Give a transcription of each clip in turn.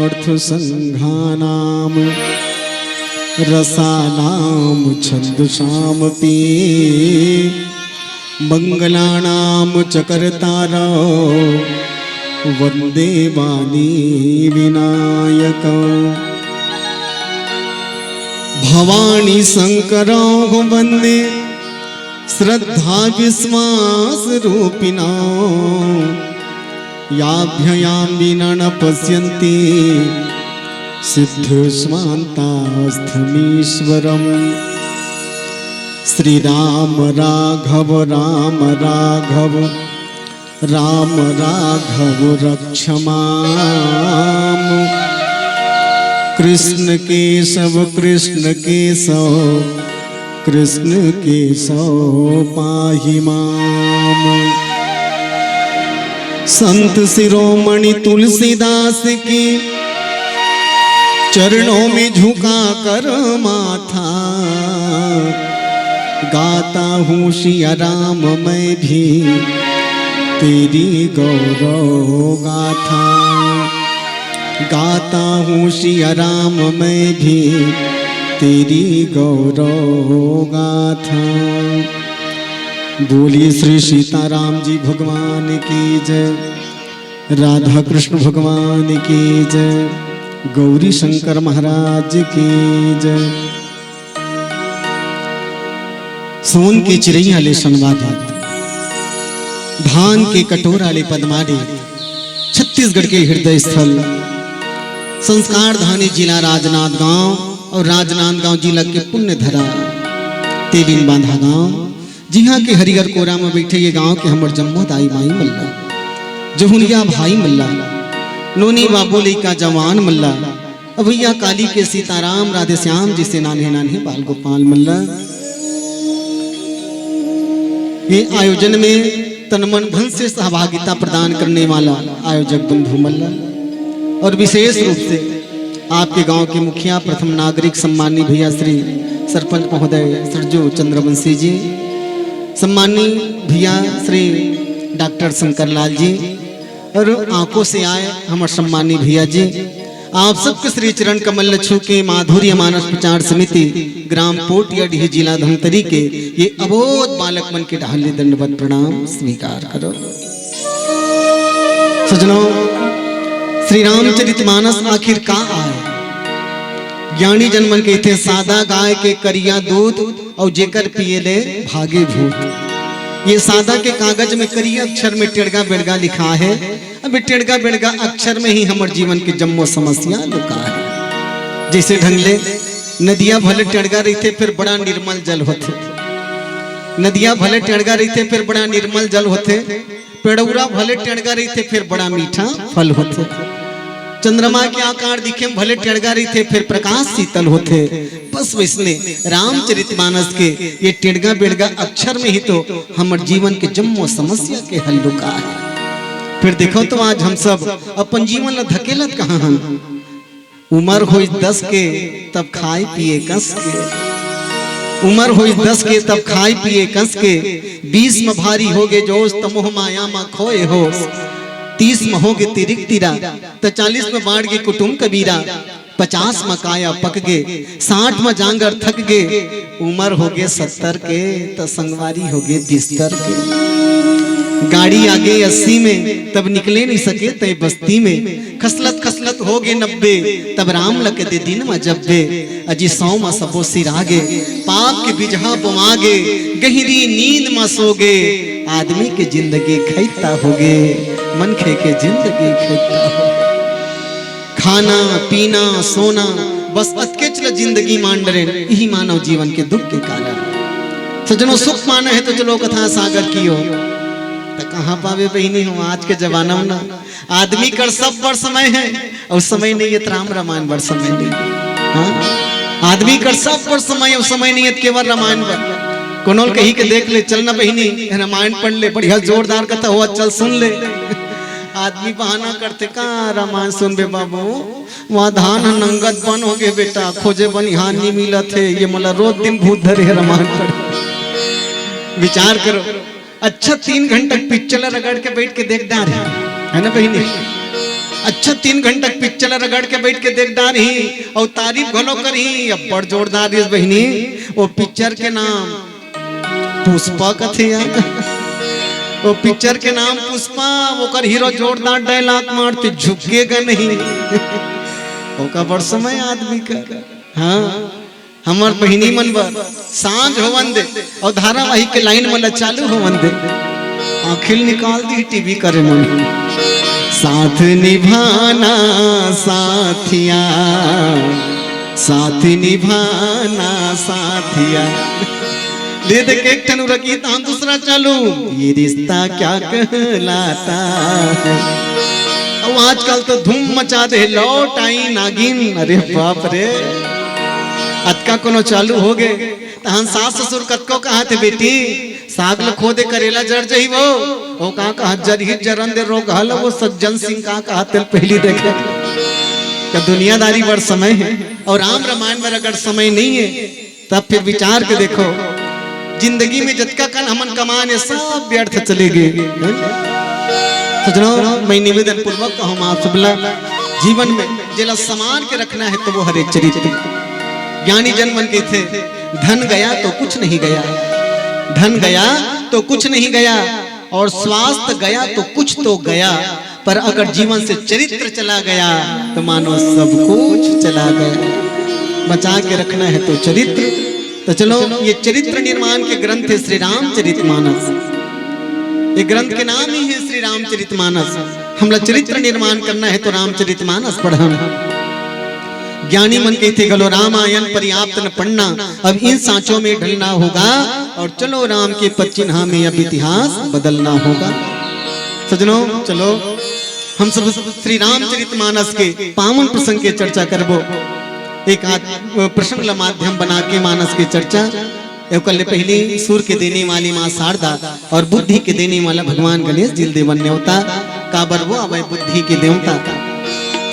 अर्थ संघानाम रसानाम छंदसामपि मंगलानाम चकरतारा वंदे वाणी विनायक भवानी शंकरो वंदे श्रद्धा विश्वास रूपिणो याभ्याम विना न पश्यन्ति सिद्धस्वान्तास्थमीश्वरम् श्री राम राघव राम राघव राम राघव रक्षमाम कृष्ण केशव कृष्ण केशव पाहि माम। संत शिरोमणि तुलसीदास के चरणों में झुका कर माथा गाता हूँ सिया राम मैं भी तेरी गौरव गाथा गाता हूँ सिया राम मैं भी तेरी गौरव गाथा। बोलिए श्री सीताराम जी भगवान की जय, राधा कृष्ण भगवान की जय, गौरी शंकर महाराज की जय। सोन के चिड़ैया ले सनवादी, धान के कटोरा ले पदमाडी, छत्तीसगढ़ के हृदय स्थल संस्कार धानी जिला राजनांदगांव और राजनांदगांव जिला के पुण्य धरा तेबिन बांधा गांव, जी हाँ के हरिहर कोरा में बैठे ये गांव के हमर जम्मो दाई माई मल्ला, जहुनिया भाई मल्ला, नोनी बाबोली का जवान मल्ला, अभैया काली के सीताराम राधे श्याम जी से नान्हे नान्हे बाल गोपाल मल्ला। ये आयोजन में तन मन धन से सहभागिता प्रदान करने वाला आयोजक बंधु मल्ला और विशेष रूप से आपके गांव के मुखिया प्रथम नागरिक सम्मानी भैया श्री सरपंच महोदय सरजू चंद्रवंशी जी, सम्मानी भैया श्री डॉक्टर शंकर लाल जी और आंखों से आए हमारे सम्मानी भैया जी, आप सबके श्री चरण कमल छू के माधुर्य मानस प्रचार समिति ग्राम पोटियाडीह जिला धमतरी के ये अबोध बालक मन के ढाले दंडवत प्रणाम स्वीकार करो। सजनों, श्री रामचरितमानस आखिर का आए, ज्ञानी जनमन के थे सादा गाय के करिया दूध और जेकर पिए ले भागे भूत। ये सादा के कागज में करिया अक्षर में टेढ़गा बेड़गा लिखा है, अब टेढ़गा बेड़गा अक्षर में ही हमारे जीवन के जम्मो समस्या लुका है। जैसे ढंगले नदिया भले टेढ़गा रहते फिर बड़ा निर्मल जल होते, नदिया भले टेढ़गा रहते फिर बड़ा निर्मल जल होते, पेड़ौरा भले टेढ़गा रहते फिर बड़ा मीठा फल होते, चंद्रमा के आकार दिखे भले टेढ़गा रहते फिर प्रकाश शीतल होते। बस वैसने रामचरितमानस के ये टेढ़गा बेड़गा अक्षर में ही तो हमारे जीवन के जम्मो समस्या के हल लुका है। फिर देखो तो आज हम सब अपन जीवन ला धकेलत कहाँ हम, उम्र होई 10 के तब खाए पिए कस के, उम्र होई 10 के तब खाए पिए कस के, 20 में भारी हो गए जोश तमोह माया मा खोए हो, 30 में हो गए तिरिक तिरा तो 40 में बाढ़ गए कुटुम कबीरा, 50 में काया पक गए, 60 में जांगर थक गए, उम्र हो गए 70 के तो संगवारी हो गए बिस्तर के, गाड़ी आगे 80 में तब निकले नहीं सके तय बस्ती में, खसलत खसलत हो गए 90 तब राम लगे दे दिन में जब्बे, अजी 100 में सबो सिरागे, पाप के बिजहा बुमागे, गहरी नींद में सोगे, आदमी के जिंदगी खैता होगे, मन खे के जिंदगी खैता हो। खाना पीना सोना बस अतके चला जिंदगी मान डरे, यही मानव जीवन के दुख के कारण। सजनों, सुख माना है तो चलो कथा सागर की हो, तो कहाँ पावे बहनी हो आज के जमाना में ना, आदमी कर सब बड़ समय है और समय नहीं है, राम रामायण बड़ समय नहीं। हाँ, आदमी कर सब बड़ समय और समय नहीं है केवल रामायण बड़। कोनोल कही के देख ले, चलना बहनी रामायण पढ़ ले, बढ़िया जोरदार कथा हुआ, चल सुन ले। आदमी बहाना करते का रामायण सुन बे बाबू, वहाँ धान नंगत बन हो गए बेटा, खोजे बनिहान नहीं मिला थे, ये मोला रोज दिन भूत धरे रामायण पढ़। विचार करो, अच्छा 3 घंटा पिक्चर रगड़ के बैठ के देख डाल है ना बहनी, अच्छा 3 घंटा पिक्चर रगड़ के बैठ के देख डारी और तारीफ घलो करी। अब बड़ जोरदार इस बहनी वो पिक्चर के नाम पुष्पा कथे यार। वो पिक्चर के नाम पुष्पा, वो कर हीरो जोरदार डायलॉग मारते झुकेगा नहीं। ओका बड़ समय आदमी का। हाँ हमार बहिनी मन बर सांझ होवन दे और धारावाहिक के लाइन वाला चालू होवन दे, आखिल निकाल दी टीवी करे मन। साथ निभाना साथिया, साथ निभाना साथिया, ले दे के एक टन रखी तान दूसरा चालू, ये रिश्ता क्या कहलाता है। अब आजकल तो धूम मचा दे लौट आई नागिन। अरे बाप रे, अतका कोनो चालू हो गए तहन सास ससुर कतको कहा थे बेटी साग ल खोदे करेला जड़ जही वो कहा जरही जरन दे रोग हल वो सज्जन सिंह कहा तेल पहली देखे। क्या दुनियादारी बड़ समय है और राम रामायण में अगर समय नहीं है तब फिर विचार के देखो जिंदगी में जतका कल हमन कमाने सब व्यर्थ चले गए। सजनों मैं निवेदन पूर्वक कहूँ आप सबला जीवन में जिला समान के रखना है तो वो हरे चरित्र। ज्ञानी जन मन के थे धन गया तो कुछ नहीं गया, धन गया तो कुछ नहीं गया और स्वास्थ्य गया तो कुछ तो गया, पर अगर जीवन से चरित्र चला गया तो मानो सब कुछ चला गया। बचा के रखना है तो चरित्र। तो चलो ये चरित्र निर्माण के ग्रंथ है श्री रामचरितमानस। ये ग्रंथ के नाम ही है श्री रामचरितमानस। हमला चरित्र निर्माण करना है तो रामचरितमानस पढ़ना। ज्ञानी मन कहते गलो रामायण पर्याप्त न पढ़ना, अब इन सांचों में ढलना होगा और चलो राम के पदचिन्ह में अब इतिहास बदलना होगा। सजनों चलो हम सब श्री रामचरितमानस के पावन प्रसंग के चर्चा करबो। एक प्रसंग माध्यम बना के मानस की चर्चा। कल पहली सूर के देने वाली माँ शारदा और बुद्धि के देने वाला भगवान गणेश जिल देवन न्योता काबर वो अब बुद्धि के देवता।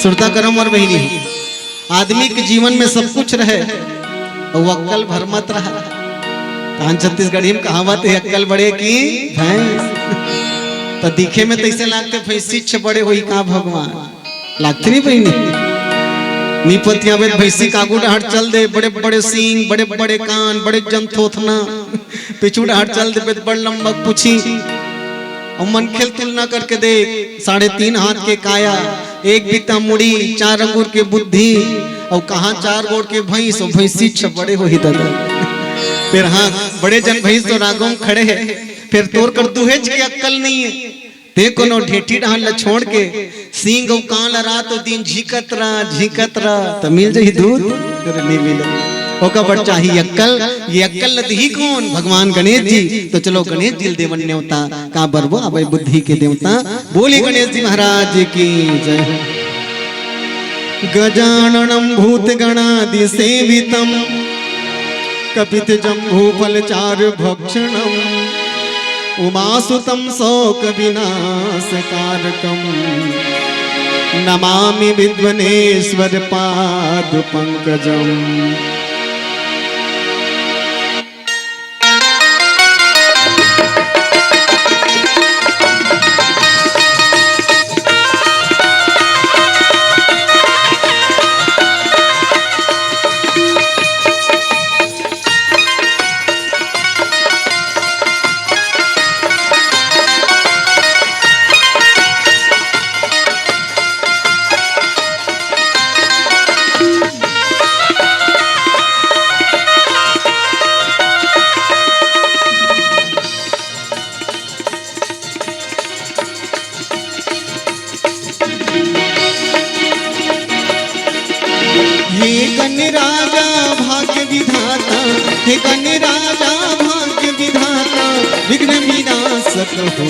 सुरता करम और बहिनी आदमी के जीवन में सब कुछ रहे और अक्कल भर मत रहा। छत्तीसगढ़ी में कहावत है अक्कल बड़े की भैंस। तो दिखे में तैसे लागते भैंसी बड़े हुई का भगवान लागते नहीं बहनी। नीपतिया वेद भैंसी कागू डहट चल दे बड़े बड़े सींग बड़े बड़े कान बड़े जंथोथना पिछू डहट चल दे बड़ लंबा पूछी और मन खेल तुलना करके देख 3.5 हाथ के काया, एक बीता मुड़ी, 4 अंगूर के बुद्धि और कहा 4 गोड़ के भैंस और भैंसी बड़े हो ही दादा। फिर हाँ बड़े जन भैंस तो रागों में खड़े हैं, फिर तोड़ कर दुहेज की अक्कल नहीं है। देखो नो ढेठी डाल छोड़ के सींग और कान रात तो दिन झिकत रहा तो मिल जाही दूध नहीं मिले। ओका बड़ चाहिए अक्कल। ये अक्कल लदी कौन? भगवान गणेश जी। तो चलो गणेश जी देवन न्योता का बरबो अब बुद्धि के देवता। बोले गणेश जी महाराज की जय। गजाननम भूत गणादि सेवितम कपित जम्भू फलचार भक्षणम उमासुतम शोक विनाशकारकम नमामि विद्वनेश्वर पाद पंकजम। राजा भाग्य विधाता हे गण राजा भाग्य विधाता विघ्न विनाशक हो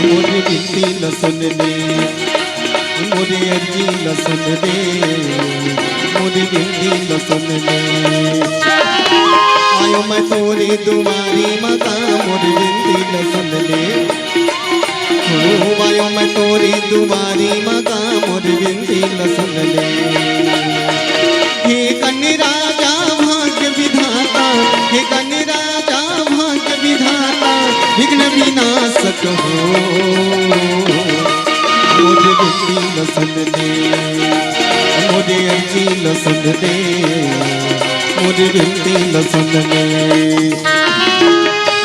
मोरी बिनती न सुन ले मोरी अर्जी न सुन ले मोरी बिनती न सुन ले आयो मैं तोरी दुआरी माता मोरी बिनती न सुन ले आयो मैं तोरी दुआरी माता मोरी बिनती न सुन ले। हे कन्या राजा भाग्य विधाता हे कन्या राजा भाग्य विधाता विघ्न विनाशक हो मुझे बिनती न सुन ले, मुझे अर्जी न सुन ले, मुझे बिनती न सुन ले।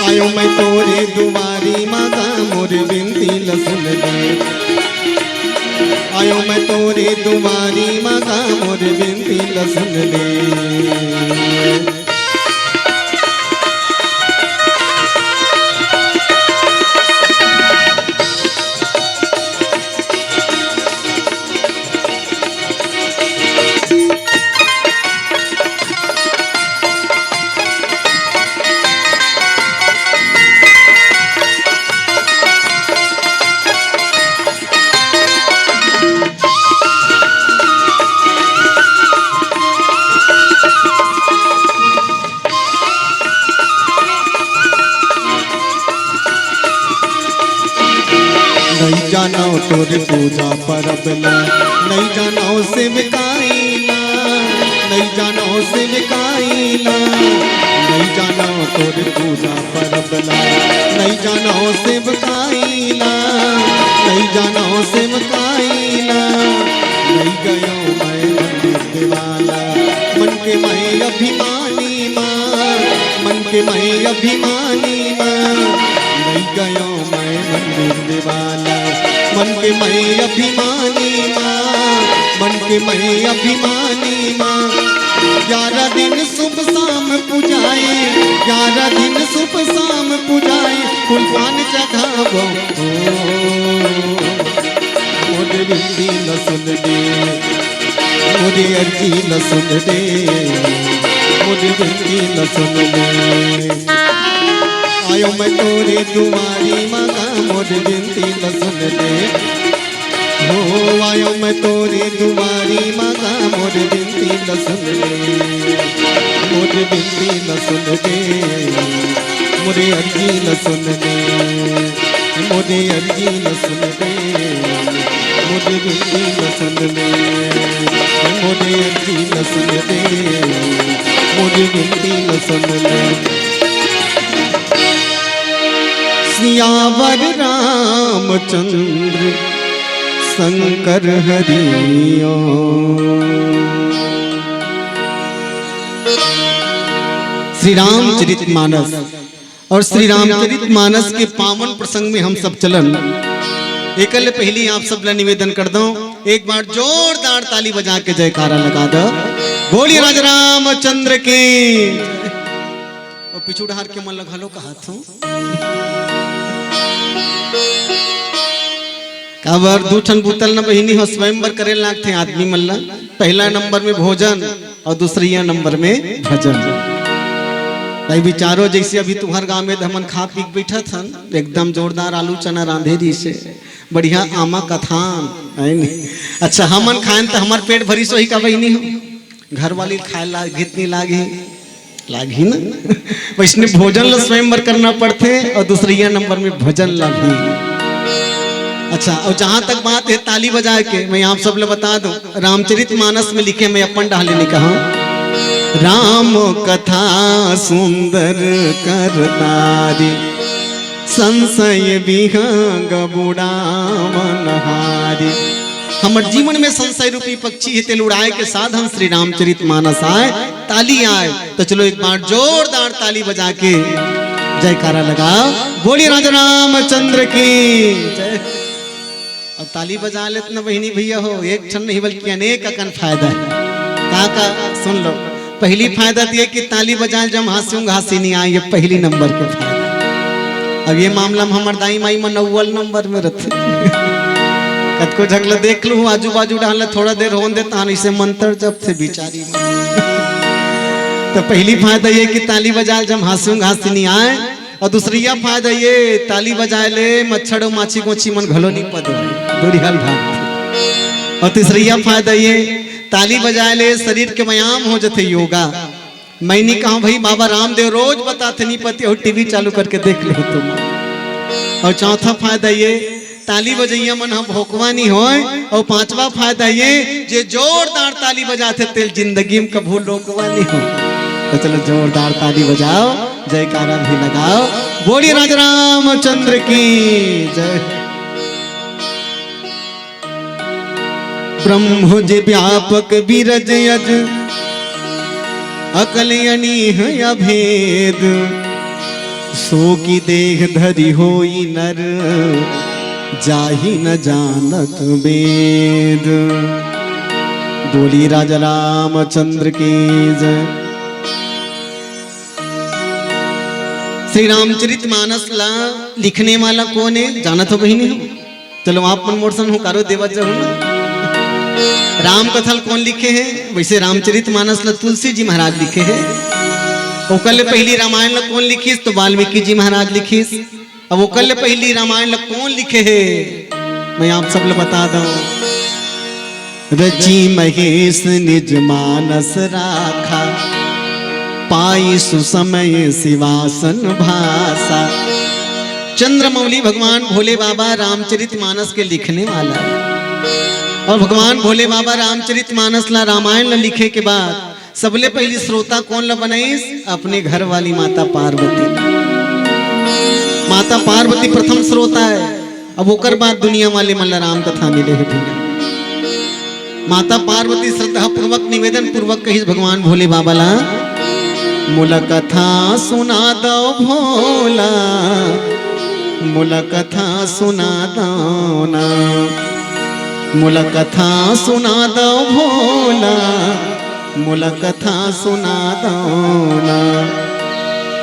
आयो मैं तोरे दुआरी माता, मुझे बिनती न सुन ले। आयो मैं तोरे दुआरी माता, मुझे बिनती न सुन ले। नहीं जानो तोरे पूजा परबला, नहीं जानो सेवकाईला, नहीं जानो सेवकाईला, नहीं जानो तोरे पूजा परबला, नहीं जानो सेवकाईला, नहीं जानो सेवकाईला। नहीं गयो मैं मंदिर दीवाला, मन के मैं अभिमानी माँ, मन के मैं अभिमानी माँ। नहीं गयो मैं मंदिर दीवाला, मन के मैं अभिमानी माँ, मन के मैं अभिमानी माँ। 11 दिन सुबह शाम पुजाए, 11 दिन सुबह शाम पुजाए, फूल पान चढ़ावो। मुझे बिनती न सुन ले, मुझे अर्जी न सुन ले, मुझे बिनती न सुन ले। आयो मैं तोरे दुआरी माता, मुझे बिनती न सुन ले। हो आयो मैं तोरे दुआरी माता, मुझे बिनती न सुन ले, मुझे बिनती न सुन ले, मुझे अर्जी न सुन ले, मुझे अर्जी न सुन ले, मुझे बिनती न सुन ले, मुझे अर्जी न सुन ले, मुझे बिनती न सुन ले। सियावर रामचंद्र शंकर हरिओ। श्री रामचरितमानस और श्री रामचरितमानस के पावन प्रसंग में हम सब चलन। एकल पहली आप सब ला निवेदन कर दो, एक बार जोरदार ताली बजा के जयकारा लगा दो। बोलिए राजा रामचंद्र के। और पिछू ढार के मन लगा लो का हाथों। काबर दूठन बुतल न बहिनी हो स्वयंवर करे लाग थे आदमी मल्ला। पहला नंबर में भोजन और दूसरिया नंबर में भजन। भाई विचारो जैसे अभी तुम्हार गांव में हमन खा पी बैठा था एकदम जोरदार आलू चना रांधेरी से बढ़िया आमा कथान है नहीं। अच्छा हमन खाएं तो हमार पेट भरी सो ही का बहिनी हो। घर वाली खाए लाग इतनी लागी ना। वैसने भोजन ला स्वयंवर करना पड़ते और दूसरिया नंबर में भजन ला भी। अच्छा और जहां तक बात है ताली बजा के, मैं आप सब ले बता दूं रामचरितमानस में लिखे मैं अपन डाले ने कहा राम कथा सुंदर करतारी संशय विहंग बुढ़ावनहारी। हमारे जीवन में संशय रूपी पक्षी है तेल उड़ाए के साथ हम श्री रामचरितमानस आए ताली आए। तो चलो एक बार जोरदार ताली बजा के जयकारा लगाओ। बोलिए राजा रामचंद्र की जय। अब ताली बजा ले ना बहिनी भैया हो, एक क्षण नहीं बल्कि अनेक अकन फायदा है। का सुन लो। पहली फायदा ये कि ताली बजाए जब हास्यों घासी नहीं आए, ये पहली नंबर के फायदा। अब ये मामला में हमारे दाई माई मन अव्वल नंबर में रहते। कद को झगला देख लू आजू बाजू डाल थोड़ा देर होने देता इसे मंत्र जब से बिचारी। तो पहली फायदा ये कि ताली बजाए जब हास्यों घासी नहीं आए। और दूसरिया फायदा ये ताली बजाए ले मच्छर माछी गोची मन घलो नहीं पद दूरियाल भाग। और तीसरिया फायदा ये ताली बजाए ले शरीर के व्यायाम हो जाते योगा। मैं नहीं कहा भाई बाबा रामदेव रोज बताते नहीं पति और टीवी चालू करके देख लो तुम। और चौथा फायदा ये ताली बजैया मन हम भोकवा नहीं हो। और पांचवा फायदा ये जे जोरदार ताली बजाते तेल जिंदगी में कभू लोकवा नहीं हो। तो चलो जोरदार ताली बजाओ, जयकारा भी लगाओ। बोलिए राजा रामचंद्र की जय। ब्रह्म जे व्यापक विरज यज अकलयनी है अभेद सो की देह धरि होई नर जाहि न जानत वेद। बोली राजा रामचंद्र की जय। श्री रामचरितमानस ला लिखने वाला कौन है जाना तो बहिनी हो। चलो आप मन मोर्सन हो कारो देवा जरूर ना। राम कथल कौन लिखे हैं? वैसे रामचरितमानस ला तुलसी जी महाराज लिखे हैं। ओकल पहली रामायण ला कौन लिखीस? तो वाल्मीकि जी महाराज लिखीस। अब ओकल पहली रामायण ला कौन लिखे हैं? मैं आप सब ला बता दूं। रची महेश निज मानस राखा पाई सुसमय शिवासन भाषा। चंद्रमौली भगवान भोले बाबा रामचरितमानस के लिखने वाला है। और भगवान भोले बाबा रामचरितमानस ला रामायण ला लिखे के बाद सबले पहली श्रोता कौन ला बनाईस? अपने घर वाली माता पार्वती। माता पार्वती प्रथम श्रोता है। अब ओकर बाद दुनिया वाले मन ला राम कथा मिले है भैया। माता पार्वती श्रद्धा पूर्वक निवेदन पूर्वक कही भगवान भोले बाबा ला मुला कथा सुना दो भोला, मुला कथा सुना दो ना, मुला कथा सुना दो भोला, मुला कथा सुना दो ना।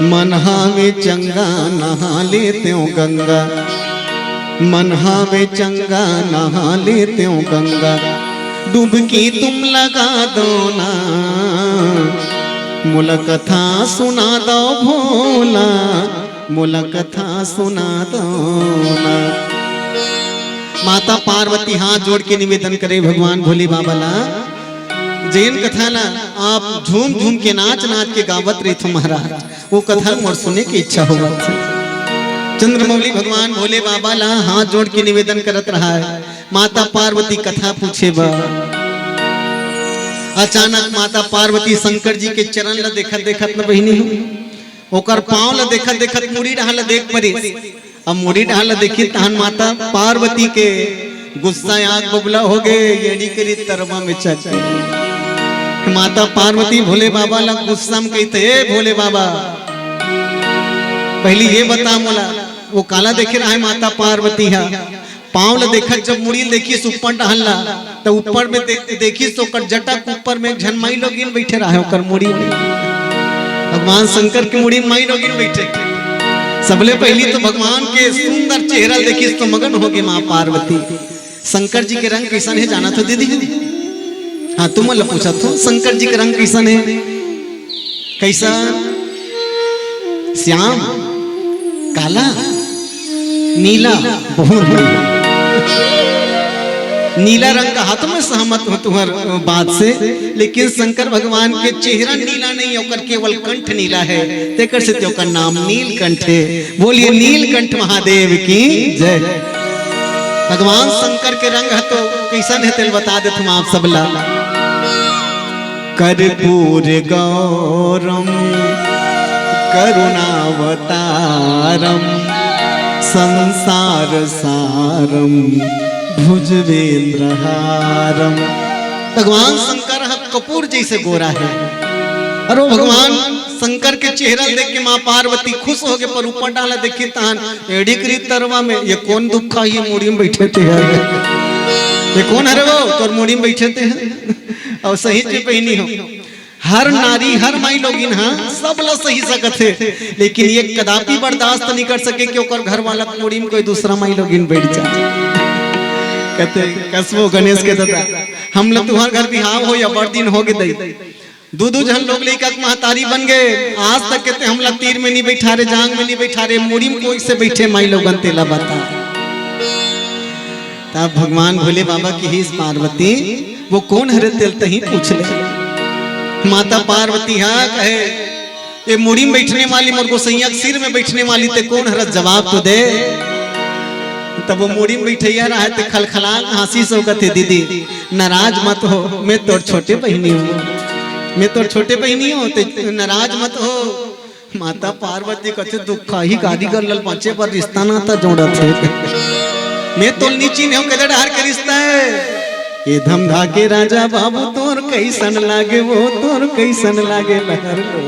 मनहावे चंगा नहा लेते हो गंगा, मनहावे चंगा नहा लेते हो गंगा, डुबकी तुम लगा दो ना। मुला कथा सुना दो भोला, मुला कथा सुना दो ना। माता पार्वती हाथ जोड़ के निवेदन करे भगवान भोले बाबा ला जैन कथा ला आप झूम झूम के नाच नाच के गावत रही थो महाराज। वो कथा मोर सुने की इच्छा होगा। चंद्रमौली भगवान भोले बाबा ला हाथ जोड़ के निवेदन करत रहा है। माता पार्वती कथा पूछे बा। अचानक माता पार्वती शंकर जी के चरण ला देखत देखत न बहिनी हो। ओकर पांव ला देखत देखत मुड़ी डाल देख परी। अब मुड़ी डाल देखी तहन माता पार्वती के गुस्सा आग बबला हो गए। येड़ी करी तरवा में चच माता पार्वती भोले बाबा ला गुस्सा में कहते हे भोले बाबा पहली ये बता मोला वो काला देखे रहा है माता पार्वती है। पांव ला देखत जब मुड़ी देखी ऊपर टहलला तो ऊपर में देखी तो कर जटक ऊपर में झनमाई लोगिन बैठे रहा है ओकर मुड़ी में। भगवान शंकर के मुड़ी में माई लोगिन बैठे। सबले पहली तो भगवान के सुंदर चेहरा देखी तो मगन हो गई माँ पार्वती। शंकर जी के रंग कैसा है जाना तो दीदी? हाँ तुम ल पूछा तो शंकर जी के रंग कैसा है? कैसा? श्याम, काला, नीला, बहुत बढ़िया। नीला रंग का हाथ में सहमत हो तुम्हार बात से, लेकिन शंकर भगवान के चेहरा नीला नहीं होकर केवल कंठ नीला है। तेकर से त्यों का नाम नीलकंठ है। बोलिए नीलकंठ महादेव की जय। भगवान शंकर के रंग है तो कैसा है तेल बता दे तुम आप सब ला। कर्पूर गौरम करुणावतारम संसार सारम भुजवेंद्रहारम। भगवान शंकर कपूर जैसे गोरा है। और वो भगवान शंकर के चेहरा देख के माँ पार्वती खुश हो गए। पर ऊपर डाला देखी तान एड़ी करी तरवा में ये कौन दुखा ये मुड़ी में बैठे थे। ये कौन है वो तोर मुड़ी में बैठे थे। और सही से पहनी हो। हर नारी हर माई लोगिन हाँ सब ला सही सकत है, लेकिन ये कदापि बर्दाश्त नहीं कर सके कि ओकर घर वाला मुड़ी में कोई दूसरा माई लोगिन बैठ जाए। कहते कसबो गणेश के दादा हम लोग तुम्हारे घर बिहाव हो या बड़ दिन हो गए दई दो जन लोग लेकर महतारी बन गए। आज तक कहते हम लोग तीर में नहीं बैठा रहे, जांग में नहीं बैठा रहे, मुड़ी में कोई से बैठे माई लोगन तेला बता। तब भगवान भोले बाबा की ही पार्वती वो कौन हरे तेल तही पूछ ले। माता पार्वती हाँ कहे ये मुड़ी में बैठने वाली मोर गोसैया सिर में बैठने वाली ते कौन हर जवाब तो दे। तब वो मुड़ी में बैठैया रहा है तो खलखला हंसी से कहते दीदी नाराज मत हो, मैं तोर छोटे बहनी हूँ, मैं तोर छोटे बहनी हूँ तो नाराज मत हो। माता पार्वती कहते दुखा ही गाड़ी कर लल पांचे पर रिश्ता ना था जोड़ा थे। मैं तो नीची नहीं हूँ कदर हर का रिश्ता है। ये धमधा के राजा बाबू तोर कैसन लागे वो तोर कैसन लागे लहर लो।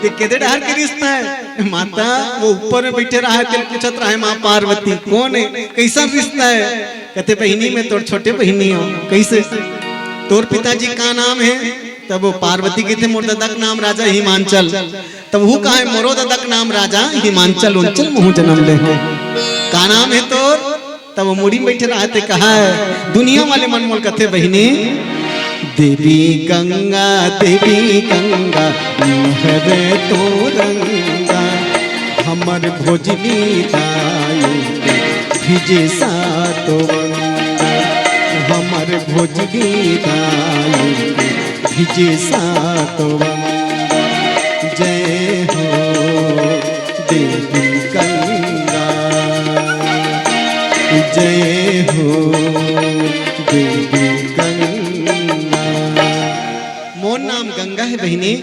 ये केदे डहर के रिश्ता है माता वो ऊपर में बैठे रहा है, पूछत रहा है माँ पार्वती कौन है कैसा रिश्ता है? कहते बहिनी में तोर छोटे बहिनी हो। कैसे? तोर पिताजी का नाम है? तब वो पार्वती के थे मोर दादा का नाम राजा हिमांचल। तब वो कहा है मोरो दादा का नाम राजा हिमांचल उंचल मुँह जन्म ले का नाम है तोर? तब वो मुड़ी बैठे रहा थे कहा है दुनिया वाले मन मोल कहते बहिनी देवी गंगा लहरे तो रंगा हमर भोजली दाई भिजे सातो वंगा हमर भोजली दाई भिजे सातो वंगा जय हो देवी गंगा जय हो देवी गंगा। मोर नाम गंगा है बहिनी,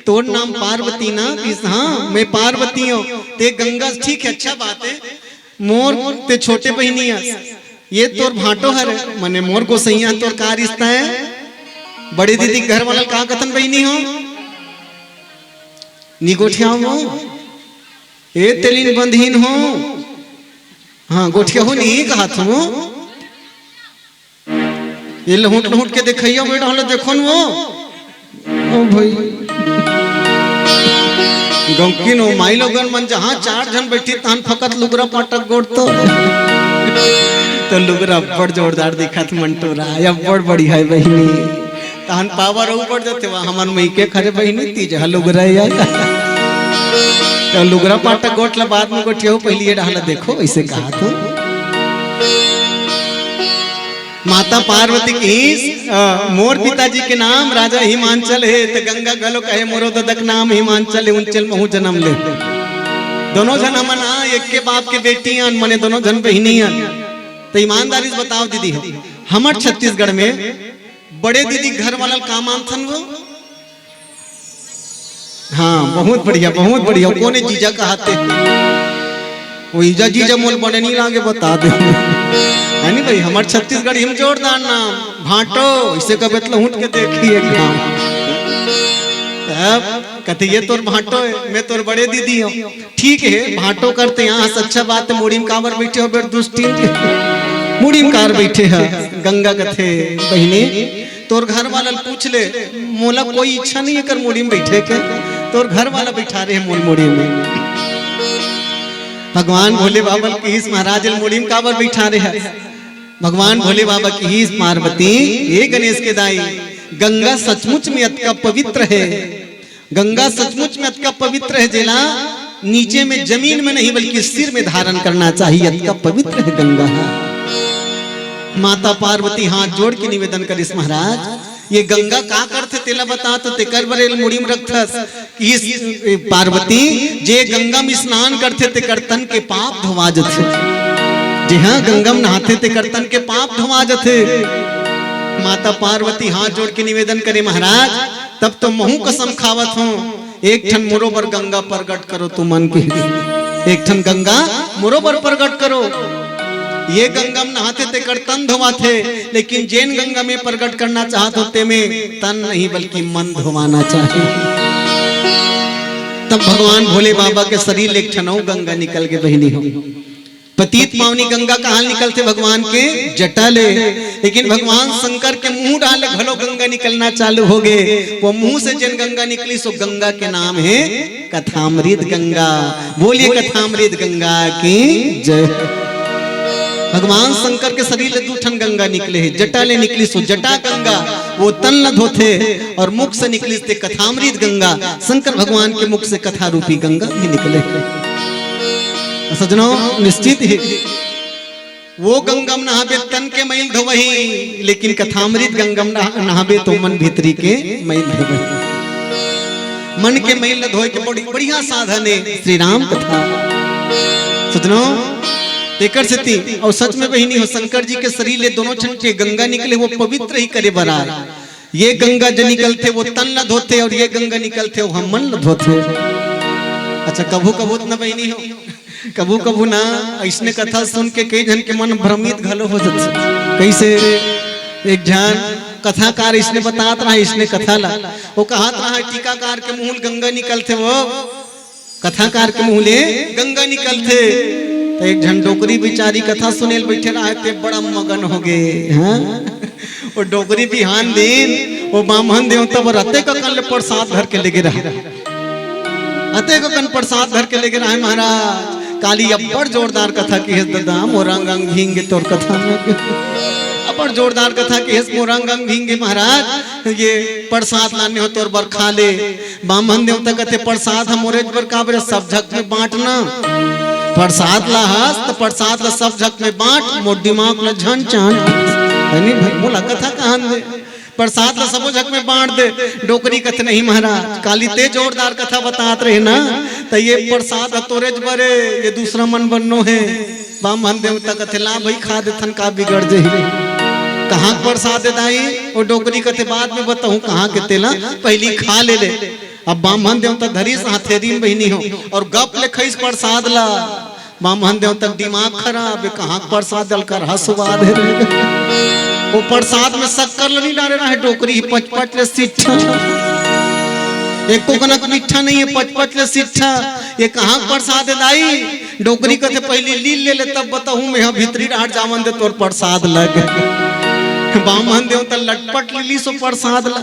तोर नाम पार्वती ना? हाँ मैं पार्वती हूँ ते गंगा ठीक है अच्छा बात है। मोर ते छोटे बहिनी है ये तोर भाटो हर मने मोर गोसैया तोर का रिश्ता है? बड़े दीदी घर वाला का कथन बहिनी हो निगोठिया हो ए तेलिन बंधीन हो। हाँ गोठिया हो नहीं कहा तुम ये लहुट लहुट के देखियो बेटा हलो देखो न वो ओ भाई गौकिन हो माई लोगन मन जहाँ 4 जन बैठी तान फकत लुगरा पाटक गोड़ तो लुगरा बड़ जोरदार दिखत मंटोरा या बड़ बढ़िया है बहिनी तान पावर ऊपर जाते वहाँ हमार मई के खरे बहिनी तीज लुगरा या तो लुगरा पाटक गोटला बाद में गोटिया हो पहली ये डाला देखो ऐसे कहा तो माता पार्वती की मोर पिताजी के नाम राजा हिमांचल है तो गंगा गलो कहे मोरो ददक नाम हिमांचल है उंचल महू जन्म ले। दोनों जन हमन एक के बाप के बेटियां मने दोनों जन बहिनियां। तो ईमानदारी से बताओ दीदी हमर छत्तीसगढ़ में बड़े दीदी घर वाला का मान थन वो? हाँ बहुत बढ़िया कोने जीजा कहते वो ईजा जीजा मोल बड़े नहीं लागे बता दे है नहीं भाई हमारे छत्तीसगढ़ हिम जोरदार नाम भाटो इसे कभी तो उठ के देखिए कहते ये तोर भाटो है मैं तोर बड़े दीदी हूँ ठीक है भाटो करते यहाँ अच्छा बात है मुड़ी में काबर बैठे हो बेट दुष्टी मुड़ी में कार बैठे है गंगा कथे बहिनी तोर घर वाला पूछ ले मोला कोई इच्छा नहीं है कर मुड़ी में बैठे के तोर घर वाला बैठा रहे मोल मुड़ी में भगवान भोले बाबा की हिस महाराज मुड़ी में काबर बैठा रहे है भगवान भोले बाबा की हिस पार्वती ये गणेश के दाई गंगा सचमुच में अतका पवित्र है गंगा सचमुच में अतका पवित्र है जेला नीचे में जमीन में नहीं बल्कि सिर में धारण करना चाहिए अतका पवित्र है गंगा। माता पार्वती हाथ जोड़ के निवेदन करिस महाराज ये गंगा का करते तेला बता तो तेकर बरेल मुड़ी में रखथस इस पार्वती जे गंगा में स्नान करते ते कर्तन के पाप धोवा जथे जी हाँ गंगा में नहाते ते कर्तन के पाप धोवा जथे। माता पार्वती हाथ जोड़ के निवेदन करे महाराज तब तो महू कसम खावत हूँ एक ठन मोरोबर गंगा प्रगट करो तू मन के एक ठन गंगा मोरोबर प्रगट करो। ये गंगा में नहाते थे कर तन धोवा थे लेकिन जैन गंगा में प्रकट करना चाहते होते में तन नहीं बल्कि मन धोवाना चाहिए। तब भगवान भोले बाबा के शरीर एक ठनौ गंगा निकल के बहिनी हो पतित पावनी गंगा कहाँ निकलते भगवान के जटा ले लेकिन भगवान शंकर के मुंह डाले घलो गंगा निकलना चालू हो गए वो मुंह से जन गंगा निकली सो गंगा के नाम है कथामृत गंगा। बोलिए कथामृत गंगा की जय। भगवान शंकर के शरीर ले 2 ठन गंगा निकले है जटा ले निकली सो जटा गंगा वो तन न धोते और मुख से निकली थे कथामृत गंगा। शंकर भगवान के मुख से कथा रूपी गंगा भी निकले। सजनों निश्चित है वो गंगम नहाबे तन के मैल धोवही लेकिन कथामृत गंगम नहाबे तो मन भीतरी के मैल धोवही। मन के मैल धोए के बड़ी बढ़िया साधन है श्री राम कथा। सजनों तेकर सती और सच में बहिनी हो शंकर जी के शरीर ले दोनों छंटे गंगा निकले वो पवित्र ही करे बरा। ये गंगा जो निकलते वो तन न धोते और ये गंगा निकलते वो हम मन न धोते। अच्छा कभू कभू न बहिनी हो कभू कभू ना ऐसने कथा सुन के कई जन के मन भ्रमित घलो हो जाते कैसे एक जन कथाकार इसने बतात रहा, इसने कथा ला वो कहत रहा टीकाकार के मुंह गंगा निकलते, वो कथाकार के मुंह ले गंगा निकलते। तो एक झन डोकरी बिचारी कथा सुनेल बैठे रहा ते बड़ा मगन हो गए। हाँ वो डोकरी बिहान दिन वो बामहन देव तब रते का कल प्रसाद घर के लेके रहा, अते को कन प्रसाद घर के लेके रहा महाराज। काली अब्बड़ जोरदार कथा की है दादा, मोरंग अंग भींगे तोर कथा में अब्बड़ जोरदार कथा की है, मोरंग अंग भींगे महाराज। ये प्रसाद लाने हो तोर बर खा ले। बामहन देवता कहते प्रसाद हम मोरे बर का बरे सब झक में बांटना, प्रसाद ला हस तो प्रसाद ला सब झक में बांट, मोर दिमाग ला झन चान नहीं भाई बोला कथा कहान दे, प्रसाद ला सबो झक में बांट दे। डोकरी कथे नहीं महाराज, काली ते जोरदार कथा बतात रहे ना, तो ये प्रसाद तोरेज बरे ये दूसरा मन बननो है। बामहन देवता कथे ला भाई खा दे थन का बिगड़ जाही, कहाँ प्रसाद दे दाई। और डोकरी कथे बाद में बताऊं कहाँ के तेला, पहली खा ले ले। अब बामहन देवता धरी से हथेरी बहनी हो और गप ले खइस प्रसाद ला। बामहन देवता दिमाग खराब है, कहाँ प्रसाद दल कर हसवाद है। वो प्रसाद में शक्कर नहीं डाले रहा है, डोकरी पचपच ले सिट्ठा, एक को कनक मीठा नहीं है, पचपच ले सिट्ठा। ये कहाँ प्रसाद है दाई। डोकरी कथे पहले लील ले ले तब बताऊं मैं भीतरी राट जावन दे तोर प्रसाद लग। बामहन देवता लटपट लीली सो प्रसाद ला,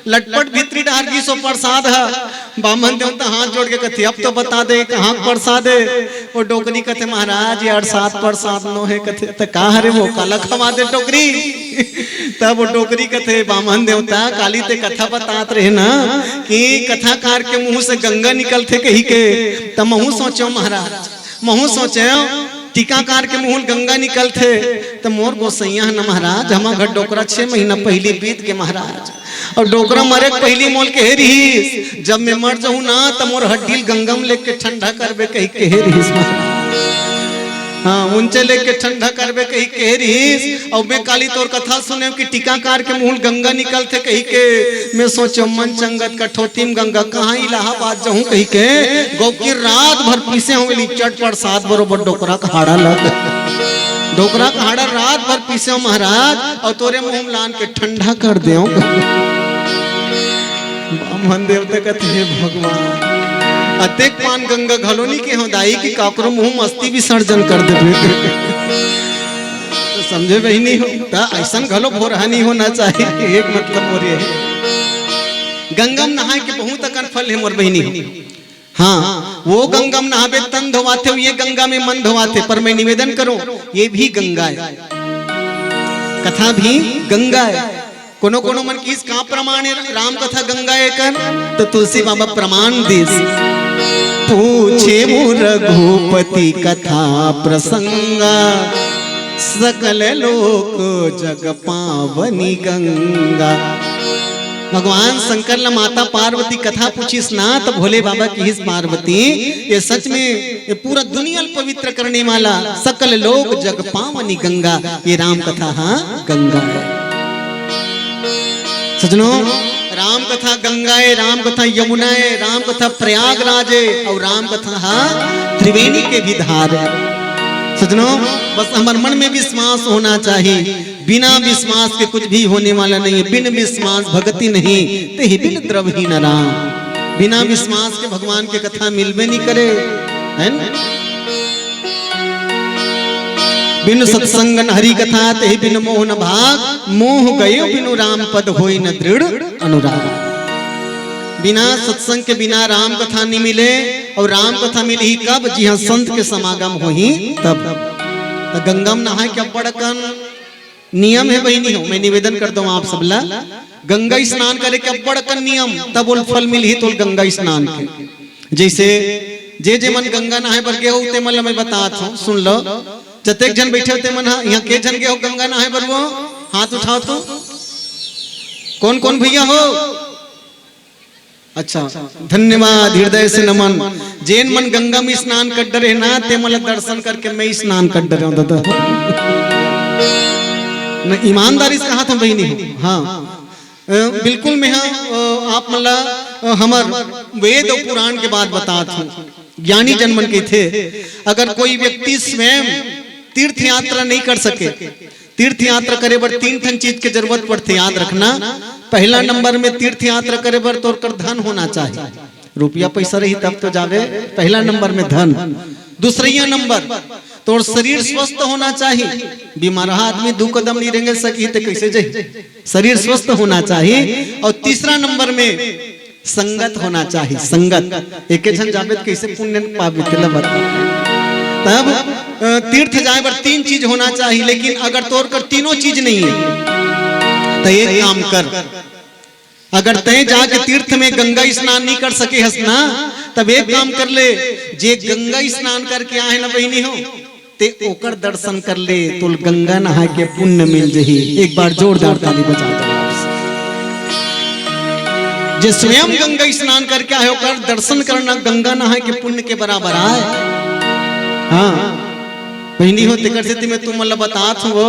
लटपट भीतरी डार की सो प्रसाद है। बामहन देवता हाथ जोड़ के कथे अब तो बता दे कहाँ प्रसाद है। वो डोकरी कथे महाराज ये 8-7 प्रसाद नो है। कथे तो कहा रे वो काला खवा दे डोकरी। तब वो डोकरी कथे बामहन देवता काली ते कथा बतात रहे ना कि कथाकार के मुंह से गंगा निकलते कही के, तब महू सोचो महाराज, महू सोचे टीकाकार के मुंह गंगा निकलते। तो मोर गोसैया न महाराज, हम घर डोकरा 6 महीना पहली बीत के महाराज, और डोकरा मरे पहली मोल के रहीस। जब मैं मर जाऊं ना तो मोर हड्डी गंगम लेके ठंडा करबे कही के रहीस महाराज। हाँ उनसे लेके ठंडा करबे कही के रहीस। और मैं काली तोर कथा सुने कि टीकाकार के मुंह गंगा निकलते कही के, मैं सोचो मन चंगत कठोती में गंगा कहाँ इलाहाबाद जाऊं कही के, गौ की रात भर पीसे होंगे चट प्रसाद बरोबर डोकरा का हाड़ा लग, डोकरा का हाड़ा रात भर पीसे महाराज और तोरे मुंह लान के ठंडा कर दे। बामहन देवता कहते हैं भगवान अतेक पान गंगा घलोनी के हो दाई की काकरो मुंह मस्ती विसर्जन कर दे। तो समझे वही नहीं हो ऐसा घलो भोरहा नहीं होना चाहिए। एक मतलब मोर है गंगम नहाए के बहुत अकन फल है मोर बहनी हो। हाँ वो गंगम नहावे तन धोवाते हो, ये गंगा में मन धोवाते। पर मैं निवेदन करूं ये भी गंगा है, कथा भी गंगा है। कोनो कोनो मन किस का प्रमाण है राम कथा गंगा है कर, तो तुलसी बाबा प्रमाण देस। पूछे रघुपति कथा प्रसंगा, सकल लोक जग पावनी गंगा। भगवान शंकर ने माता पार्वती कथा पूछीस ना, तो भोले बाबा की हिस पार्वती ये सच में ये पूरा दुनिया पवित्र करने वाला सकल लोक जग पावनी गंगा, ये राम कथा हाँ गंगा है। सजनों राम कथा गंगा है, राम कथा यमुना है, राम कथा प्रयागराज है, और राम कथा हाँ त्रिवेणी के भी धार है। सजनों बस हमारे मन में विश्वास होना चाहिए, बिना विश्वास के कुछ भी होने वाला नहीं है। बिन विश्वास भगति नहीं, ते ही बिन द्रवही न राम। बिना विश्वास के भगवान के कथा मिलबे नहीं करे, है ना। बिनु सत्संग हरि कथा ते बिनु मोह न भाग, मोह गयो बिनु राम पद होई न दृढ़ अनुराग। बिना सत्संग के बिना राम कथा नहीं मिले, और राम कथा मिली ही कब, जी हाँ संत के समागम हो ही तब। तो गंगम नहाए क्या बड़कन नियम है बहनी हो, मैं निवेदन करता हूँ आप सबला, गंगा स्नान करे क्या बड़कन नियम, तब उल फल मिली ही तो गंगा स्नान के। जैसे जे मन गंगा नहाए बर गए हो ते मन मैं बतात हूँ, सुन लो। जतेक जन बैठे होते मन यहाँ के जन गए हो गंगा नहाए बर, वो हाथ उठाओ तो कौन कौन भैया हो। अच्छा धन्यवाद, हृदय से नमन। जैन मन गंगा में स्नान कर डरे ना, ते मन दर्शन करके मैं स्नान कर डरे हूं दादा। न ईमानदारी से कहा था बहनी हो। हाँ बिल्कुल मैं आप मतलब हमार वेद और पुराण के बाद बता था, ज्ञानी जन्मन के थे। अगर कोई व्यक्ति स्वयं तीर्थ यात्रा नहीं कर सके तीर्थ यात्रा करे बर 3 ठन चीज के जरूरत पड़ते, याद रखना। पहला नंबर में तीर्थ यात्रा करे बर तोर कर धन होना चाहिए, रुपया पैसा रही तब तो जावे। पहला नंबर में धन। दूसरा नंबर तोर शरीर स्वस्थ होना चाहिए, बीमार आदमी 2 कदम नहीं रेंगे सकी तो कैसे जाए, शरीर स्वस्थ होना चाहिए। और तीसरा नंबर में संगत होना चाहिए, संगत। एक जन जावे तो कैसे पुण्य पावे, तब तीर्थ जाए पर 3 चीज होना चाहिए। लेकिन अगर तोर कर तीनों चीज नहीं है तो एक काम कर, अगर तय जाके तीर्थ में गंगा स्नान नहीं कर सके हस ना, तब एक काम कर ले, जे गंगा स्नान करके आए ना बहनी हो ते ओकर दर्शन कर ले, तो गंगा नहा के पुण्य मिल जही। एक बार जोरदार ताली बजा दो। जे स्वयं गंगा स्नान करके आए ओकर दर्शन करना गंगा नहा के पुण्य के बराबर आए। हाँ बहनी हो तेकर से मैं तुम मतलब बतात हो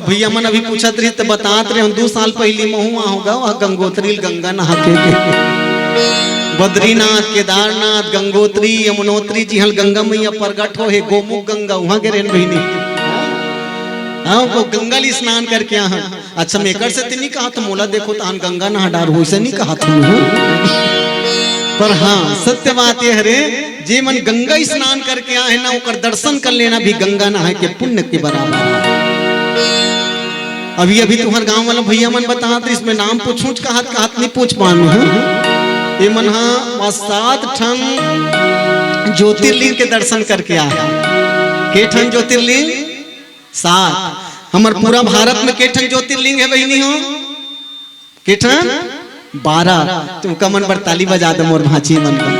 भैया मन अभी पूछत रही तो बतात रहे 2 साल पहले महू होगा वह गंगोत्री गंगा नहा के बद्रीनाथ केदारनाथ गंगोत्री यमुनोत्री जी हल गंगा मैया प्रगट हो है गोमुख गंगा वहां के रहन बहनी। हाँ वो गंगा ली स्नान करके यहाँ। अच्छा मेकर से नहीं कहा तो मोला देखो तो गंगा नहा डार हो, से नहीं कहा था। पर हाँ सत्य बात यह रे, जे मन गंगा स्नान करके आए ना ओकर दर्शन कर लेना भी गंगा नहा के पुण्य के बराबर। अभी अभी तुम्हारे गांव वाला भैया मन बता तो इसमें नाम पूछूं कहत नहीं पूछ पाऊं। ये मन हाँ 7 ठन ज्योतिर्लिंग के दर्शन करके आए। के ठन ज्योतिर्लिंग? 7। हमार पूरा भारत में के ठन ज्योतिर्लिंग है बहनी हो? के ठन? 12। तुमका मन पर ताली बजा दो मोर भाची मन पर।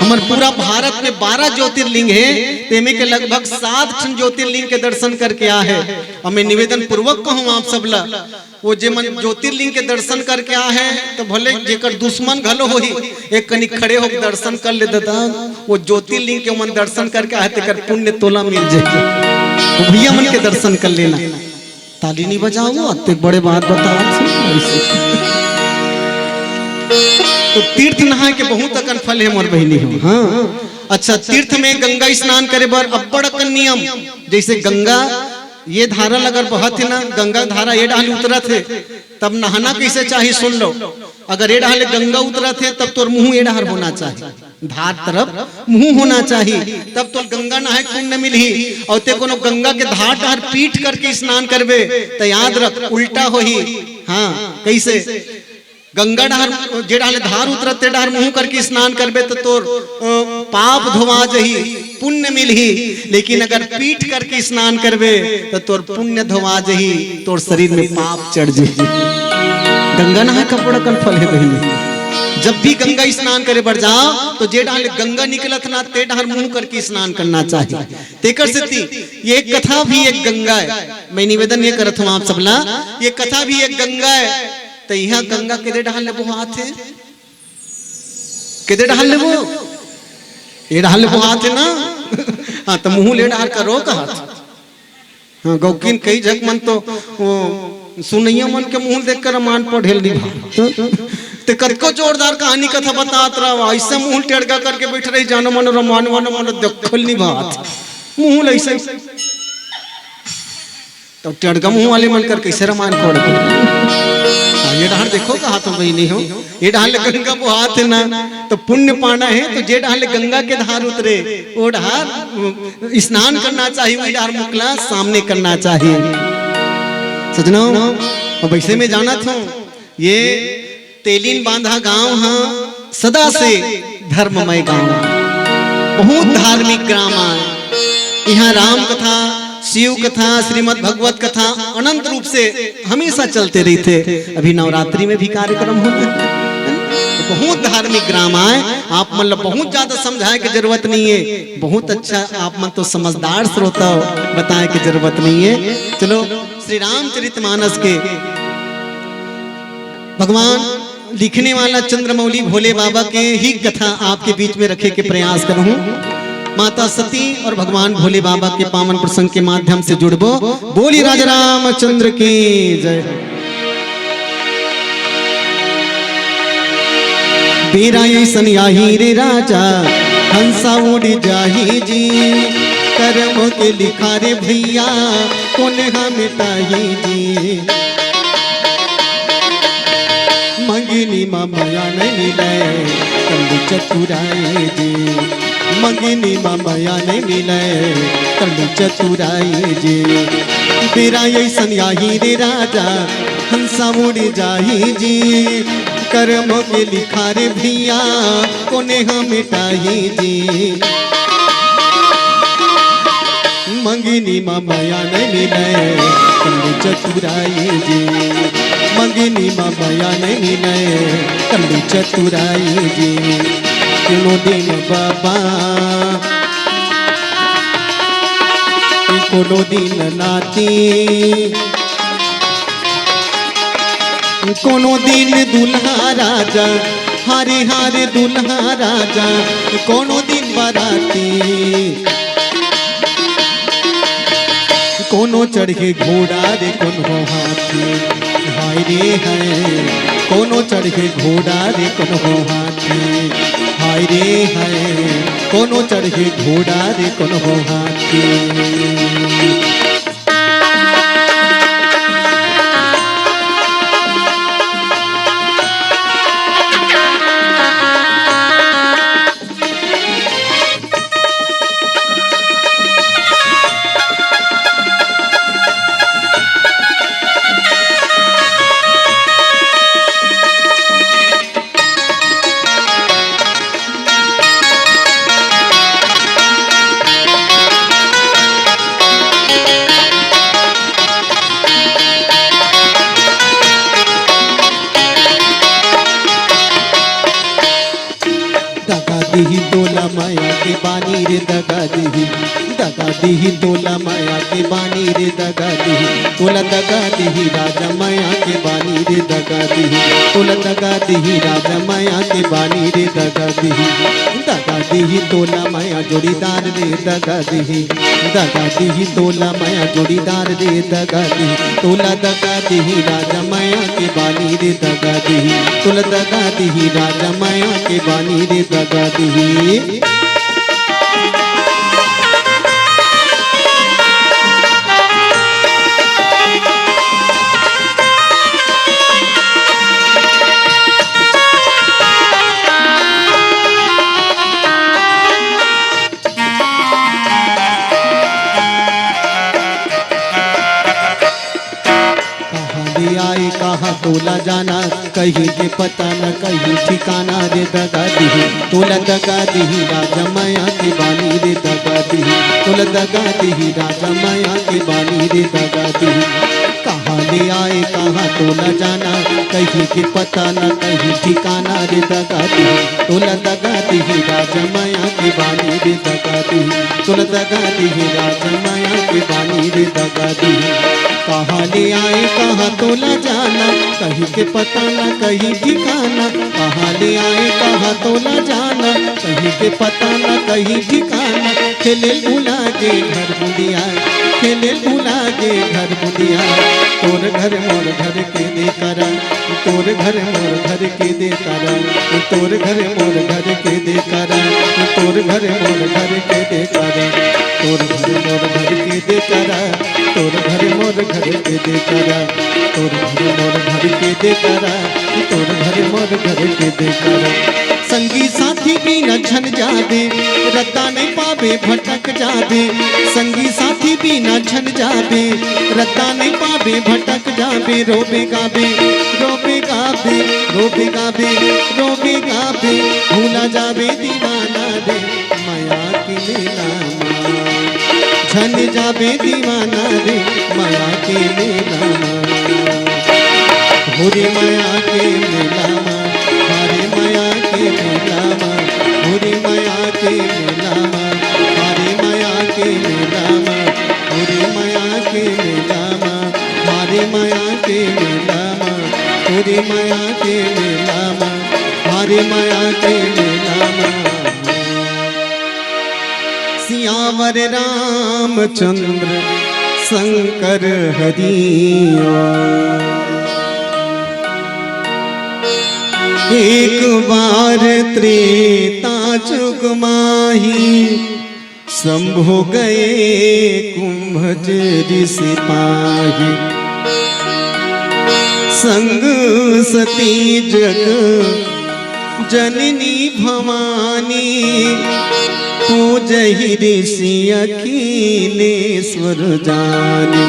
हमारे पूरा भारत में 12 ज्योतिर्लिंग है, तेमे के लगभग 7 ठन ज्योतिर्लिंग के दर्शन करके आ है। और मैं निवेदन पूर्वक कहूँ आप सब ला, वो जे मन ज्योतिर्लिंग के दर्शन करके आ है तो भले जेकर दुश्मन घलो हो ही एक कनी खड़े होकर दर्शन कर ले देता, वो ज्योतिर्लिंग के मन दर्शन करके आए तेकर पुण्य तोला मिल जाए। तो भैया मन के दर्शन कर लेना। ताली नहीं बजाओ अत्ते बड़े बात बता। तो तीर्थ नहा के बहुत अकन फल है मोर बहनी हो। हाँ अच्छा तीर्थ में गंगा स्नान करे बर अब्बड़ अकन नियम। जैसे गंगा ये धारा अगर बहत है ना, गंगा धारा ये डाल उतरत है तब नहाना कैसे चाहिए सुन लो। अगर ये डाल गंगा उतरत है तब तोर मुंह ये डार होना चाहिए, धार तरफ मुंह होना चाहिए, तब तो गंगा नहाए पुण्य मिलही। और ते कोनो गंगा के धार डार पीट करके स्नान करबे तो याद रख उल्टा होही। हाँ कैसे? गंगा डार जे डाले धार उतरत ते डार मुंह करके स्नान करबे तो तोर पाप धोवा जही, पुण्य मिलही। लेकिन अगर पीठ करके स्नान करबे तो तोर पुण्य धोवा जही, तोर शरीर में पाप चढ़ जही। गंगा नहा कपड़ा कन फल है बहनी। जब भी गंगा स्नान करे बढ़ जाओ तो जे डाले गंगा निकलत ना ते डार मुंह करके स्नान करना चाहिए। तेकर से ये कथा भी एक गंगा है। मैं निवेदन ये करत हूँ आप सबला, ये कथा भी एक गंगा है। तो यहाँ गंगा के डाल ले वो हाथ है, के डाल ले वो ये डाल ले वो हाथ है ना। हाँ तो मुंह ले डाल करो का हाथ। हाँ गौकिन कई जग मन तो वो सुनैया मन के मुंह देख कर मान पढ़ेल नहीं ते कतको जोरदार कहानी कथा बतात रहा। ऐसे मुंह टेढ़ा करके बैठ रही जानो मन रमान मन देखल नहीं बात मुंह ऐसे तो टेढ़ा मुंह वाले मन कर कैसे रमान पढ़। ये डाल देखो कहा तो वही नहीं हो, ये डाल गंगा वो हाथ है ना तो पुण्य पाना है। तो जे डाल गंगा के धार उतरे वो डार स्नान करना चाहिए, वही डार मुकला सामने करना चाहिए। सजनों और वैसे में जाना था ये तेलीन बांधा गांव हाँ सदा से धर्ममय गांव, बहुत धार्मिक ग्राम है। यहाँ राम कथा शिव कथा श्रीमद् भगवत कथा अनंत रूप से हमेशा चलते रही थे। अभी नवरात्रि में भी कार्यक्रम होता है। बहुत धार्मिक ग्राम आए। आप मतलब बहुत ज्यादा समझाए की जरूरत नहीं है। बहुत अच्छा आप मन तो समझदार श्रोता बताए की जरूरत नहीं है। चलो श्री रामचरितमानस के भगवान लिखने वाला चंद्रमौली भोले बाबा के ही कथा आपके बीच में रखे के प्रयास करूं। माता सती और भगवान भोले बाबा के पावन प्रसंग के माध्यम से जुड़बो। बोली राजा रामचंद्र की जय। तेरा ये सनियाही रे राजा हंसा उड़ जाही जी, कर्म के लिखा रे भैया कौन हम मिटाई जी। मंगिनी माया नहीं मिले कल्लू चतुराई जी। मंगिनी माया नहीं मिले कल्लू चतुराई जी। बेरा ऐसन याही रे राजा हंसा उड़ जाही जी। कर्म के लिखा रे भैया कोने हम मिटाही जी। मंगिनी माया नहीं मिले कल्लू चतुराई जी। मंगिनी माया नहीं मिले कल्लू चतुराई जी। तीनों दिन बाबा कोनो दिन नाती कोनो दिन दुल्हा राजा हारे हारे दुल्हा राजा कोनो दिन बाराती। कोनो चढ़ के घोड़ा रे कोनो हाथी हाय रे है। कोनो चढ़ के घोड़ा रे कोनो हाथी हाय रे है। कोनो चढ़ के घोड़ा रे कोनो हाथी। दही तोला माया के बानी रे दगा दही तोला माया के बानी रे दगा दही तोला दगा दही राजा माया के बानी रे दगा दही तोला दगा दही राजा माया के बानी रे दगा दही तोला माया जोड़ीदार रे दगा दही तोला माया जोड़ीदार रे दगा दही तोला दगा दही राजा माया के बानी रे दगा दही तोला दगा दही राजा माया के बानी रे दगा दही। आए कहाँ तोला जाना कहीं के पता न कहीं ठिकाना रे दगा दही तोला दगा दही राजा माया के बानी रे दगा दही तोला दगा दही राजा माया के बानी रे दगा दही। कहाँ ले आए कहाँ तोला जाना कहीं के पता न कहीं ठिकाना रे दगा दही तोला दगा दही राजा माया के बानी रे दगा दही तोला दगा दही राजा माया के बानी रे दगा दही। कहाँ ले आए कहाँ तोला जाना कहीं के पता न कहीं ठिकाना कहाँ ले आए कहाँ तोला जाना कहीं के पता न कहीं ठिकाना। खेले बुला के घर बुढ़िया खेले बुला के घर बुढ़िया तोर घर मोर घर के दे करा तोर घर मोर घर के दे करा तोर घर मोर घर के दे करा तोर घर मोर घर के दे करा तोर घर मोर घर के दे करा तोर घर मोर घर के दे करा तोर घर मोर घर के दे करा तोर घर मोर घर के दे करा। संगी साथी भी न छन जाबे रत्ता नहीं पावे भटक जाबे संगी साथी भी न छन जाबे रत्ता नहीं पावे भटक जाबे रोबे गाबे रोबे गाबे रोबे गाबे रोबे गाबे भूला जाबे दीवाना रे माया की लीला छन जाबे दीवाना रे माया के लीला भूरी माया के लीला हरे माया के लीला भूरी माया के लीला हरे माया के लीला भूरी माया के लीला हरे माया के लीला भूरी माया के लीला हरे माया के लीला। सियावर रामचंद्र शंकर हरिया एक बार त्रेता जुग माही शंभु गए कुंभजरी सिपाही, संग सती जग जननी भवानी, पूजहि ऋषि अखिलेश्वर जानी।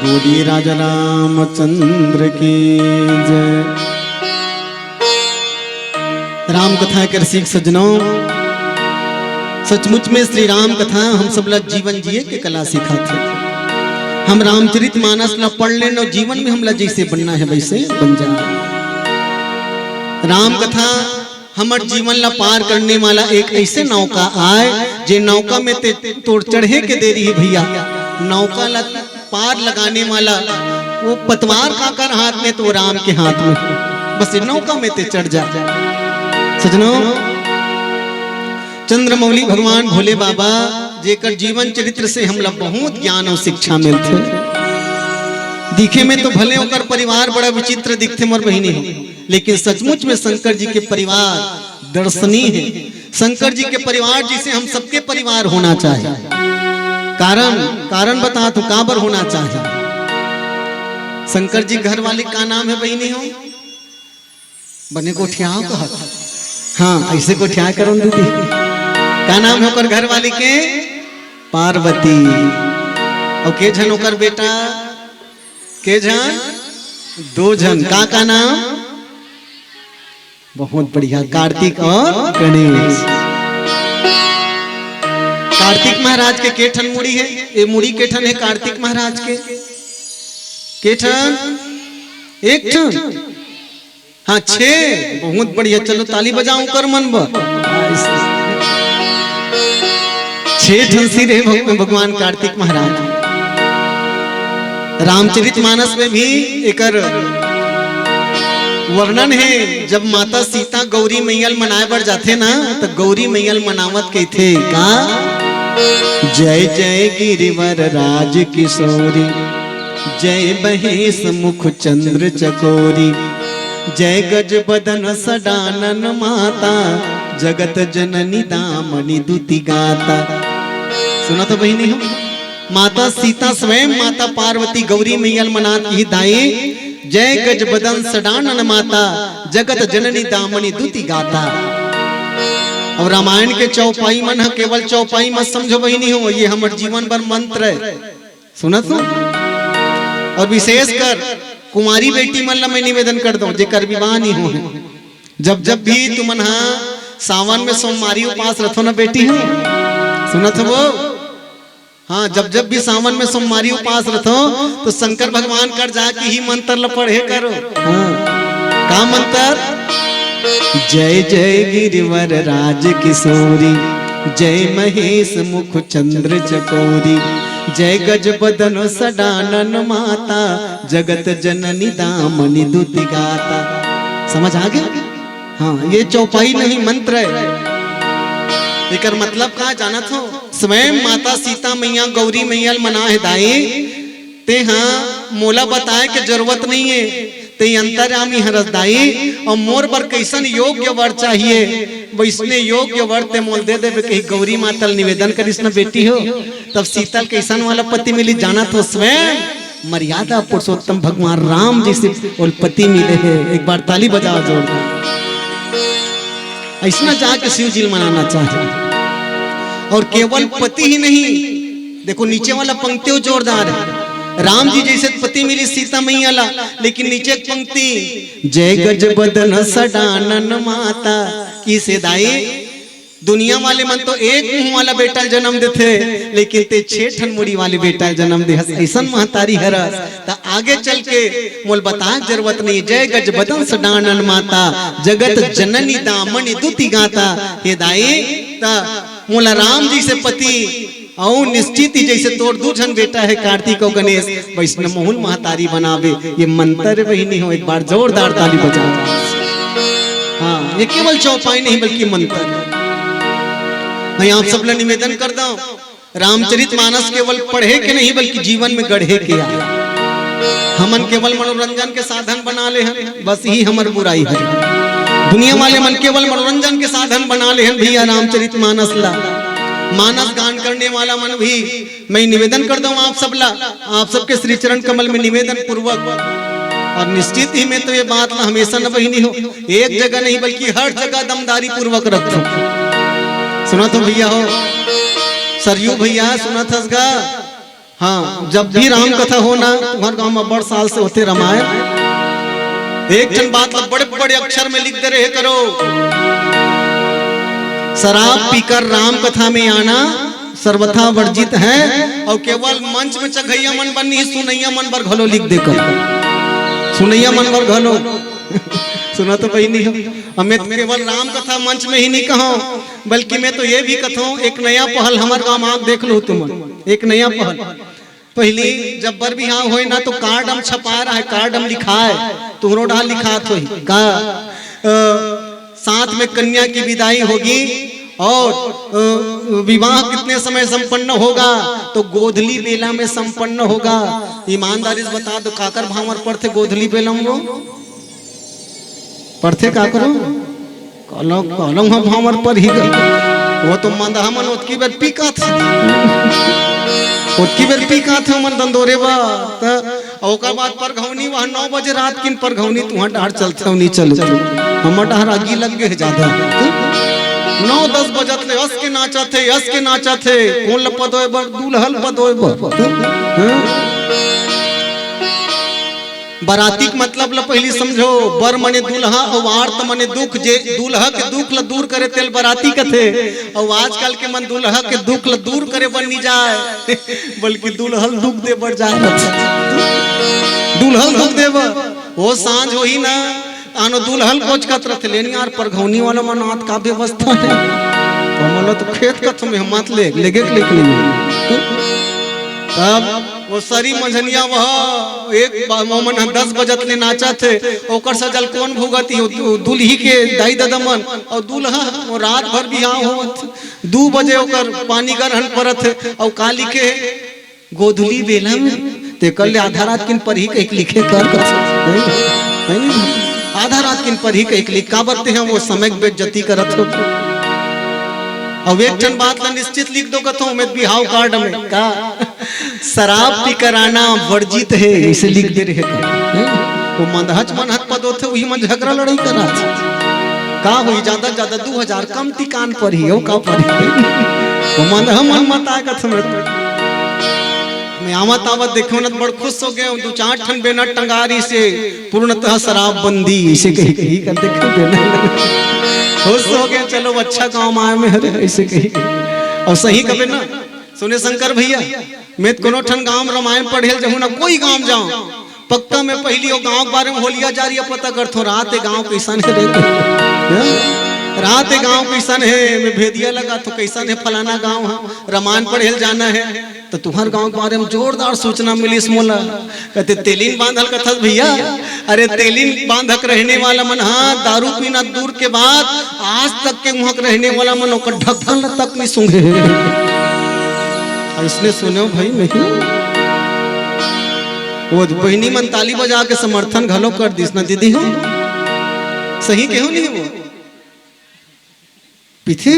बोली राजा रामचंद्र की जय। राम कथा के रसिक सज्जनों, सचमुच में श्री राम कथा हम सब ला जीवन जिए के कला सिखाते। हम रामचरित मानस ला पढ़ लेना, जीवन में हम ला जैसे बनना है वैसे बन जाए। राम कथा हमार जीवन ला पार करने वाला एक ऐसे नौका आए, जे नौका में तोड़ चढ़े के दे रही है भैया। नौका ला पार लगाने वाला वो पतवार का कर हाथ में, तो राम के हाथ में, बस नौका में ते चढ़ जा। सजनों, चंद्रमौली भगवान भोले बाबा जेकर जीवन चरित्र से हमला बहुत ज्ञान और शिक्षा मिलते। दिखे में तो भले होकर परिवार बड़ा विचित्र दिखते मोर बहिनी हो, लेकिन सचमुच में शंकर जी के परिवार दर्शनीय है। शंकर जी के परिवार जिसे हम सबके परिवार होना चाहिए। कारण बता तो काबर होना चाहिए। शंकर जी घर वाली का नाम है बहिनी हो? बने को ठिया कहा, हाँ ऐसे को ठिया करो दीदी। का नाम होकर घर वाली के? पार्वती। और के झन होकर बेटा? के झन? 2 जन। का नाम? बहुत बढ़िया, कार्तिक और गणेश। कार्तिक महाराज के केठन मुड़ी है, ये मुड़ी केठन है कार्तिक महाराज के केठन? 1 ठन। हाँ 6। बहुत बढ़िया, चलो ताली बजाऊं कर मन ब। 6 ठन सिर है भगवान कार्तिक महाराज। रामचरित मानस में भी एकर वर्णन है। जब माता सीता गौरी मैयल मनाए बर जाते ना, तो गौरी मैयल मनावत के थे का? जय जय गिरिवर राज किशोरी, जय महेश मुख चंद्र चकोरी, जय गज बदन सडानन माता, जगत जननी दामनी दुति गाता। सुना तो बहिनी हो? माता सीता स्वयं माता पार्वती गौरी मैयल मनात ही दाई, जय गज बदन सडानन माता, जगत जननी दामनी दुति गाता। और रामायण के चौपाई मन है, केवल चौपाई मत समझो बहिनी हो, ये हमारे जीवन भर मंत्र है। सुनत हो? और विशेष कर कुमारी बेटी मन ला मैं निवेदन कर दो, जेकर विवाह नहीं हो, जब जब भी तुमन सावन में सोमवारी उपास रखो ना बेटी हो, सुनत हो वो? हाँ, जब भी सावन में सोमवारी उपास रखो तो शंकर भगवान कर जाके ही मंत्र ला पढ़े करो। हाँ, का मंत्र? जय जय गिरिवर राज किशोरी, जय महेश मुख चंद्र चकोरी, जय गज बदन सडानन माता, जगत जननी दामनी दुति गाता। समझ आ गया? हाँ, ये चौपाई नहीं मंत्र है। एकर मतलब का जानत हो? स्वयं माता सीता मैया गौरी मैया मना है दाई, ते हाँ मोला बताए के जरूरत नहीं है, ते अंतर्यामी हरस दाई। और मोर बर कैसन योग्य वर चाहिए, वैसने योग्य वर ते मोल दे देवे। कहीं गौरी मातल निवेदन करिस न बेटी हो, तब सीता कैसन वाला पति मिली जानत हो? स्वयं मर्यादा पुरुषोत्तम भगवान राम जैसे पति मिले है। एक बार ताली बजाओ जोरदार। ऐसा जाके शिव जी मनाना चाहिए। और केवल पति ही नहीं, देखो नीचे वाला पंक्तियों जोरदार है। राम जी जैसे पति मिली सीता मैया ला, लेकिन नीचे पंक्ति जय गज बदन सडानन माता की से दाई। दुनिया वाले मन तो एक मुंह वाला बेटा जन्म देते, लेकिन ते 6 ठन मुड़ी वाले बेटा जन्म दे। ऐसा महतारी हरस ता आगे चल के मोल बता जरूरत नहीं। जय गज बदन सडानन माता, जगत जननी दामनी दुति गाता। हे दाई ता मोला राम जी से पति और निश्चित ही जैसे तोड़ 2 जन बेटा है कार्तिक और गणेश, वैष्णव मोहन महतारी बनावे। ये मंत्र वही नहीं हो, एक बार जोरदार ताली बजा। हाँ, ये केवल चौपाई नहीं बल्कि मंत्र। मैं आप सब निवेदन करता हूँ, रामचरित मानस केवल पढ़े के नहीं बल्कि जीवन में गढ़े के आए। हमन केवल मनोरंजन के साधन बना ले हैं, बस ही हमार बुराई है। दुनिया वाले मन केवल मनोरंजन के साधन बना ले हैं भैया रामचरित मानस ला। मानस गान करने वाला मन भी मैं निवेदन कर दूं आप सबके श्री चरण कमल में निवेदन पूर्वक, और निश्चित ही में तो ये बात ना हमेशा न बहिनी हो, एक जगह नहीं बल्कि हर जगह दमदारी पूर्वक रखो। सुना तो भैया हो सरयू भैया, सुना था हाँ, जब भी राम कथा हो ना तुम्हारे गांव में बड़ साल से होते रामायण, एक जन बात बड़े बड़े अक्षर में लिख दे रहे करो, शराब पीकर राम कथा में आना सर्वथा वर्जित है, और केवल मंच में चघैया मन बननी, सुनैया मन बर घलो लिख देकर, सुनैया मन बर घलो सुना तो भाई नहीं हो। मैं तो केवल राम कथा मंच में ही नहीं कहूँ, बल्कि मैं तो ये भी कहूँ एक नया पहल हमारे गाँव में देख लो तुम, एक नया पहल। पहली जब बर बिहाव होए ना तो कार्ड हम छपा रहा है, कार्ड हम लिखा है, तुहरो डाल लिखा तो का साथ में कन्या की विदाई होगी और विवाह कितने समय संपन्न होगा, तो गोधली बेला में संपन्न होगा। ईमानदारी से बता दो काकर भावर पढ़ते गोधली बेला में पढ़ते का करो कलम भावर पर ही वो तो मंदा मन ओतकी बेर पीका था, ओतकी बेर पीका था मन दंदोरे बा ओकर बाद पर घौनी वह 9 बजे रात किन पर घौनी तुहा डार चलते हो नहीं चलो हमर डार आगी लग गए ज्यादा 9-10 बजत ले हंस के नाचा थे कौन लपद होए बर दुल्हन पद होए बर। बराती के मतलब ला पहली समझो, बर मने दुल्हा और वार्त मने दुख, जे दुल्हा के दुख ला दूर करे तेल बराती कथे, और आजकल के मन दुल्हा के दुख ला दूर करे बनी जाए बल्कि दुल्हन दुख दे बर जाए, दुल्हन दुख दे वो सांझ हो ही ना आनो दुल्हन कोच कत रथ लेनी यार पर घौनी वाला मनात का व्यवस्था है, तो हमला तो खेत कथ में मत लेगे क्लिक नहीं। तब वो सारी मंझनिया वह एक मोमन 10 बजत ले नाचा थे, ओकर सजल कौन भुगती दुल्ही के दाई ददमन, और दुल्हा वो रात भर बिहाव होत 2 बजे ओकर पानी ग्रहण परत, और का लिखे गोधुली बेला में ते कल आधा रात किन पर ही कहीं लिखे कर आधा रात किन पर ही कहीं लिख का बरते हैं वो समय बेइज्जती करत हो। अब एक जन बात ला निश्चित लिख दो कथो मैं बिहाव कार्ड में का शराब पी कर आना वर्जित है, इसे लिख दे रहे वो मंदहच मनहत पद होते वही मन झगड़ा लड़ाई करा का हुई ज्यादा 2000 कम टिकान पर ही हो का पर वो मंदह मन मता कथ मैं आवत आवत देखो न बड़ खुश हो गए 2-4 ठन बेना टंगारी से पूर्णतः शराब बंदी इसे कही कर देखो बेना खुश हो गए, चलो अच्छा गांव आए में हरे ऐसे कही। और सही कबे ना सुने शंकर भैया, मैं कोनो ठन गांव में रामायण पढ़े जहू ना कोई गांव जाऊं पक्का मैं पहली वो गांव के बारे में होलिया जारी पता करथो रात गांव कैसन है रात गांव कैसन है, मैं भेदिया लगा तो कैसन है फलाना गांव है, रामायण पढ़े जाना है तो तुम्हार गांव के बारे में जोरदार सूचना मिली मोला। कहते तेलीन बांधल कथा भैया, अरे तेलीन बांधक रहने वाला मन हाँ दारू पीना दूर के बाद आज तक के वहां रहने वाला मन ओकर ढक्कन तक नहीं सूंघे इसने सुनो भाई नहीं वो बहनी मन ताली बजा के समर्थन घलो कर दिस ना दीदी हो सही केहू नहीं वो पीछे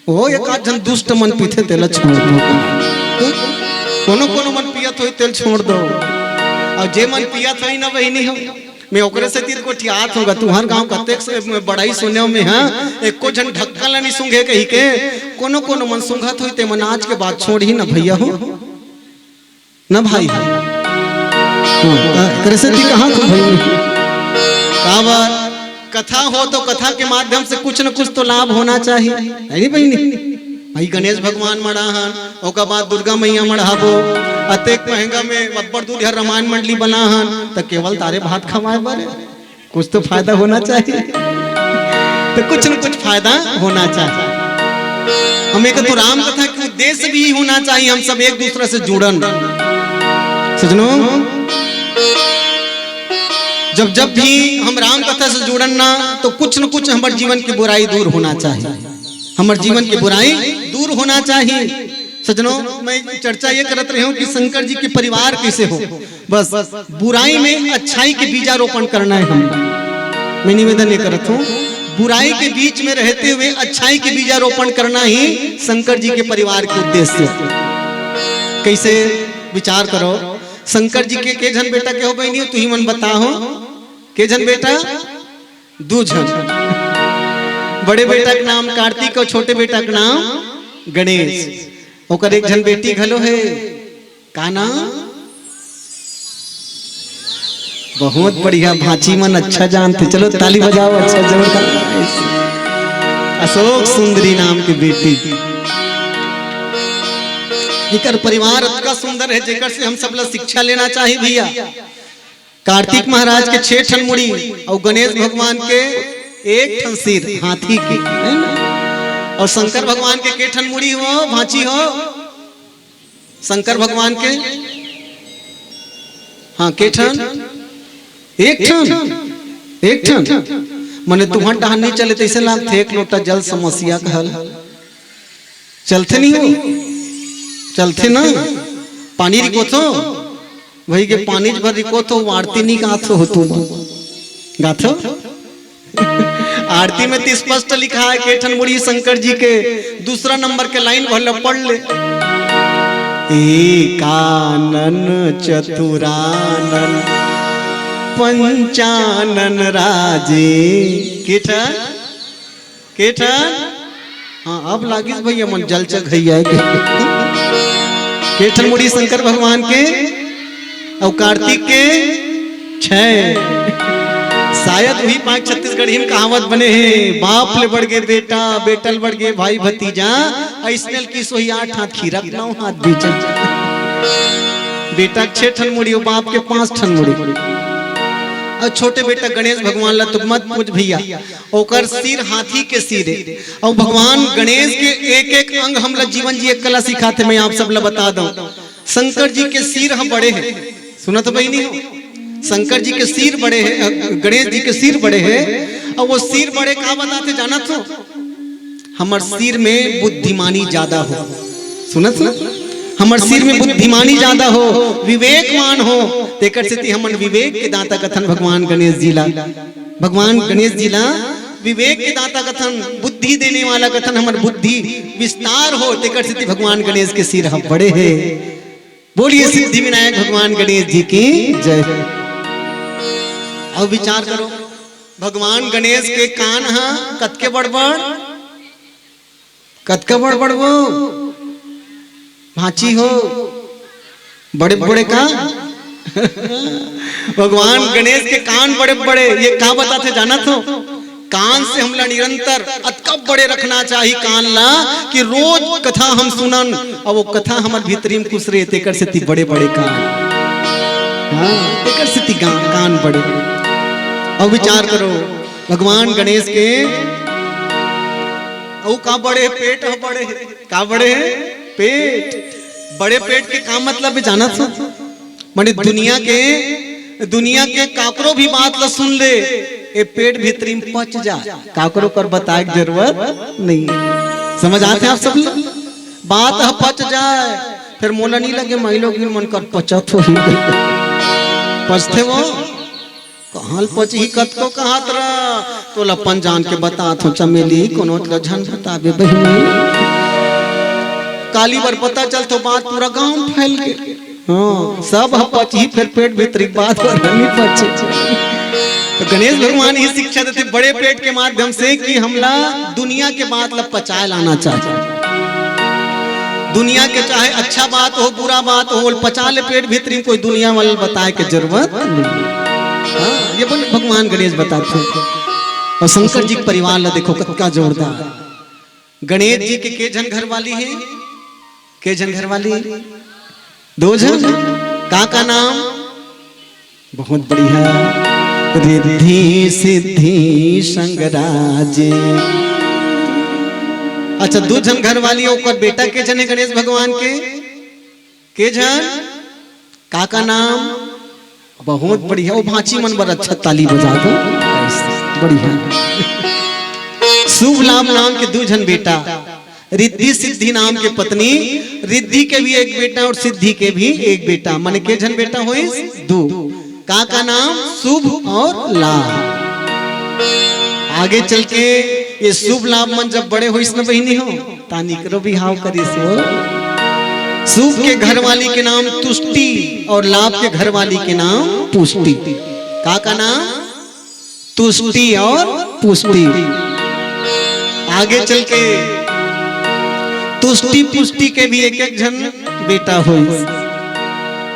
ओ एक आध जन दुष्ट मन पीछे तेल छोड़ दो, कोनो मन पियत होई तेल छोड़ दो, और जे मन पियत होई ना वही नहीं हो मैं ओकरे से तीर को ठियात होगा तुम्हार गांव कतेक से बड़ाई सुने में हां एको जन ढक्कन ला नहीं सूंघे कही के कोनो मन सूंघत होई ते मन आज के बाद छोड़ ही ना भैया हो ना भाई करे से ती कहां तुम भाई कावा कथा हो तो कथा के माध्यम से कुछ न कुछ तो लाभ होना चाहिए है नहीं भाई गणेश भगवान मड़ाहन ओका बाद दुर्गा मैया मढ़ाबो अतेक महंगा में बब्बर दूध रामायण मंडली बनाहन तो केवल तारे भात खवाए बारे कुछ तो फायदा होना चाहिए, तो कुछ न कुछ फायदा होना चाहिए। हमें तो राम कथा के उद्देश्य भी होना चाहिए, हम सब एक दूसरे से जुड़न सजनो जब भी हम राम कथा से जुड़न ना तो कुछ न कुछ हमारे जीवन की बुराई दूर होना चाहिए, हमारे जीवन की बुराई दूर होना चाहिए। सजनों मैं चर्चा ये करत रही हूँ कि शंकर जी के परिवार कैसे हो, बस बुराई में अच्छाई के बीजारोपण करना है हम। मैं निवेदन ये करत हूँ बुराई के बीच में रहते हुए अच्छाई के बीजारोपण करना ही शंकर जी के परिवार के उद्देश्य। कैसे विचार करो, शंकर जी के जन बेटा के हो बहनी, तू ही मन बताओ के जन बेटा? 2 जन। बड़े बेटा का नाम कार्तिक और छोटे बेटा का नाम गणेश। ओकर एक जन बेटी घलो है, का नाम? बहुत बढ़िया, भाची मन अच्छा जानते, चलो ताली बजाओ अच्छा जोरदार। अशोक सुंदरी नाम की बेटी। इकर परिवार इतना सुंदर है जेकर से हम सब लोग शिक्षा लेना चाहिए भैया। कार्तिक महाराज के 6 ठन मुड़ी और गणेश भगवान के 1 ठन सिर हाथी के, और शंकर भगवान के ठन मुड़ी हो भांची हो? शंकर भगवान के हाँ के ठन? 1 ठन। मने तुम्हार डहान नहीं चले तैसे लाग थे 1 लोटा जल समस्या का हल चलते नहीं हो, चलते ना। पानी रिको तो वही के पानी भर रिको तो आरती नहीं गाथो हो तुम गाथो। आरती में तो स्पष्ट लिखा है केठन मुड़ी शंकर जी के 2 नंबर के लाइन भर पढ़ ले। एकानन चतुरानन पंचानन राजे केठन केठन। हाँ अब लागिस भैया मन जल चक भैया केठन मुड़ी शंकर भगवान के और कार्तिक के 6। शायद वही 5 छत्तीसगढ़ी में कहावत बने हैं, बाप ले बढ़ गए बेटा, बेटल बढ़ गए भाई भतीजा, ऐसने की सोही 8 हाथ खीरा 9 हाथ बीचा। बेटा 6 ठन मुड़ी और बाप के 5 ठन मुड़ी। और छोटे बेटा गणेश भगवान ला तो मत पूछ भैया, ओकर सिर हाथी के सिर है। और भगवान गणेश के एक अंग हमला जीवन जी एक कला सिखाते, मैं आप सब ला बता दूं। शंकर जी के सिर हम बड़े हैं, सुना तो बहनी हो? शंकर जी के सिर बड़े हैं, गणेश जी के सिर बड़े हैं। और वो सिर बड़े का बताते जाना तो? हमार सिर में बुद्धिमानी ज्यादा हो, सुना सुना, हमार सिर में बुद्धिमानी ज्यादा हो, विवेकवान हो, तेकर से हमन विवेक के दाता कथन भगवान गणेश जी ला। भगवान गणेश जी ला विवेक के दाता कथन, बुद्धि देने वाला कथन, हमार बुद्धि विस्तार हो, तेकर से भगवान गणेश के सिर हम बड़े हैं। बोलिए सिद्धि विनायक भगवान गणेश जी की जय। अब विचार करो, भगवान गणेश के कान हा कतके बड़बड़, कतका बड़बड़ वो भांची हो, बड़े बड़े का भगवान गणेश के कान बड़े बड़े। ये क्या बताते जाना तो? कान से हमला निरंतर अतका बड़े रखना चाहिए कान ला कि रोज कथा हम सुनन, और वो कथा हमार भीतरी में खुश रहे, तेकर से ती बड़े बड़े कान। हाँ तेकर से ती कान बड़े बड़े। और विचार करो भगवान गणेश के औ का बड़े पेट हो, बड़े का बड़े पेट। बड़े पेट के काम मतलब भी जाना था? माने दुनिया के काकरो भी बात ला सुन ले, ए पेट भीतरी में पच जा, काकरो कर बताए की जरूरत नहीं। समझ आते हैं आप सब? बात है पच जाए, फिर मोला नहीं लगे महिलों की मन कर पचत हो पचते वो कहां पच ही कत को कहा तरा तो लपन जान के बता थो चमेली कोनो झन बताबे बहनी। काली बार पता चल तो बात पूरा गांव फैल गए। हाँ सब पची फिर पेट भीतरी बात नहीं पचे। तो गणेश भगवान ही शिक्षा देते बड़े पेट के माध्यम से कि हमला दुनिया के बात ला पचाए लाना चाहिए। दुनिया के चाहे अच्छा बात हो बुरा बात हो, पचा ले पेट भीतरी, कोई दुनिया वाले बताए के जरूरत नहीं। हाँ, ये भगवान गणेश बताते। और शंकर जी के परिवार ला देखो कितना जोरदार। गणेश जी के जन घर वाली है, के जन घर वाली? 2 जन। का नाम? बहुत बढ़िया, रिद्धि सिद्धि संगराज। अच्छा 2 जन घर वाली और बेटा के जन है गणेश भगवान के जन? का नाम? बहुत बढ़िया। वो भांची मन बर अच्छा ताली बजा दो, बढ़िया। शुभ लाभ नाम के 2 जन बेटा, रिद्धि सिद्धि नाम के पत्नी। रिद्धि के भी 1 बेटा और सिद्धि के भी 1 बेटा, मन के जन बेटा हो 2। का नाम? शुभ और लाभ। आगे चल के ये शुभ लाभ मन जब बड़े हो इसमें बहिनी हो तानी करो भी हाव करिस हो। शुभ के घर वाली के नाम तुष्टि और लाभ के घर वाली के नाम पुष्टि। का नाम तुष्टि और पुष्टि। आगे चल के तुष्टि पुष्टि के भी एक एक जन बेटा हो।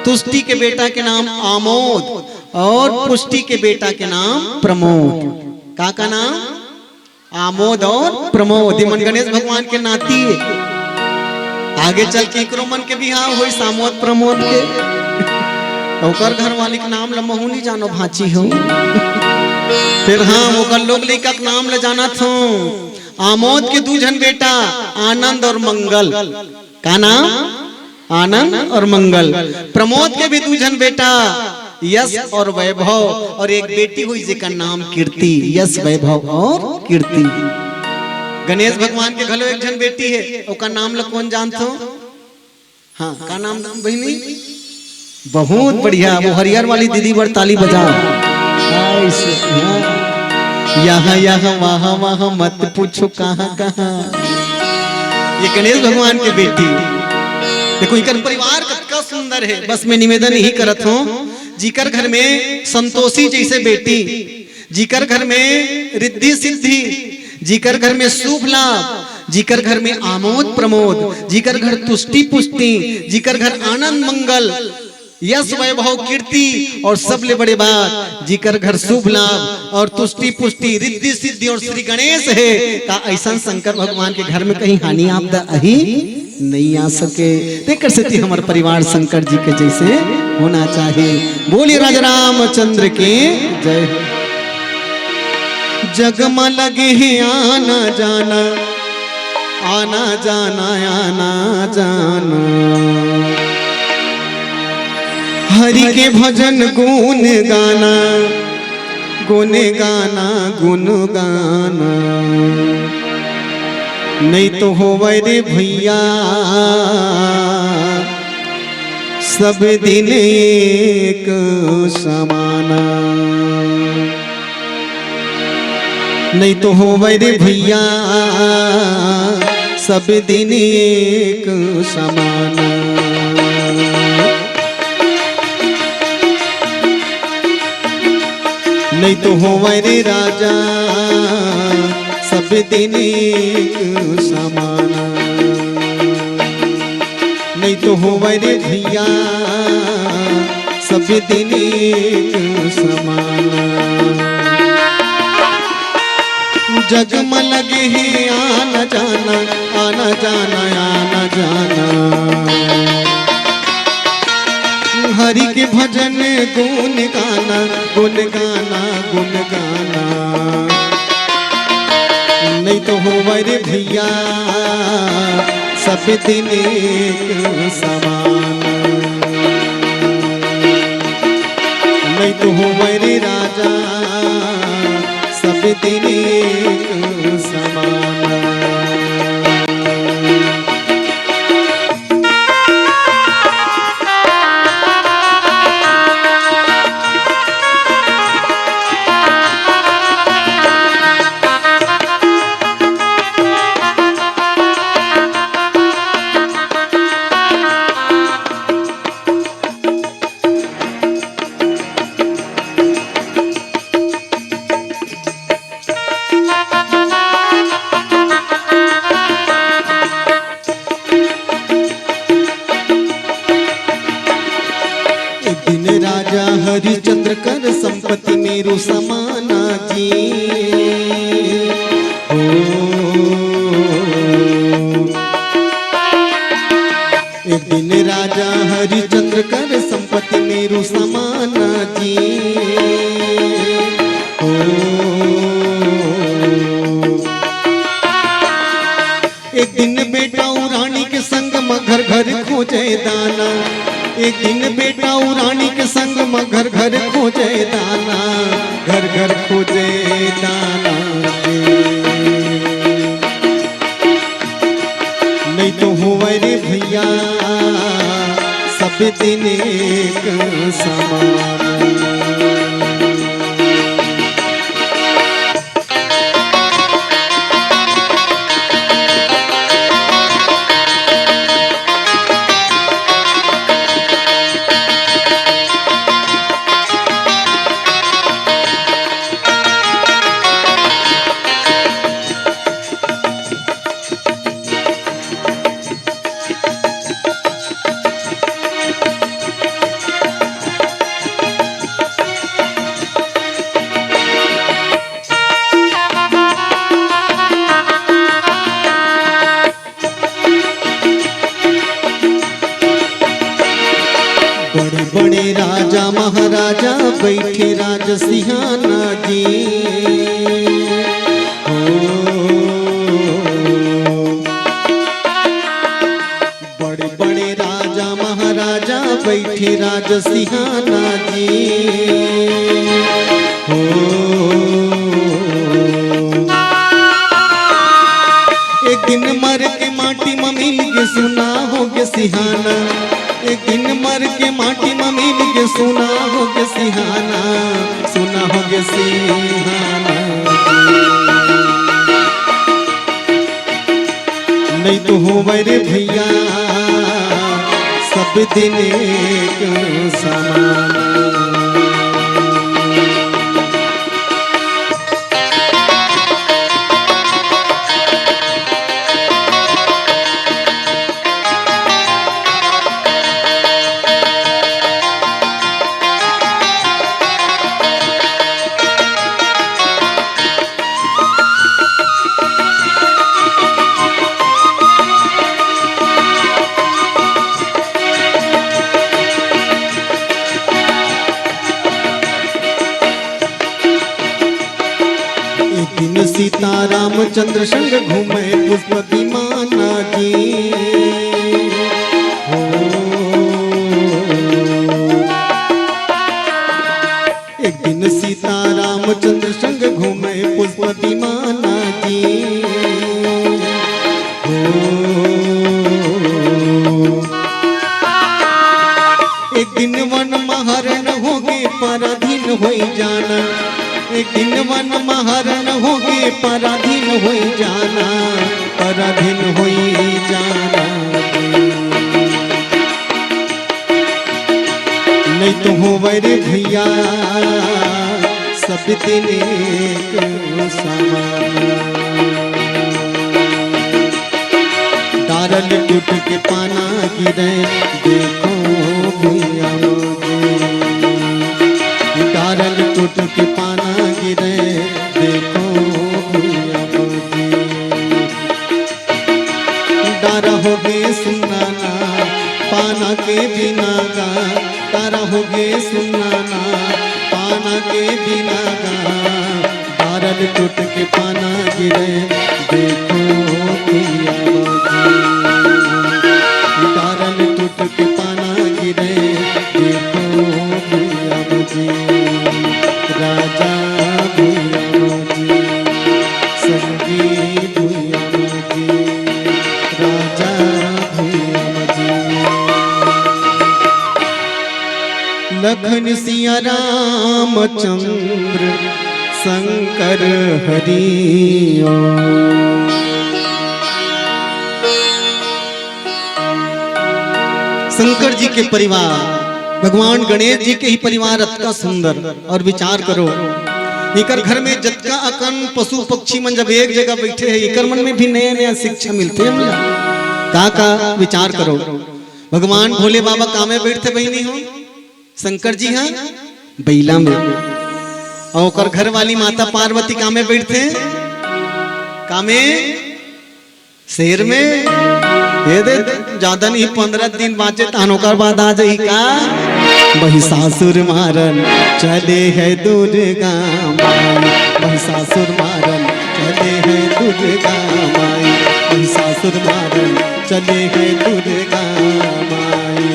तुष्टि के बेटा के नाम आमोद और पुष्टि के बेटा के नाम प्रमोद। का नाम आमोद और प्रमोद। मन गणेश भगवान के नाती है। आगे चल के एकरो मन के बिहाव हो सामोद प्रमोद के। ओकर घर वाली के नाम ल महू नहीं जानो भाची हो। फिर हाँ ओकर लोग लड़का के नाम ल जाना थो। आमोद के दू जन बेटा आनंद और मंगल। का नाम आनंद और मंगल। प्रमोद के भी दू जन बेटा यश और वैभव और एक बेटी हुई जिसका नाम कीर्ति। यश वैभव और कीर्ति। गणेश भगवान के घलो एक जन बेटी है ओका नाम ल कौन जानते हो? हाँ का नाम बहिनी? बहुत बढ़िया वो हरियर वाली दीदी बड़ ताली बजा। यहाँ यहाँ वहाँ वहाँ मत पूछो कहाँ कहाँ। ये गणेश भगवान के बेटी। देखो इनका परिवार कितना सुंदर है। बस मैं निवेदन ही करत हूँ जिकर घर में संतोषी जैसे बेटी, जिकर घर में रिद्धि सिद्धि, जिकर घर में शुभ लाभ, जिकर घर में आमोद प्रमोद, जिकर घर तुष्टि पुष्टि, जिकर घर आनंद मंगल यश वैभव कीर्ति और सबले बड़े बात जिकर घर शुभ लाभ और तुष्टि पुष्टि रिद्धि सिद्धि और श्री गणेश है। का ऐसा शंकर भगवान के घर में कहीं हानि आपदा अही नहीं आ सके। देख सकती हमारे परिवार शंकर जी के जैसे होना चाहिए। बोलिए राजा रामचंद्र के जय। जगमा लगे हैं आना जाना आना जाना आना जाना। हरि के भजन गुण गाना गुण गाना गुण गाना। नहीं तो हो रे भैया सब दिन एक समाना। नहीं तो हो रे भैया सब दिन एक समाना। नहीं तो हो रे राजा सब दिन एक समाना। नहीं तो हो रे भैया सब दिन एक समाना। जगम लगे हैं आना जाना आना जाना आना जाना। हरि के भजन गुण गाना गुण गाना गुण गाना। नहीं तो हो रे भैया सब दिन एक समान। नहीं तो हो रे राजा सब दिन एक समान। हरिचंद्र कर संपत्ति मेरू समाना जी। एक दिन राजा हरिचंद्र कर संपत्ति मेरू समाना जी। एक दिन बेटा रानी के संग में घर घर खोजे दाना। एक दिन बेटा रानी के संग में घर घर खोजे दाना। घर घर खोजे दाना। नहीं तो हो रे भैया सब दिन एक समान। महाराजा बैठे राज सिंहाना जी। बड़े बड़े राजा महाराजा बैठे राज सिंहाना जी। एक दिन मर के माटी में मिल के सुना होगे सिहाना। एक दिन मर के माटी में मिल के सुना होगे सिहाना, सुना होगे सिहाना। नहीं तो हो मेरे भैया सब दिन एक समान। दिन सीता रामचंद्र संग घूमे पुष्प विमाना जी। एक दिन सीता रामचंद्र संग घूमे पुष्प विमाना जी। एक दिन वन महरण होगे पराधीन हो जाना। एक दिन वन महरण होगे पराधीन हो जाना, पराधीन हो जाना। नहीं तो हो रे भैया सब दिन एक समान। डारल टूट के पाना गिरे देखो भैया। डारल टूट के पाना गिरे देखो भैया। डारा हो गए सुनाना पाना के बिना गा। डारा हो गए सुनाना पाना के बिना गा। डारल टूट के पाना गिरे देखो भैया। डारल टूट के पाना गिरे देखो भैया जी। राजा भैया जी संगी भैया जी। राजा भैया जी। लखन सिया रामचंद्र शंकर हरि ओम। शंकर जी के परिवार भगवान गणेश जी के ही परिवार अतका सुंदर। और विचार करो इकर घर में जतका अकन पशु पक्षी मन जब एक जगह बैठे हैं इकर मन में भी नया नया शिक्षा मिलते हैं। का विचार करो भगवान भोले बाबा कामे बैठते बहनी हो। शंकर जी हाँ बैला में। और ओकर घर वाली माता पार्वती कामे बैठते कामे शेर में। ये दे ज्यादा नहीं 15 दिन बाँचे तानोकर बाद आ जाई का महिषासुर मारन चले है दुर्गा माई। महिषासुर मारन चले है दुर्गा माई। महिषासुर मारन चले है दुर्गा माई।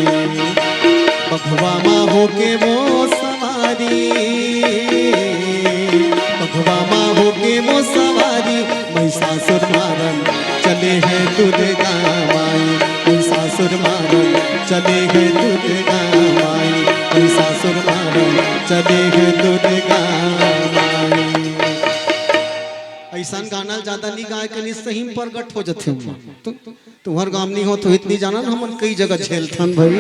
बघवा माँ होके वो सवारी। बघवा माँ होके वो सवारी। महिषासुर मारन चले है दुर्गा माई। महिषासुर मारन चले है दुर्गा माई। महिषासुर मारन चले है दुर्गा माई। ऐसा गाना ज्यादा नहीं गाय के सही प्रगट हो जाते तुम्हार गाँव नहीं हो तो इतनी जाना ना हम कई जगह झेलथन भाई।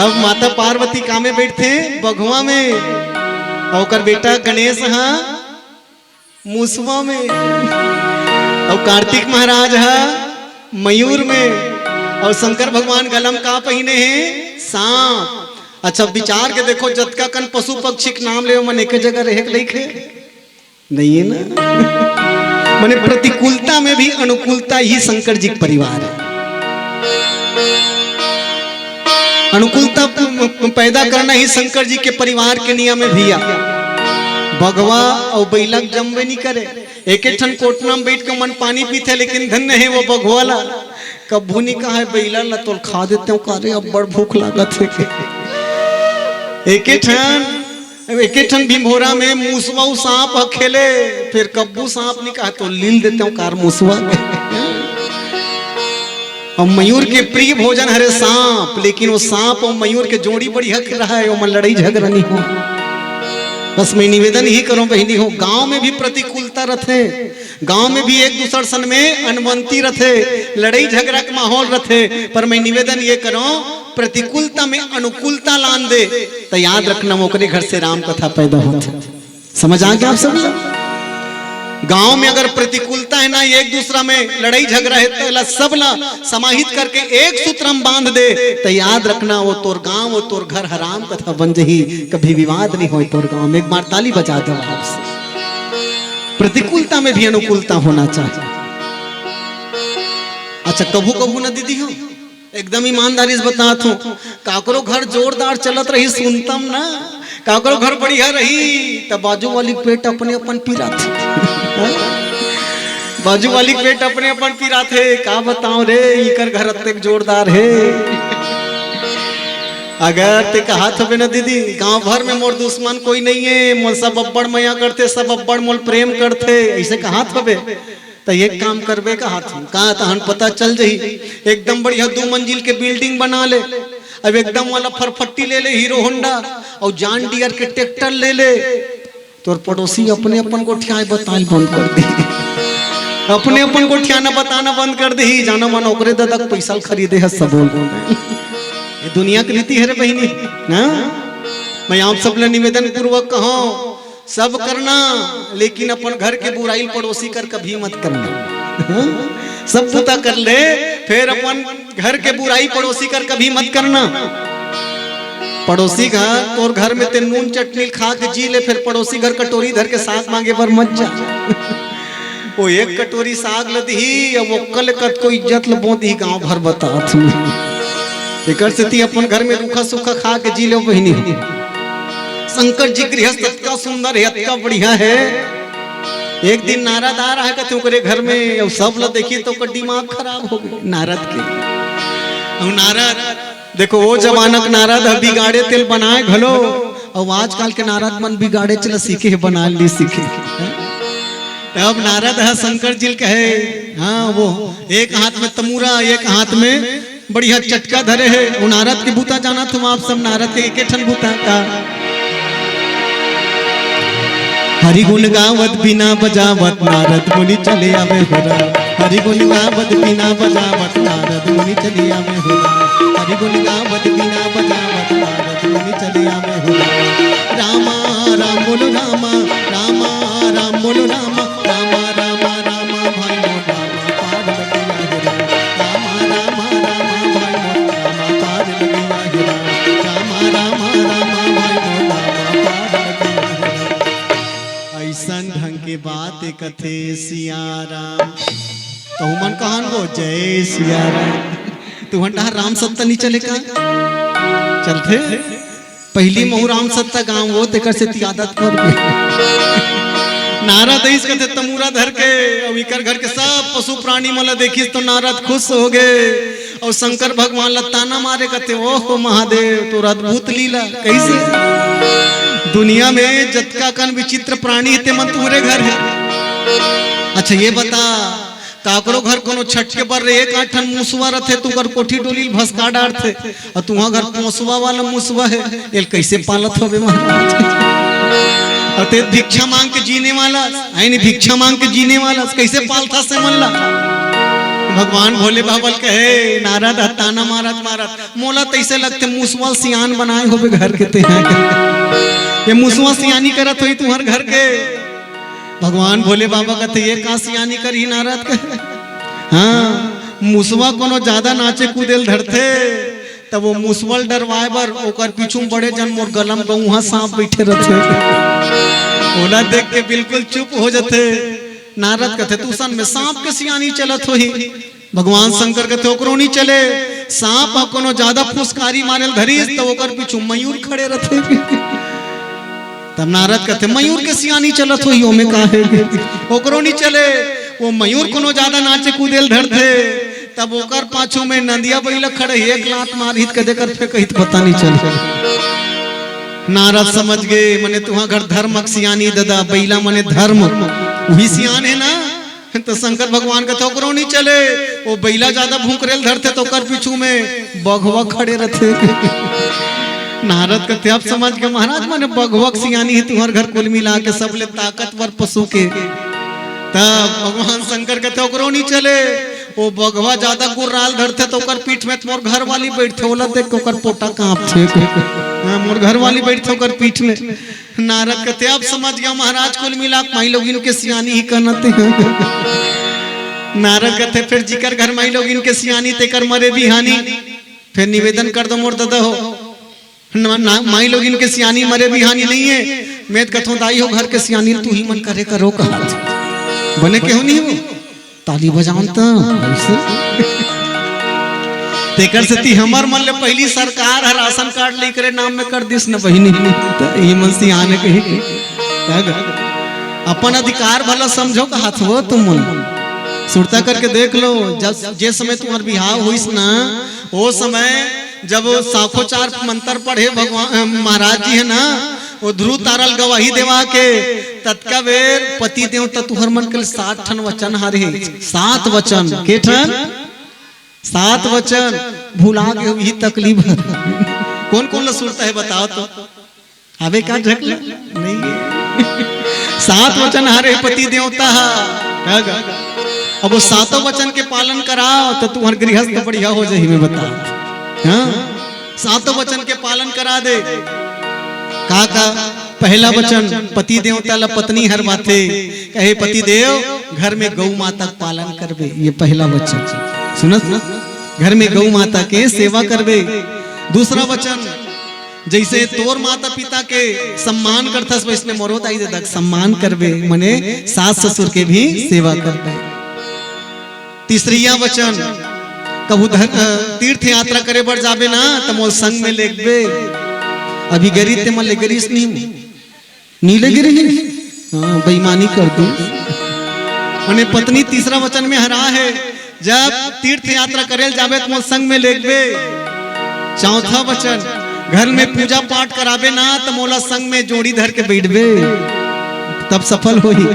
अब माता पार्वती कामे बैठते बघवा में और बेटा गणेश हाँ मूसवा में। और कार्तिक महाराज है मयूर में। और शंकर भगवान गलम का पहने हैं सांप। अच्छा विचार के देखो जतका कन पशु पक्षी के नाम ले मन एक जगह रहे लिखे नहीं है ना। माने प्रतिकूलता में भी अनुकूलता ही शंकर जी का परिवार है। अनुकूलता पैदा करना ही शंकर जी के परिवार के नियम है भैया। भगवा और बैलक जमवे नहीं करे, एक एक ठन कोटना में बैठ के मन पानी पीते, लेकिन धन्य है वो बघवाला कभू नहीं कहा है बैला ला तो खा देते हो कारे अब बड़ भूख लागत है के। एक एक ठन भीमभोरा में मूसवा सांप खेले, फिर कब्बू सांप नहीं कहा तो लील देते हो कार मूसवा। और मयूर के प्रिय भोजन हरे सांप, लेकिन वो सांप और मयूर के जोड़ी बड़ी हक रहा है, वो लड़ाई झगड़ा नहीं हो। बस मैं निवेदन ही करूं बहनी हो, गांव में भी प्रतिकूलता रथे, गांव में भी एक दूसरे सन में अनबंती रथे, लड़ाई झगड़ा का माहौल रथे, पर मैं निवेदन ये करूं प्रतिकूलता में अनुकूलता लान दे तो याद रखना मोकरे घर से राम कथा पैदा होते। समझ आ गया आप सब? गांव में अगर प्रतिकूलता है ना, एक दूसरा में लड़ाई झगड़ा है तो सब ला समाहित करके एक सूत्र हम बांध दे तो याद रखना वो तोर गांव वो तोर घर हराम कथा बन जही, कभी विवाद नहीं हो तोर गांव में। एक बार ताली बजा दो आपसे। प्रतिकूलता में भी अनुकूलता होना चाहिए। अच्छा कभू कभू ना दीदी हो एकदम ईमानदारी से बताता हूँ, काकरो घर जोरदार चलत रही सुनतम ना, काकरो घर बढ़िया रही तब बाजू वाली पेट अपने अपन पीरा थे बाजू वाली पेट अपने अपन पीरा थे। का बताऊं रे इकर घर अत्यंत जोरदार है। अगर ते कहा था ना दीदी गांव भर में मोर दुश्मन कोई नहीं है, मोल सब अब्बड़ मया करते, सब अब्बड़ मोल प्रेम करते, ऐसे कहा था बे तो एक काम करबे का हाथ कहा तहन पता चल जही। एकदम बढ़िया 2 मंजिल के बिल्डिंग बना ले, अब एकदम वाला फरफट्टी ले ले हीरो होंडा और जॉन डियर के ट्रैक्टर ले ले, तोर पड़ोसी अपने अपन को ठियाए बताल बंद कर दी, अपने अपन को ठियाना बताना बंद कर दी, जाना मन ओकरे दादा पैसा खरीदे है सब बोल। ये दुनिया की रीति है रे बहनी ना। मैं आप सब ले निवेदन पूर्वक कहूं सब करना, लेकिन अपन घर के बुराई पड़ोसी कर कभी मत करना। सब पता कर ले फिर अपन घर के बुराई पड़ोसी कर कभी मत करना। पड़ोसी घर तोर घर में ते नून चटनी खा के जी ले, फिर पड़ोसी घर कटोरी धर के साग मांगे पर मत जा। वो एक कटोरी साग लदी अब वो कल कत को इज्जत ल बोदी गांव भर बतात एकर से ती अपन घर में रूखा सूखा खा के जी ले बहनी। शंकर जी गृहस्थ इतना सुंदर है, इतना बढ़िया है। एक दिन नारद आ रहा है कहते ओकरे घर में, और सब लोग देखिए तो का दिमाग खराब हो गया नारद के। और नारद देखो वो जमानक नारद बिगाड़े तेल बनाए घलो, और आजकल के नारद मन बिगाड़े चल सीखे है बना ली सीखे। तब नारद है शंकर जी कहे हाँ वो एक हाथ में तमूरा एक हाथ में बढ़िया चटका धरे है। वो नारद के बूता जाना तुम आप सब नारद के एक ठन बूता का हरि गुण गावत बिना बजावत नारद मुनि चले आवे होरा। हरि गुण गावत बिना बजावत नारद मुनि चले आवे होरा। हरि गुण गावत बिना बजावत नारद मुनि चले आवे होरा। रामा राम बोलो रामा, रामा राम बोलो रामा, रामा रामा रामा भाई मोर रामा पार लगिया होरा। रामा रामा रामा भाई मोर रामा पार लगिया होरा। रामा रामा रामा भाई मोर रामा पार लगिया होरा। ऐसन ढंग के बात कथे सिया राम तो मन कहन गो जय सिया राम। तू हंडा राम सत्ता नहीं चले का चलते पहली महू राम सत्ता गांव वो तेकर से आदत कर नारद ऐस कहते तमूरा धर के और इकर घर के सब पशु प्राणी मला देखिस तो नारद खुश हो गए। और शंकर भगवान लताना मारे कहते ओह महादेव तो अद्भुत लीला कैसे दुनिया में जतका कन विचित्र प्राणी ते मन तुम्हारे घर है। अच्छा ये बता काकरो घर कोनो छठ के बर एक आठन मुसवा रथे तू कर कोठी डोली भसका डारथे और तुहा घर मुसवा वाला मुसवा है एल कैसे पालत होबे महाराज। अते भिक्षा मांग के जीने वाला है नहीं भिक्षा मांग के जीने वाला कैसे पालता से मल्ला। भगवान भोले बाबा कहे नारद ताना मारत मारत मोला तैसे लगते मुसवा सियान बनाए होबे घर के ते ये मुसवा सियानी करत होई तुम्हार घर के। भगवान भोले बाबा कहते ये का सियानी करी नारद कहे हाँ मुसवा कोनो ज्यादा नाचे कूदेल धरते तब वो मुसवल डरवाए बर ओकर पीछू बड़े जन मोर गलम गौहा सांप बैठे रहते ओला देख के बिल्कुल चुप हो जाते। नारद कहते तू सन में सांप के सियानी चलत होही। भगवान शंकर कहते ओकरो नहीं चले सांप कोनो ज्यादा फुसकारी मारे धरीस तो ओकर पीछू मयूर खड़े रहते। तब नारद कहते मयूर के सियानी चलत हो में काहे ओकरो नहीं चले। वो मयूर कोनो ज्यादा नाचे कूदेल धरते तब ओकर पाछू में नंदिया बैल खड़े एक लात मारित कदे कर फे कहित पता नहीं चल। नारद समझ गए मने तुहा घर धर्म सियानी ददा बैला मने धर्म वही सियान है ना। तो शंकर भगवान का थोकरो नहीं चले। वो बैला ज्यादा भूखरेल धरते तो कर पीछू में बघवा खड़े रहते। नारद कहते अब समझ के महाराज माने बघवा सियानी है तुम्हारे घर कुल मिला के सब ले ताकतवर पशु के। तब भगवान शंकर कहते ओकरो नहीं चले। वो बघवा ज्यादा गुर्राल धरते तो कर पीठ में मोर घर वाली बैठते ओला देख के ओकर पोटा कांपथे। मोर घर वाली बैठते ओकर पीठ में। नारद कहते अब समझ गया महाराज कुल मिला माई लोग इनके सियानी ही कहते हैं। नारद कहते फिर जिकर घर माई लोग इनके सियानी तेकर मरे भी हानि। फिर निवेदन कर दो मोर दादा हो माई लोग इनके सियानी मरे भी हानि नहीं है। मैं कथों दाई हो घर के सियानी तू ही मन करे करो कहा बने क्यों नहीं हो ताली बजावता तेकर से ती हमर मन ले पहली सरकार है राशन कार्ड लेकर नाम में कर दिस न बहिनी ये मन सियाने कही अपन अधिकार भला समझो का हाथ हो तुम मन सुरता करके देख लो। जब जे समय तुम्हार बिहाव हुईस ना वो समय जब साखो चार मंत्र पढ़े भगवान महाराज जी है ना वो ध्रुव तारल गवाही देवा के तत्का बेर पति देव तुहर मन के 7 ठन वचन हारे 7 वचन के ठन 7 वचन भुला के ही तकलीफ कौन कौन सुनता है बताओ तो आवे का झक नहीं 7 वचन हारे पति देवता अब वो 7 वचन के पालन कराओ तो तुम्हार गृहस्थ बढ़िया हो जाए मैं बता। हाँ 7 वचन के पालन करा दे का पहला वचन पति देवता ला पत्नी हर बाते कहे पति देव घर में गौ माता पालन करबे। ये पहला वचन सुनो घर में गौ माता के सेवा करबे। दूसरा वचन जैसे तोर माता पिता के सम्मान करथस वैसने मोरो ताई दे सम्मान करबे मने सास ससुर के भी सेवा करबे। तीसरिया वचन कबू तीर्थ यात्रा करे बढ़ जाबे ना तो मोल संग में लेगबे। अभी गरीब ते मन ले गरीस नहीं नीले गिरी हाँ बेईमानी कर दू मने पत्नी तीसरा वचन में हरा है जब तीर्थ यात्रा करे जाबे तो मोल संग में लेगबे। चौथा वचन घर में पूजा पाठ कराबे ना तो मोला संग में जोड़ी धर के बैठबे तब सफल होई।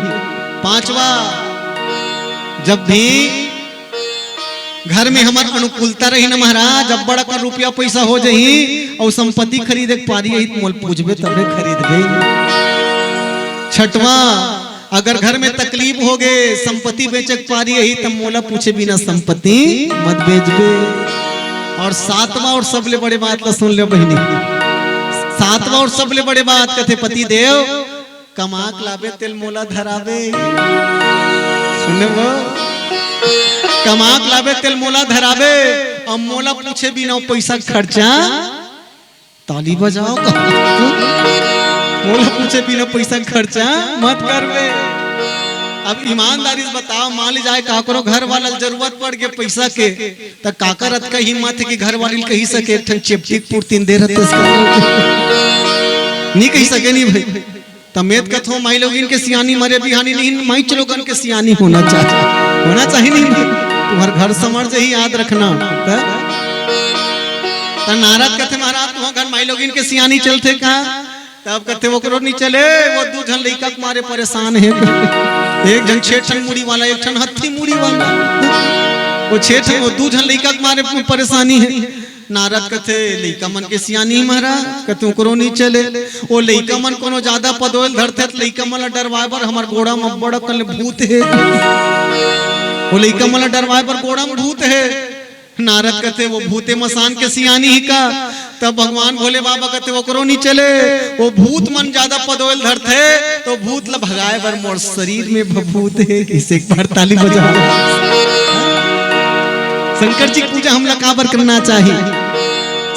पांचवा जब भी घर में हमार अनुकूलता रही ना महाराज अब बड़ा का रुपया पैसा हो जाही और संपत्ति खरीदे पारी यही मोल पूछबे तबे खरीदबे। छठवा अगर घर में तकलीफ हो गए संपत्ति बेचे पारी यही तब मोला पूछे बिना संपत्ति मत बेचबे। और 7वां और सबले बड़े बात ला सुन ले बहिनी 7वां और सबले बड़े बात कहते पति देव कमाक लाबे तेल मोला धरावे। सुने वो कमाक लाबे तेल मोला धरावे अब मोला पूछे बिना पैसा खर्चा ताली बजाओ मोला पूछे बिना पैसा खर्चा मत करबे। अब ईमानदारी से बताओ मान ली जाए काकरो घर वाला जरूरत पड़ गया पैसा के तो काकरत का हिम्मत है कि घर वाली कही सके चेपटी पूर्ति दे रहते नहीं कही सके नहीं भाई तमेत कथो माई लोग इनके सियानी मरे बिहानी नहीं माई चलोगन के सियानी होना चाहिए नहीं तुम्हारे घर समझ से ही याद रखना। नारद कहते महाराज तुम्हारे घर माई लोग इनके सियानी चलते कहा तब कहते वो करो नहीं चले वो 2 जन लड़का मारे परेशान है। एक जन 6 ठन मुड़ी वाला एक ठन हत्थी मुड़ी वाला वो 6 ठन वो 2 जन लड़का मारे परेशानी है। नारद कहते लड़का मन के सियानी महाराज कहते करो नहीं चले वो लड़का मन कोनो ज्यादा पदोल धरते लड़का मन डरवाए हमार गोड़ा में बड़ा कल भूत है वो लड़का मन डरवाए पर गोड़ा में भूत है। नारद कहते वो भूते मसान के सियानी ही का तब भगवान भोले बाबा कहते वो करो नहीं चले वो भूत मन ज्यादा पदोल धरते तो भूत ला भगाए बर मोर शरीर में भभूत है इसे ताली बजा। शंकर जी की पूजा हमला काबर करना चाहिए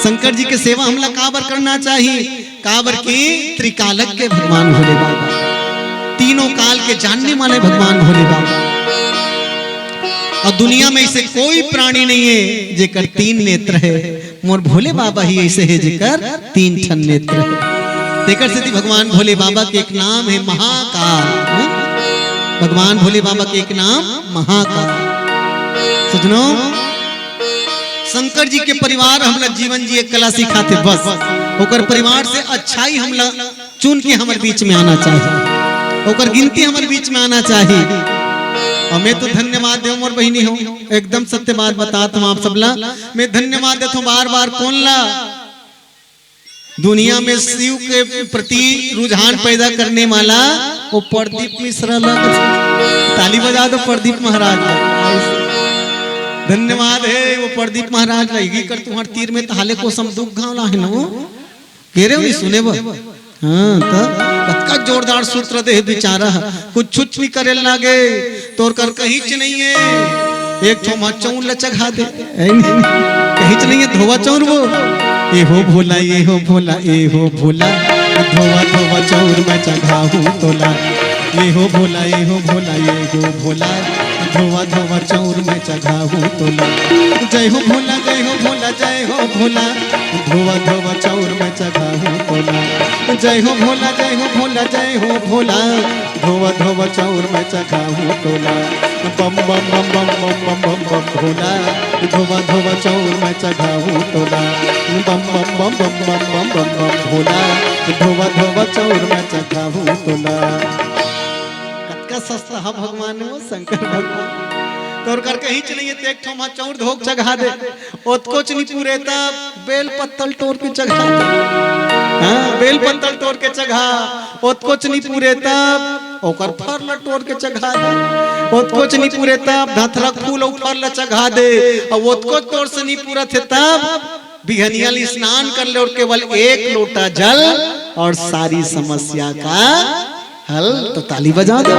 शंकर जी के सेवा हमला काबर करना चाहिए काबर की त्रिकालक के भगवान भोले बाबा तीनों काल के जानने वाले भगवान भोले बाबा और दुनिया में ऐसे कोई प्राणी नहीं है जेकर 3 नेत्र है। मोर भोले बाबा ही ऐसे है जेकर 3 ठन नेत्र है। तेकर से भगवान भोले बाबा के एक नाम है महाकाल। भगवान भोले बाबा के एक नाम महाकाल। सजनों, शंकर जी के परिवार हमला जीवन जी एक कला सिखाते, बस ओकर परिवार से अच्छाई हमला चुन के हमारे बीच में आना चाहिए, ओकर गिनती हमारे बीच में आना चाहिए। और मैं तो धन्यवाद दे मोर बहिनी हूँ, एकदम सत्य बात बताता हूँ आप सबला। मैं धन्यवाद देता हूँ बार बार। कौन ला दुनिया में शिव के प्रति रुझान पैदा करने वाला वो प्रदीप मिश्रा लग। ताली बजा दो प्रदीप महाराज। धन्यवाद है वो प्रदीप महाराज लगी कर तुम्हारे तीर में ताले को सम दुख घावला है ना वो कह रहे हो सुने वो। हाँ तो कतका जोरदार सूत्र दे बेचारा, कुछ छुच भी करे लागे तोर कर कहीं च नहीं है। एक ठो मचौर लचक दे कहीं च नहीं है धोवा चौर वो। ए हो भोला ए हो भोला ए हो भोला धोवा धोवा चौर मैं चढ़ाऊं तोला। ए हो भोला ए हो भोला ए हो भोला धोवा धोवा चौर में चढ़ाऊं तोला। जय हो भोला जय हो भोला जय हो भोला धोवा धोवा चौर में चढ़ाऊं तोला। जय हो भोला जय हो भोला जय हो भोला धोवा धोवा चौर में चढ़ाऊं तोला। बम बम बम बम बम बम बम बम भोला धोवा धोवा चौर में चढ़ाऊं तोला। बम बम बम बम बम बम बम बम भोला धोवा धोवा चौर में चढ़ाऊं तोला। का सस्ता हा भगवान वो शंकर भगवान तोर कर कहीं चलिए ते एक ठो मा चौर धोक चढ़ा दे ओत कुछ नहीं पूरे तब बेल पत्तल तोड़ के चढ़ा दे। हां बेल पत्तल तोड़ के चढ़ा ओत कुछ नहीं पूरे तब ओकर फरल तोड़ के चढ़ा दे। ओत कुछ नहीं पूरे तब धतरा फूल और फरल चढ़ा दे और ओत को तोड़ से नहीं पूरा थे तब बिहनियल स्नान कर ले और केवल 1 लोटा जल और सारी समस्या का हल। तो ताली बजा दो।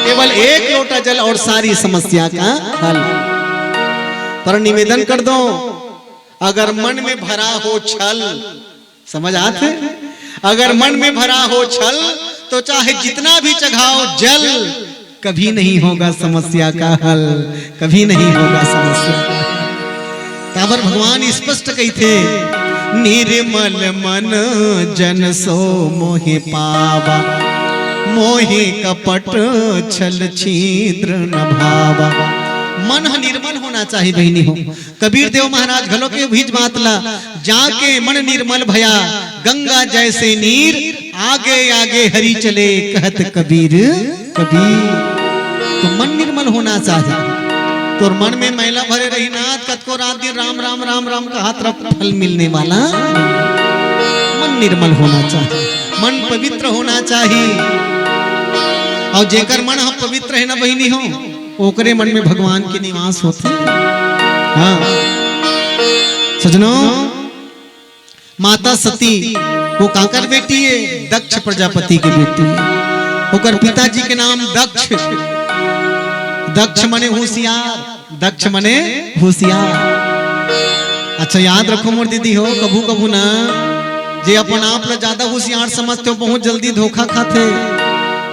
केवल 1 लोटा जल और सारी समस्या का हल। पर निवेदन कर दो, अगर मन में भरा हो छल, समझ आते, अगर मन में भरा हो छल तो चाहे जितना भी चढ़ाओ जल कभी नहीं होगा समस्या का हल, कभी नहीं होगा समस्या का हल। काबर भगवान स्पष्ट कहते, निर्मल मन जन सो मोहि पावा मोहि कपट छल छिद्र न भावा। मन निर्मल होना चाहिए बहनी हो। कबीर देव महाराज घलो के भीज मातला जाके मन निर्मल भया गंगा जैसे नीर आगे आगे हरि चले कहत कबीर कबीर। तो मन निर्मल होना चाहिए। तो मन में मैला भरे रही नाथ कतको रात दिन राम राम राम राम का हाथ रख फल मिलने वाला। मन निर्मल होना चाहिए, मन पवित्र होना चाहिए। और जेकर मन हम पवित्र है ना बहिनी हो ओकरे मन में भगवान के निवास होते। हाँ सजनों, माता सती वो काकर बेटी है, दक्ष प्रजापति की बेटी है। ओकर पिताजी के नाम दक्ष। दक्ष मने होशियार, दक्ष मने होशियार। अच्छा याद रखो मोर दीदी हो, कभू कभू ना जे अपन आप ला ज्यादा होशियार समझते हो बहुत जल्दी धोखा खाते।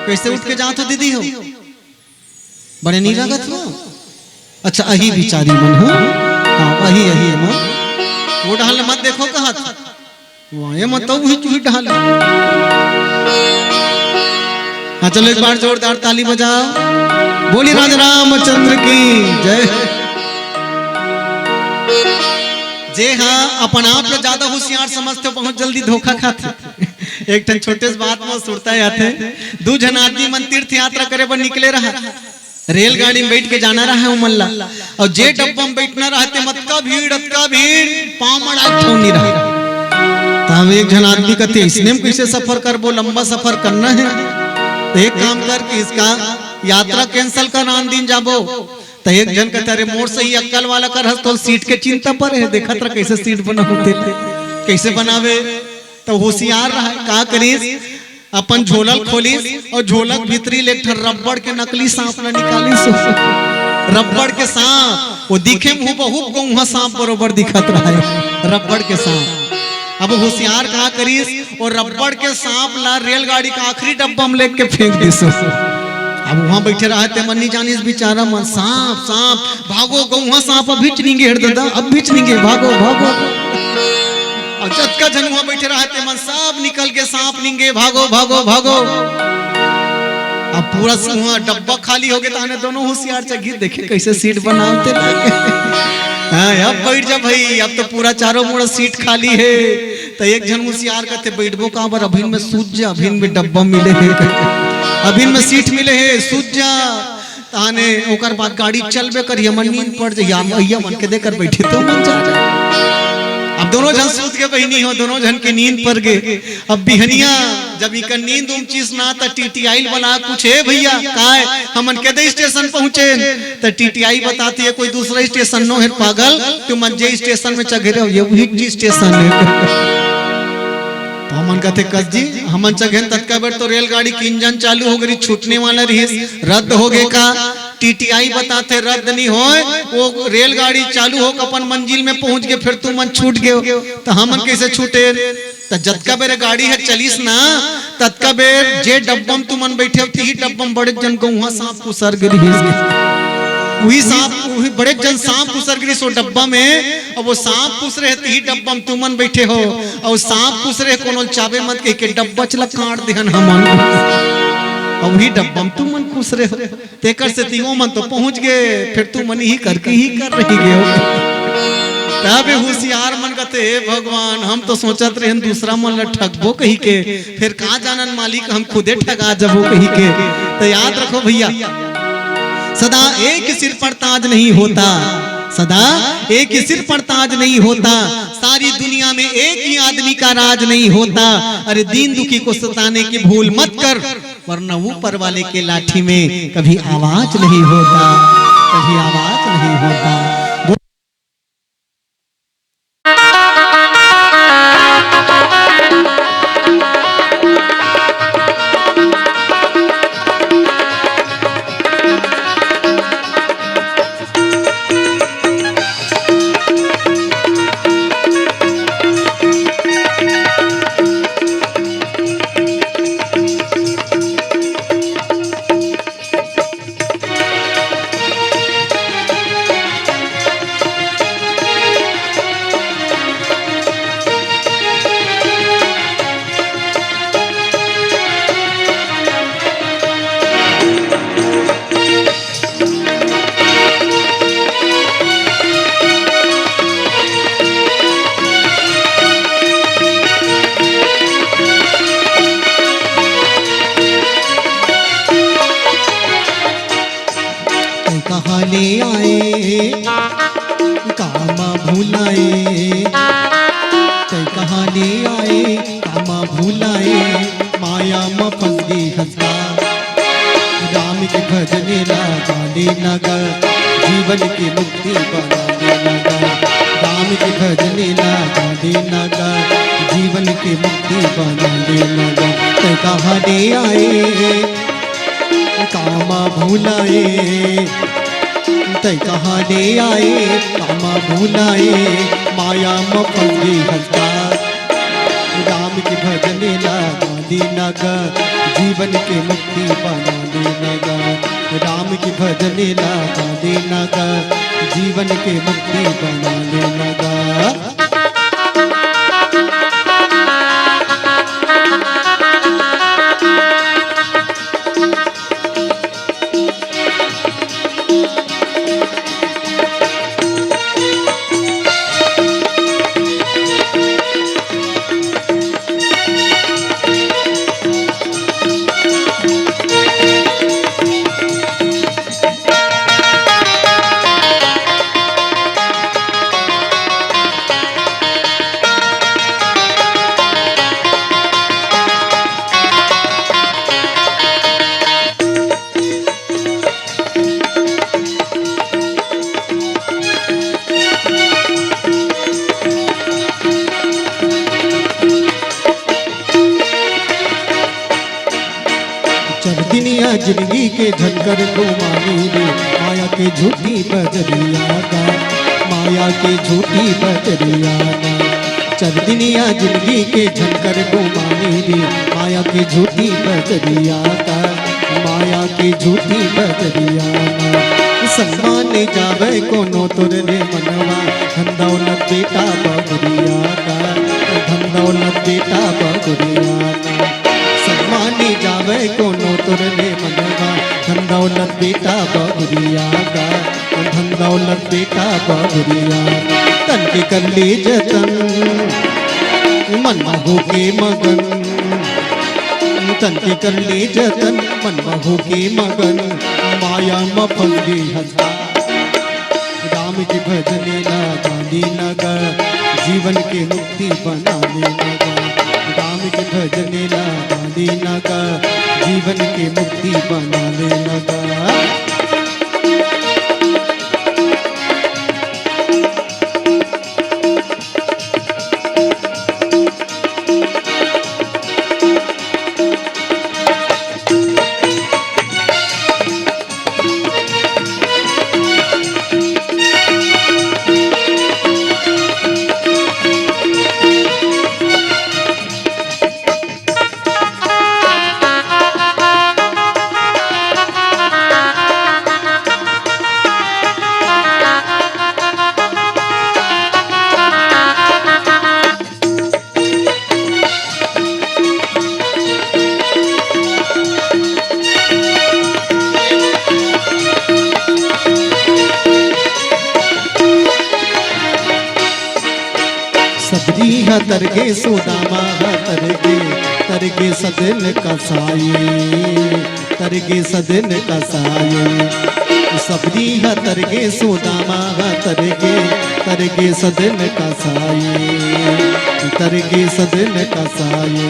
कैसे उठ के जाते हो दीदी हो, बड़े नहीं लागत हो। अच्छा अही बिचारी मन हो। हाँ अही अही है मां, वो ढाल मत देखो कहा था वो ये मत तो वही चूही ढाल। हाँ चलो एक बार जोरदार ताली बजाओ। बोली राजा रामचंद्र की जय। जे हाँ अपन आप लोग ज्यादा होशियार समझते हो बहुत जल्दी धोखा खाते। एक टन छोटे से बात में सुरता आते, 2 जन आदमी मन तीर्थ यात्रा करे पर निकले रहा, रेलगाड़ी में बैठ के जाना रहा है उमल्ला और जे डब्बा में बैठना रहते मत का भीड़ पाँव मड़ा ठो नहीं रहा। तब एक जन आदमी कहते इसने कैसे सफर कर, वो लंबा सफर करना है तो एक काम कर कि इसका यात्रा कैंसिल कर, आन दिन जाबो। तो एक जन कहता अरे मोर से ही अक्कल वाला कर तो सीट के चिंता पर है, देखा था कैसे सीट बना होते कैसे बनावे। तो होशियार रहा का करीस अपन झोलक खोलिस और झोलक भीतरी ले रबड़ के नकली सांप न निकालिस। रबड़ के सांप वो दिखे मुंह बहुत गौहा सांप बरोबर दिखत रहा है रबड़ के सांप। अब होशियार कहा करीस और रबड़ के सांप ला रेलगाड़ी का आखिरी डब्बा में लेके फेंक दिस। अब वहां बैठे रहा ते मन नहीं जानिस बेचारा मन सांप सांप भागो गौहा सांप अब भीच नहीं घेर दादा अब भीच नहीं गे भागो भागो और जत का जन वहां बैठे रहा ते मन सब निकल के सांप निंगे भागो भागो भागो अब पूरा वहां डब्बा खाली हो गया ताने दोनों होशियार चगिर देखे कैसे सीट बनाते लगे हाँ अब बैठ जा भाई अब तो पूरा चारों मुड़ा सीट खाली है तो एक जन होशियार कहते बैठबो कहाँ पर अभिन में सूझ जा अभिन में डब्बा मिले है अभिन में सीट मिले है सूझ जा ताने ओकर बाद गाड़ी चलबे करिए मन नींद पड़ जाइए भैया मन के देकर बैठे तो मन जा अब दोनों जन सूत के बहनी हो दोनों जन के नींद पर गए अब बिहनिया जब इनका नींद चीज ना था टीटीआई वाला कुछ है भैया काय हमन के दे स्टेशन पहुंचे तो टीटीआई बताती है कोई दूसरा स्टेशन नो है पागल तू मंजे स्टेशन में चघे रहो ये वही स्टेशन है तो हमन कहते कस जी हमन चघेन तत्का बेर तो रेलगाड़ी की इंजन चालू हो गई छूटने वाला रही रद्द हो गए का टीटीआई बताते रद्द नहीं हो वो रेलगाड़ी चालू हो अपन मंजिल में पहुंच गए फिर तू मन छूट गए तो हमन कैसे छूटे तो जतका बेर गाड़ी है चलीस ना तत्का बेर जे डब्बम तू मन बैठे ही डब्बम बड़े जन को वहां सांप कुसर गिरी वही सांप वही बड़े जन सांप कुसर गिरी सो डब्बा में अब वो सांप कुस रहे ही डब्बम तू मन बैठे हो और सांप कुस रहे कोनो चाबे मत के डब्बा चला काट देहन हमन और वही डब्बम तू मन खुश रहे तेकर से तीनों मन तो पहुंच गए फिर तू मन ही करके ही कर रही गए तब होशियार मन कहते हे भगवान हम तो सोचत रहे दूसरा मन ला ठगबो कही के फिर कहाँ जानन मालिक हम खुदे ठगा जबो कही के तो याद रखो भैया सदा एक सिर पर ताज नहीं होता सदा एक ही सिर पर ताज नहीं होता सारी दुनिया में एक ही आदमी का राज नहीं होता अरे दीन दुखी को सताने की भूल मत कर वरना ऊपर वाले के लाठी में कभी आवाज नहीं होता कभी आवाज नहीं होता ले आए कामा भुलाए कई कहाँ ले आए कामा भुलाए माया में फंस गई हंसका राम के भजने लगा ले नगर जीवन की मुक्ति बना ले नगर राम के भजने लगा ले नगर जीवन की मुक्ति बना ले नगर कई कहाँ ले आए कामा भुलाए तय कहाँ ले आए कामा भुलाए माया में फंसी हंसता राम के भजने लगा दी नगर जीवन के मुक्ति बना दे नगर राम के भजने लगा दे नगर जीवन के मुक्ति बना दे नगर जिंदगी के झनकर घुमानी रे माया के झूठी बजरिया का माया के झूठी बजरिया का चल दुनिया जिंदगी के झनकर घुमानी रे माया के झूठी बजरिया का माया की झूठी बदरिया ना सम्मान जावे कोनो तुर रे मनवा धन दौलत बेटा बगरिया का धन दौलत बेटा बगरिया ना सम्मान जावे कोनो तुर रे मनवा धन दौलत बेटा बगरिया का धन दौलत बेटा बगरिया तन के कर ले जतन मन हो के मगन तन के कर ले जतन मन हो के मगन माया में फंस गई हंसा राम के भजने गांधी नगर जीवन के मुक्ति बनाने लगा राम के भजने गांधी नगर जीवन के मुक्ति बनाने लगा तरगे सुदामा तरगे सदन कसाये तरगे सदन कसाये सबरी तरगे सुदामा तरगे सदन कसाये तरगे सदन कसाये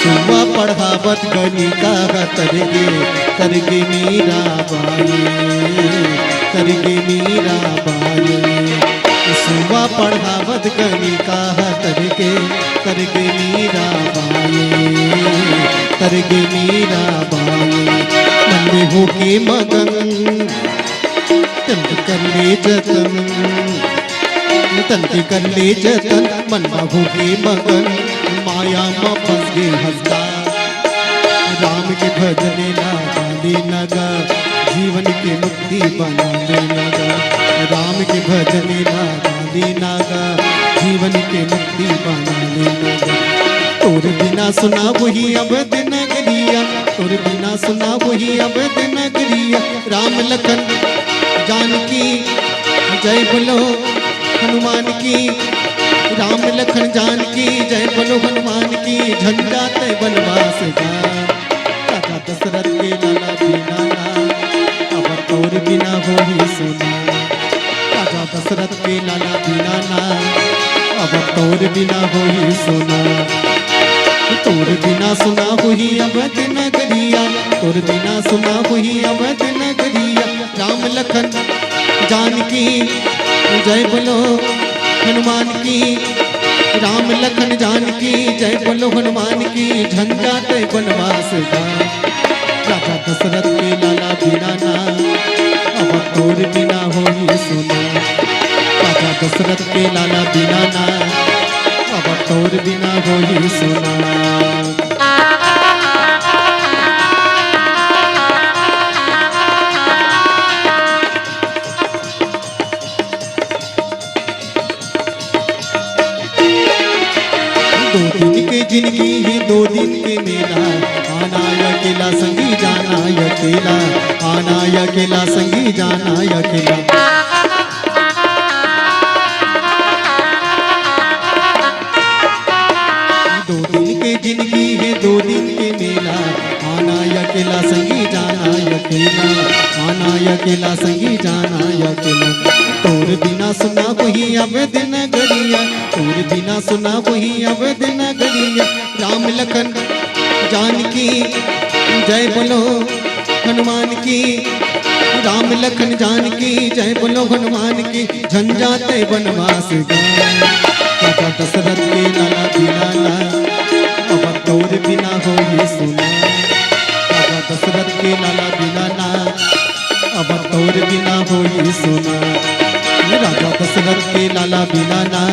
सुबह पढ़ावत गणिका तरगे मीरा बाई तरगे मीरा बाई सुबह पढ़ावत गणिका तरगे मीरा बाई तरगे मीरा बाई मन में हो के मगन तन कर ले जतन तन के कर ले जतन मन में हो के मगन माया में फंस गए हंसता राम के भजने गांधी नगर जीवन की मुक्ति बनाने लगा राम के भजने गांधी नगर जीवन के मुक्ति बनाने लगा तोर बिना सुना वही अब दिन गरिया तोर बिना सुना वही अब दिन गरिया राम लखन जानकी जय बोलो हनुमान की राम लखन जानकी जय बोलो हनुमान की झंझात बनवास जा राजा दशरथ के लाला बिना ना अब तोर बिना हो ही सुना राजा दशरथ के लाला बिना ना अब तोर बिना हो ही सुना तोर बिना सुना हुई अब दिन गरिया तोर बिना सुना हुई अब दिन गरिया राम लखन जानकी जय बोलो हनुमान की राम लखन जानकी जय बोलो हनुमान की झंझात बनवास जा राजा दशरथ के लाला बिना ना अब तोर बिना हो ही सुना राजा दशरथ के लाला बिना ना अब तोर बिना हो ही सुना दो दिन के जिंदगी ही दो दिन के मेला आना अकेला संगी जाना अकेला आना अकेला संगी जाना अकेला दो दिन के जिंदगी है दो दिन के मेला आना अकेला संगी जाना अकेला आना अकेला संगी जाना अकेला तोर बिना सुना वही अब दिन गरिया तोर बिना सुना वही अब दिन गरिया राम लखन जानकी जय बोलो हनुमान की राम लखन जानकी जय बोलो हनुमान की झंझात बनवास गए राजा दशरथ के लाला बिना ना अब तोर बिना हो ही सुना राजा दशरथ के लाला बिना ना अब तोर बिना हो ही सुना राजा दशरथ के लाला बिना ना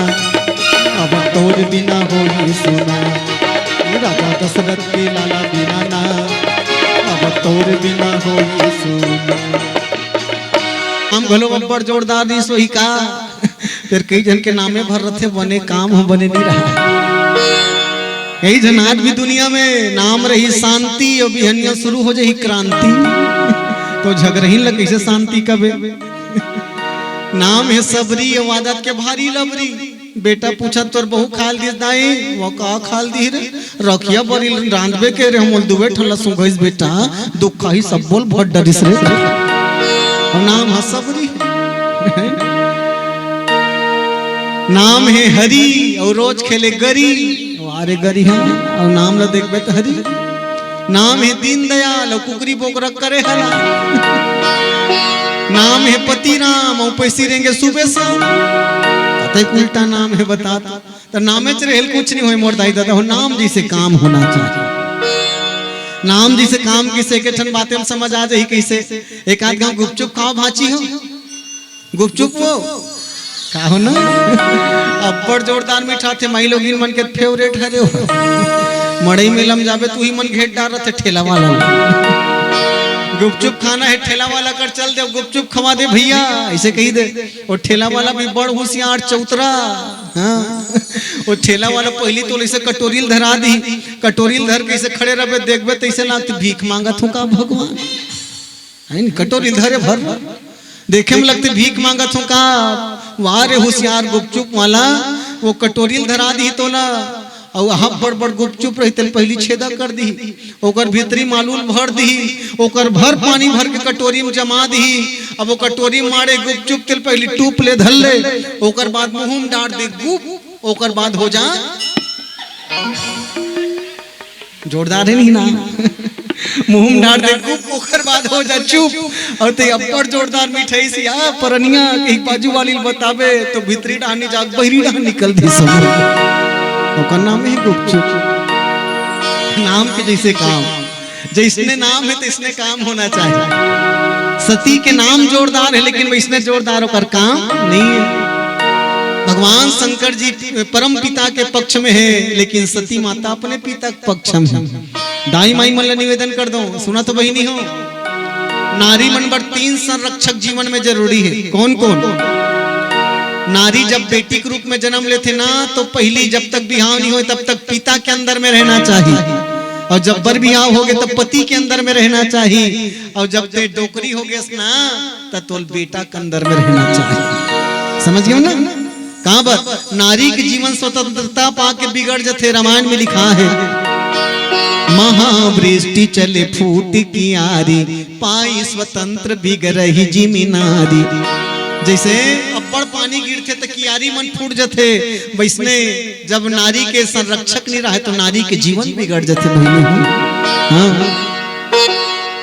अब तोर बिना हो ही सुना राजा दशरथ के लाला बिना ना अब तोर बिना होई सुना। हम घलो बब्बर जोरदार दी सोही का फिर कई जन के नामे भर रथे बने काम हो बने नहीं रहा। कई जन आज भी दुनिया में नाम रही शांति और बिहनिया शुरू हो जाए क्रांति तो झगड़ही लग कैसे शांति कबे। नाम है सबरी वादत के भारी लबरी। बेटा पूछा तोर बहु खाल दिस दाई वो का खाल दी रे रखिया बरी रांधबे के रे हम दुबे ठला सुगइस बेटा दुख ही सब बोल बहुत डरिस रे। और नाम है सबरी। नाम है हरी और रोज खेले गरी अरे गरी है और नाम ला देखबे तो हरी। नाम है दीनदयाल और कुकरी बोकरा करे हला। नाम है पति राम और पैसी रहेंगे सुबह शाम। उल्टा नाम है बता तो नामे चरेल कुछ नहीं हो मोर दाई दादा हो। नाम जी से काम होना चाहिए। नाम जी से काम किसे के ठन बातें समझ आ जाही कैसे। एक आध गांव गुपचुप खाओ भाची हो गुपचुप वो का हो ना अब्बड़ जोरदार मीठा थे माई लोग मन के फेवरेट हरे हो। मड़ई में लम जाबे तू ही मन घेट डाल रहे ठेला वाला गुपचुप खाना है ठेला वाला कर चल दे गुपचुप खवा दे भैया ऐसे कही दे। और ठेला वाला भी बड़ होशियार चौतरा। हाँ वो ठेला वाला पहली तो ऐसे कटोरील धरा दी कटोरील धर के ऐसे खड़े रहे देखबे तो ऐसे लगती भीख मांगत हो का भगवान है कटोरील धरे भर देखे में लगते भीख मांगत हो का। वारे होशियार गुपचुप वाला वो कटोरील धरा दी तो ना और हम बड़ बड़ गुपचुप रहते पहली छेदा कर दी ओकर भीतरी मालूल भर दी ओकर भर पानी भर के कटोरी में जमा दी। अब वो कटोरी मारे गुपचुप तिल पहली टूप ले धल ले ओकर बाद मुंह में डांट दे गुप ओकर बाद हो जा जोरदार है नहीं ना मुंह में डांट दे गुप ओकर बाद हो जा चुप। और ते अब्बड़ जोरदार मिठाई से आ परनिया कहीं बाजू वाली बतावे तो भीतरी डाहनी जाग बहरी डाह निकल दी सब का नाम है गुपचुप। नाम के जैसे काम जैसने नाम है तो इसने काम होना चाहिए। सती के नाम जोरदार है लेकिन इसने जोरदार होकर काम नहीं है। भगवान शंकर जी परम पिता के पक्ष में है लेकिन सती माता अपने पिता के पक्ष में है। दाई माई मन निवेदन कर दो सुना तो बहिनी हो। नारी मन पर 3 संरक्षक जीवन में जरूरी है। कौन कौन। नारी जब बेटी के रूप में जन्म लेते ना तो पहली जब तक बिहाव नहीं हो तब तक पिता के अंदर में रहना चाहिए। और जब बर बिहाव हो गए तब पति के अंदर में रहना चाहिए। और जब ते डोकरी हो गए ना तो बेटा के अंदर में रहना चाहिए। समझ गए ना कहां पर नारी के जीवन स्वतंत्रता पाके बिगड़ जाते। रामायण में लिखा है महावृष्टि चले फूट कियारी पाई स्वतंत्र बिगड़ही जिमी नारी। जैसे अब्बड़ पानी गिरते तो कियारी मन फूट जाते वैसने जब नारी के संरक्षक नहीं रहे तो नारी के जीवन बिगड़ जाते बहनी। हाँ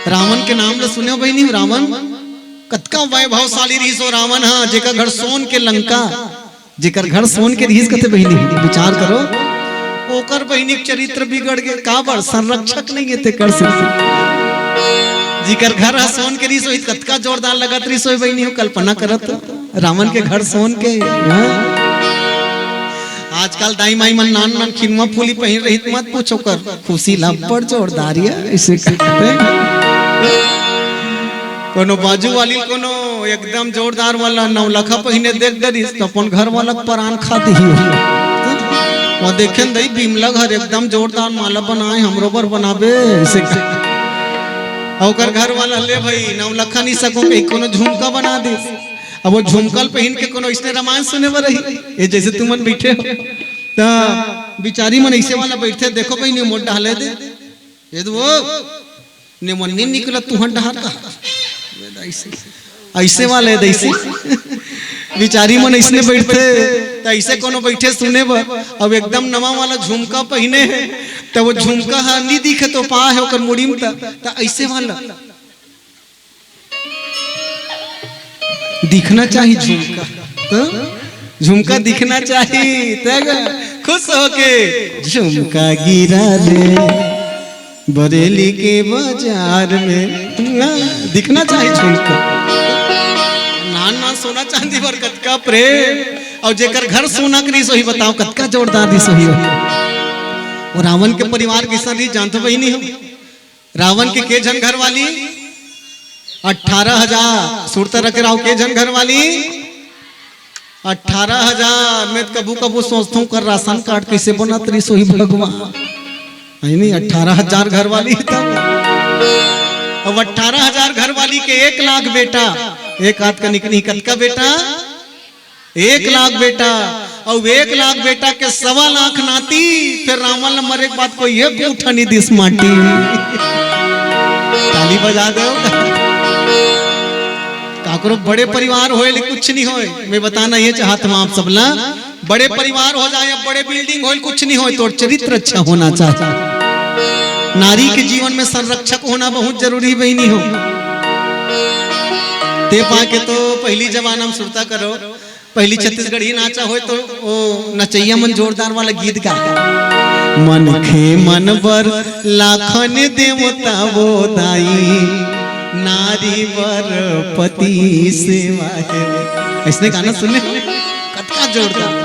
रावण के नाम ले सुने बहनी। रावण कतका वैभवशाली रही सो रावण। हाँ जेकर घर सोन के लंका जेकर घर सोन के रहीस कते बहनी विचार करो ओकर बहनी चरित्र बिगड़ गए का बार संरक्षक नहीं है ते कर सकते। जिकर घर सोन के रिसोई कतका जोरदार लगत रिसोई बहनी हो कल्पना करत रावण के घर सोन के। आजकल दाई माई मन नान नान खिनवा फूली पहन रही मत पूछो कर खुशी लपड़ जोरदारिया ऐसे कोनो बाजू वाली कोनो एकदम जोरदार वाला नौलखा पहने देख डरिस तो अपन घर वाला प्राण खाती ही वो देखें दई बिमला घर एकदम जोरदार माला बनाए हमरो बर बनाबे ऐसे और घर वाला ले भाई नौलखा नहीं सको के कोनो झुमका बना दे। अब वो झुमकल पहन के कोनो इसने रामायण सुने बर रही ये जैसे तुम मन बैठे हो ता बिचारी मन ऐसे वाला बैठे देखो भाई ने मोट डाले दे ये तो वो ने मन नहीं निकला तुहन डहार का ऐसे वाले ऐसे बिचारी मन ऐसे बैठे तो ऐसे कोनो बैठे सुने बर। अब एकदम नवा वाला झुमका पहने है तो वो झुमका नहीं दिखे तो पा है ओकर मुड़ी में तो ऐसे वाला दिखना चाहिए झुमका तो झुमका दिखना चाहिए तब खुश होके झुमका गिरा ले बरेली के बाजार में दिखना चाहिए झुमका। नान नान सोना चांदी पर कतका प्रेम और जेकर घर सोना करी सोही बताओ कतका जोरदार दी सोही। और रावण के परिवार की सरी जानते वही नहीं हो रावण के जन घर वाली 18,000 सुरता रखे राव के जन घर वाली 18,000। मैं कबू कबू सोचता हूँ कर राशन कार्ड कैसे बना तरी सोही भगवान नहीं 18,000 घर वाली तब। अब 18,000 घर वाली के 1 लाख बेटा, एक हाथ का निकली कत का बेटा 1 लाख बेटा, और 1 लाख बेटा के 1.25 लाख नाती। फिर रावण नंबर एक बात को ये उठा नहीं दिस माटी ताली बजा दो। काकरो बड़े परिवार होए लेकिन कुछ नहीं होए। मैं बताना ये चाहता हूँ आप सबला, बड़े परिवार हो जाए, बड़े बिल्डिंग होए, कुछ नहीं होए, तो चरित्र अच्छा होना चाहिए। नारी के जीवन में संरक्षक होना बहुत जरूरी बहनी हो। ते पाके तो पहली जमाना में सुरता करो, पहली छत्तीसगढ़ी नाचा हो तो वो नचैया मन जोरदार वाला गीत गा मन खे मन बर लाखन देवता वो दाई नारी बर पति सेवा है। ऐसने गाना सुनने कतना जोरदार।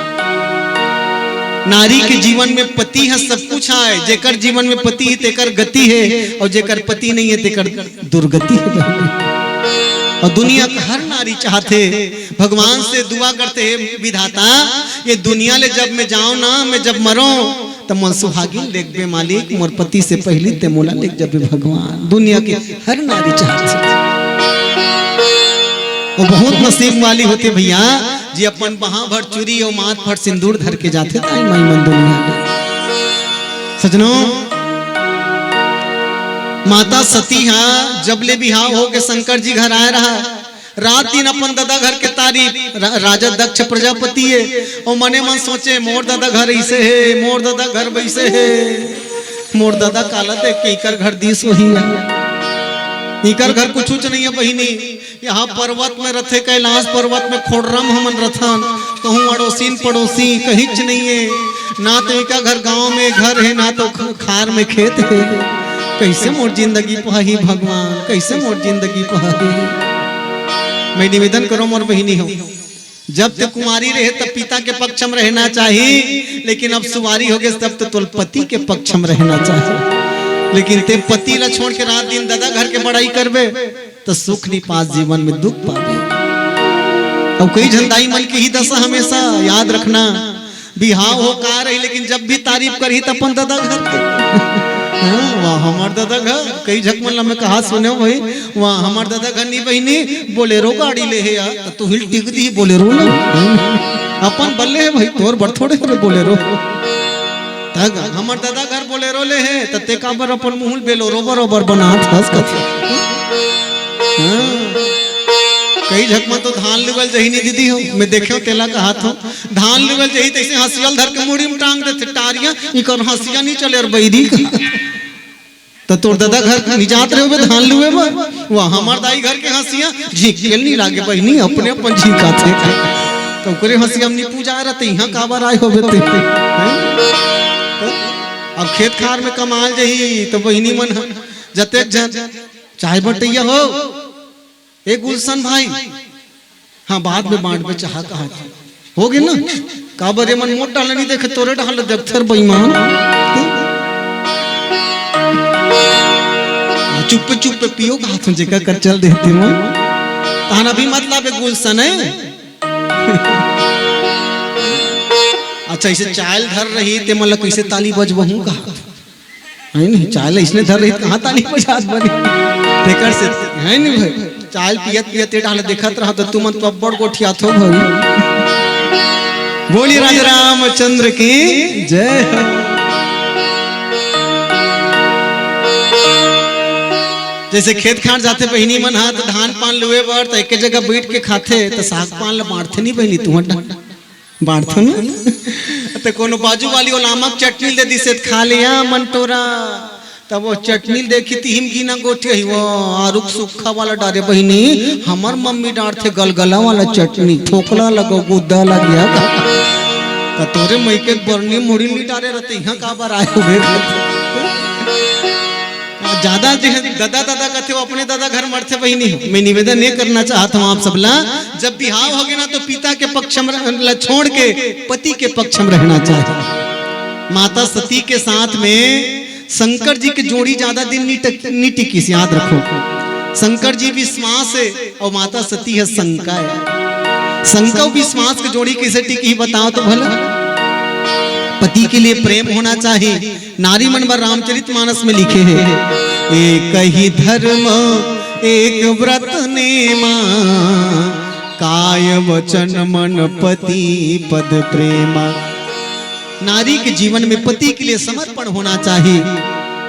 नारी के जीवन में पति है सब कुछ है। जेकर जीवन में पति है तेकर गति है, और जेकर पति नहीं है तेकर दुर्गति है। और दुनिया का हर नारी चाहते भगवान से दुआ करते हैं विधाता ये दुनिया ले जब मैं जाऊं ना, मैं जब मरो तो मन सुहागिन लेख बे मालिक मोर पति से पहले ते मोला लेख जब भगवान। दुनिया की हर नारी चाहती वो बहुत नसीब वाली होते भैया जी अपन बहा भर चूरी और माथ भर सिंदूर धर के जाते ताई माई मन दुनिया में। सजनों माता सती हाँ जब ले बिहा हो के शंकर जी घर आए रहा, रात दिन अपन दादा घर के तारीफ राजा दक्ष प्रजापति है, और मने मन सोचे मोर दादा घर ऐसे है, मोर दादा घर वैसे है, मोर दादा काला दे के इकर घर दिस वही है, इकर घर कुछ नहीं है बहिनी। यहाँ पर्वत में रथे कैलाश पर्वत में खोड़रम हमन रथन, कहूँ अड़ोसीन पड़ोसी कहीं नहीं है, ना तो इका घर गांव में घर है ना तो खार में खेत है। कैसे मोर जिंदगी पहाही भगवान, कैसे मोर जिंदगी पहाही। मैं निवेदन करो मोर बहिनी हो, जब तक कुमारी रहे तब पिता के पक्ष में रहना चाहिए, लेकिन अब सुवारी हो गए तब तो तुल पति के पक्ष में रहना चाहिए। लेकिन ते पति ला छोड़ के रात दिन दादा घर के बड़ाई करबे तो सुख नहीं पास, जीवन में दुख पावे। और कई झंडाई मन की ही दशा हमेशा याद रखना, बिहाव हो का रही लेकिन जब भी तारीफ करी तो अपन दादा घर के वाह हमार दादा घर। कई झकमल में कहा सुने भाई वाह हमार दादा घर नहीं बहिनी बोलेरो गाड़ी ले है यार, तो हिल टिक दी बोलेरो ना अपन बल्ले है भाई तोर बड़ थोड़े थोड़े बोलेरो। तग हमार दादा घर बोलेरो ले है तते का बर अपन मुंह बेलोरो बरोबर बना हंस कथे। कई झकमा तो धान लुगल जही नहीं दीदी हो, मैं देखे तेला का हाथ हो धान लुगल जही तैसे हंसियल धर के मुड़ी में टांग देते टारियां इकर हंसिया नहीं चले और बैरी तो तोर दादा घर निजात रहे हुए धान लुए वाह हमार दाई घर के हंसिया झीकेल नहीं लागे बहनी अपने अपन झीका थे तो करे हंसिया हमनी पूजा रहते यहाँ काबर आए हो बेते। अब खेत खार में कमाल जही तो बहिनी मन जते चाय बटैया हो एक गुलशन भाई हाँ बाद में बांट में चाह कहा हो गए ना काबर मन मोट डाल नहीं देखे तोरे डाल दफ्तर बेईमान चुप चुप पियो का हाथों जेका कर चल देते हो ताना भी मतलब है गुलशन है। अच्छा इसे चायल धर रही ते मतलब कैसे ताली बजबहू कहा है नहीं चायल इसने धर रही कहाँ ताली बजात बनी तेकर से है नहीं भाई चायल पियत पियत डाल देखत रहा तो तुम तो बड़ गोठिया थो भाई। बोली राजा रामचंद्र की जय। जैसे खेत खाट जाते बहिनी मन हाथ धान पान लुए बर तो एक जगह बैठ के खाते तो साग पान ला बांटते नहीं बहिनी तुम बांटते ना तो कोनो बाजू वाली वो नमक चटनी दे दी से खा लिया मन तोरा तब वो चटनी देखी थी हिमगी ना गोठी वो आरुक सूखा वाला डारे बहिनी हमार मम्मी डांटते गलगला वाला चटनी ठोकला लगो गुद्दा लग गया तो तोरे मई के बरनी मुड़ी नहीं डारे रहते यहाँ का बार आए हुए ज्यादा जो है दादा दादा कहते वो अपने दादा घर मरते वही नहीं। मैं निवेदन ये करना चाहता हूँ आप सबला जब बिहाव हो गया ना तो पिता के पक्ष में छोड़ के पति के पक्ष में रहना चाहिए। माता सती के साथ में शंकर जी की जोड़ी ज्यादा दिन नहीं टिकी, याद रखो। शंकर जी विश्वास है और माता सती है शंका है। शंका और विश्वास की जोड़ी कैसे टिकी बताओ तो भला। पति के लिए प्रेम होना चाहिए। नारी मनवर रामचरितमानस में लिखे हैं, एक ही धर्म एक व्रत नेमा, काय वचन मन पति पद प्रेमा। नारी के जीवन में पति के लिए समर्पण होना चाहिए।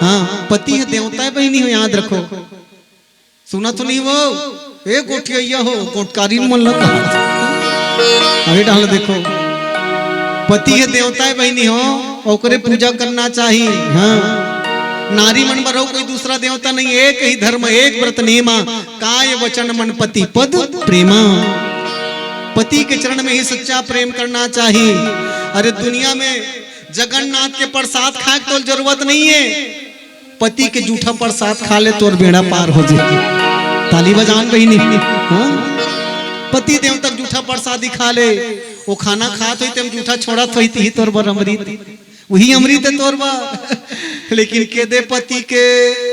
हाँ, पति है देवता है बहनी हो, याद रखो। सुना तो नहीं वो एक गोठिया हो गोटकारी मन लगा अरे डाल देखो, पति है देवता है बहनी हो, ओकरे पूजा करना चाहिए। हाँ, नारी मन बरो कोई दूसरा देवता नहीं, एक ही धर्म एक व्रत नेमा, काय वचन मन पति पद प्रेमा। पति के चरण में ही सच्चा प्रेम करना चाहिए। अरे दुनिया में जगन्नाथ के प्रसाद खाए तो जरूरत नहीं है, पति के जूठा प्रसाद खा ले तो बेड़ा पार हो जाए। ताली बजान बहनी। हाँ, पति देव तक जूठा प्रसाद खा ले, वो खाना खा तो ही जूठा छोड़ा तो ही तोर बर अमृत, वही अमृत है तोर बार। लेकिन के दे पति के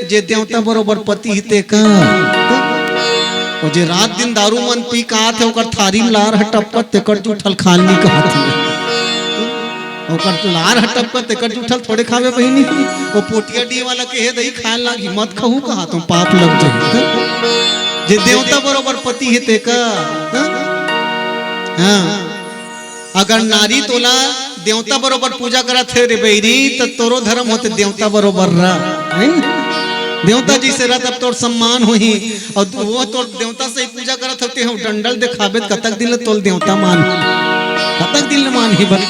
जे देवता बरोबर पति हिते का, और जे रात दिन दारू मन पी का थे ओकर थारी में लार हटपत तेकर जूठल खालनी कहा थी, ओकर लार हटपत तेकर जूठल थोड़े खावे बहिनी। वो पोटिया डी वाला के हे दही खाए लागी मत कहू कहा तुम पाप लग जाए। जे देवता बरोबर पति हिते का। हाँ, अगर नारी तोला देवता बरोबर पूजा करत है रे बैरी तो तोरो धर्म होते देवता बरोबर रहा। देवता जी से रहा तब तोर सम्मान हो ही, और वो तोर देवता से ही पूजा करत होते हो डंडल दिखाबे कतक दिल तोल देवता मान, कतक दिल मान ही बन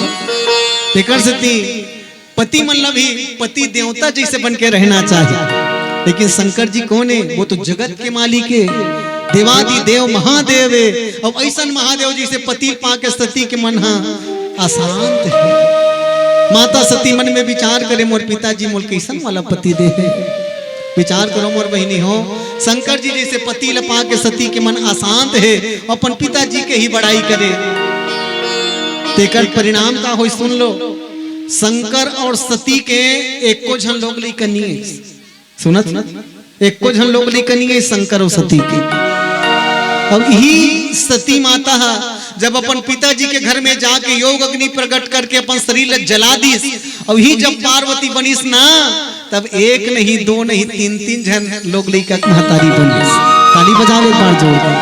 तेकर सती पति मतलब भी पति देवता जैसे बन के रहना चाहिए। लेकिन शंकर जी कौन है? वो तो जगत के मालिक है, देवादि देव महादेव है। अब ऐसा महादेव जी से पति पाके सती के मन अशांत है। माता सती मन में विचार करे मोर पिताजी मोर कैसन वाला पति दे है। विचार करो मोर बहिनी हो, शंकर जी जैसे पति लपा के सती के मन अशांत है, अपन पिताजी के ही बड़ाई करे। तेकर परिणाम का हो सुन लो, शंकर और सती के एक को झन लोग ली कनिए, सुनत एक को झन लोग ली कनिए शंकर और सती की। अब यही सती माता जब अपन पिताजी के घर में जाके योग अग्नि प्रकट करके अपन शरीर जला दीस, और ही जब पार्वती बनीस ना, तब एक नहीं दो नहीं तीन तीन जन लोग ली का महतारी बनीस। ताली बजाओ एक बार जोरदार।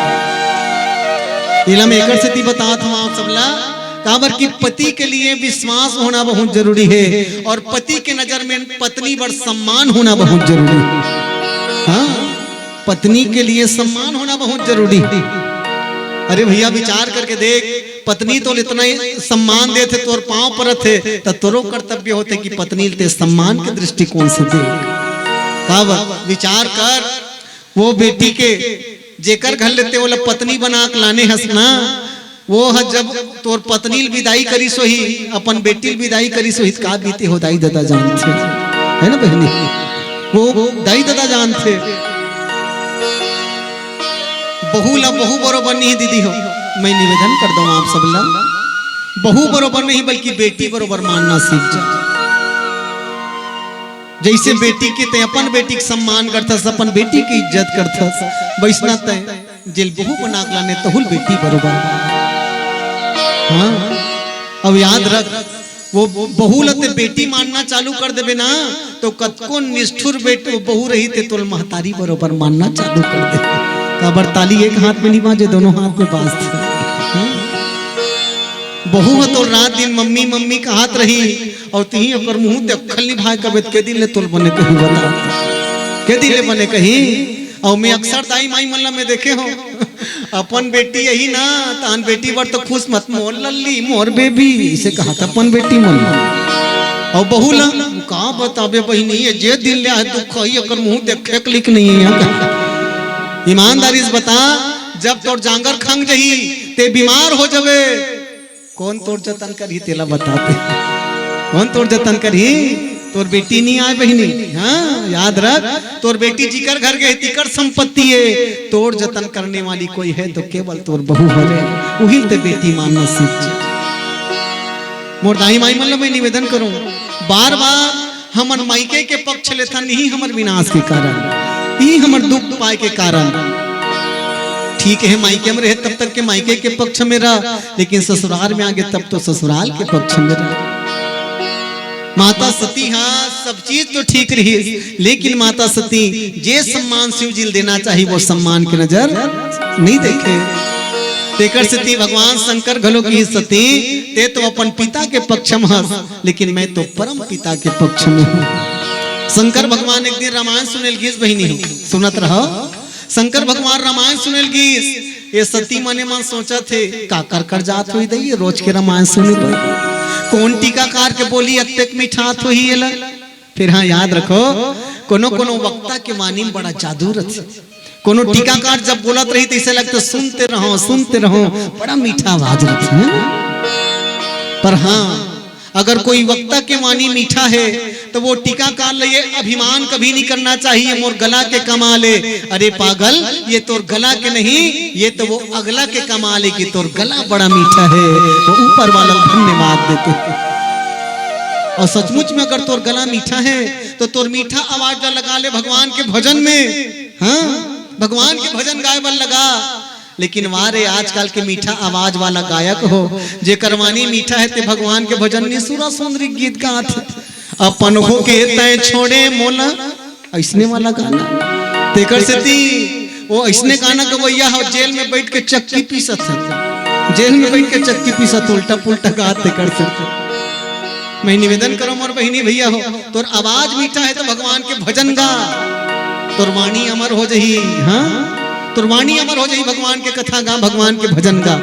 इला में एकर सती बता था आप सबला काबर की पति के लिए विश्वास होना बहुत जरूरी है, और पति के नजर में पत्नी पर सम्मान होना बहुत जरूरी है। हाँ, पत्नी के लिए सम्मान होना बहुत जरूरी है। अरे भैया विचार करके देख, पत्नी तो इतना सम्मान देते तोर पांव पर थे, तो तोरो कर्तव्य होते कि पत्नी ते सम्मान के दृष्टिकोण से देख। काबर विचार कर, वो बेटी के जेकर घर लेते वो पत्नी बना के लाने हंसना, वो जब तोर पत्नी विदाई करी सोही अपन बेटी विदाई करी सोही का बीते हो दाई दादा जानते है ना बहनी, वो दाई दादा जानते। बहू ला बहू बरोबर नहीं दीदी हो, मैं निवेदन कर दूं आप सब ला, बहू बरोबर नहीं बल्कि बेटी बरोबर मानना सीख जा। जैसे बेटी के ते अपन बेटी के सम्मान करथस, अपन बेटी की इज्जत करथस, वैसना तय जेल बहू बना के लाने तहुल बेटी बरोबर। हाँ, अब याद रख, वो बहू लते बेटी मानना चालू कर देवे ना, तो कतको निष्ठुर बेटी बहू रही थे तो महतारी बरोबर मानना चालू कर दे। काबर ताली एक हाथ में नहीं बाजे, दोनों हाथ में बाज थे। बहू है तो रात दिन मम्मी मम्मी कहत रही, और तुही अकर मुंह ते अक्खल नहीं भाई कबे के दिन ले तोल बने कहीं बता के दिन ले बने कहीं। और मैं अक्सर दाई माई मल्ला में देखे हो, अपन बेटी यही ना तान बेटी बर तो खुश मत मोर लल्ली मोर बेबी इसे कहा था अपन बेटी मन। और बहू ला का बताबे बहिनी, ये जे दिल ले तू कही अकर मुंह देखे क्लिक नहीं है यहाँ। ईमानदारी से बता, जब तोर जांगर खंग जही ते बीमार हो जावे, कौन तोर जतन करी तेला बताते, कौन तोर जतन करी? तोर बेटी नहीं आए बहिनी। हाँ, याद रख, तोर बेटी जिकर घर गए तिकर संपत्ति है, तोर जतन करने वाली कोई है तो केवल तोर बहू हरे, वही ते बेटी मानना सीख जा। मोर दाई माई मतलब मैं निवेदन करूं, बार बार हमर मायके के पक्ष लेथन, ही हमर विनाश के कारण, ही हमर दुख पाए के कारण। ठीक है मायके में रहे तब तक के मायके के पक्ष में रहा, लेकिन ससुराल में आ गए तब तो ससुराल के पक्ष में रहा। माता सती हाँ सब चीज तो ठीक रही, लेकिन माता सती जे सम्मान शिव जी देना चाहिए वो सम्मान की नजर नहीं देखे। तेकर सती भगवान शंकर घलो की सती ते तो अपन पिता के पक्ष में हस, लेकिन मैं तो परम पिता के पक्ष में हूँ। शंकर भगवान एक दिन रामायण सुनेल गीस बहिनी हो, सुनत रहो। शंकर भगवान रामायण सुनेल गीस, ये सती मने मन सोचा थे का कर जात हुई दई रोज के रामायण सुने कौन टीकाकार के बोली अत्यक मिठात हो ही एला। फिर हाँ याद रखो, कोनो कोनो वक्ता के वाणी में बड़ा जादू रहता। कोनो टीकाकार जब बोलत रही तो ऐसे लगता सुनते रहो, बड़ा मीठा आवाज रहता है। पर हाँ अगर कोई वक्ता के वाणी मीठा है तो वो टीकाकार लिए अभिमान कभी नहीं करना चाहिए मोर गला के कमाले। अरे पागल, ये तोर गला के नहीं, ये तो वो अगला के कमाले की तोर गला बड़ा मीठा है, वो ऊपर वाला धन्यवाद देते। और सचमुच में अगर तोर गला मीठा है तो तोर मीठा आवाज लगा ले भगवान के भजन में, हाँ भगवान के भजन गाय बल लगा। लेकिन वारे आजकल के मीठा आवाज वाला गायक हो जे करवानी मीठा है ते भगवान के भजन निसुरा सुंदरी गीत गात अपन हो के तय छोड़े मोला, ऐसने वाला गाना। तेकर सती वो ऐसने गाना गवैया हो जेल में बैठ के चक्की पीसत है, जेल में बैठ के चक्की पीसत उल्टा पुल्टा गात। तेकर सती मैं निवेदन करो मोर बहिनी भैया हो, तोर आवाज मीठा है तो भगवान के भजन गा, तोर वाणी अमर हो जही। हाँ तोर वाणी अमर हो जाए, भगवान के कथा गा, भगवान के भजन गा।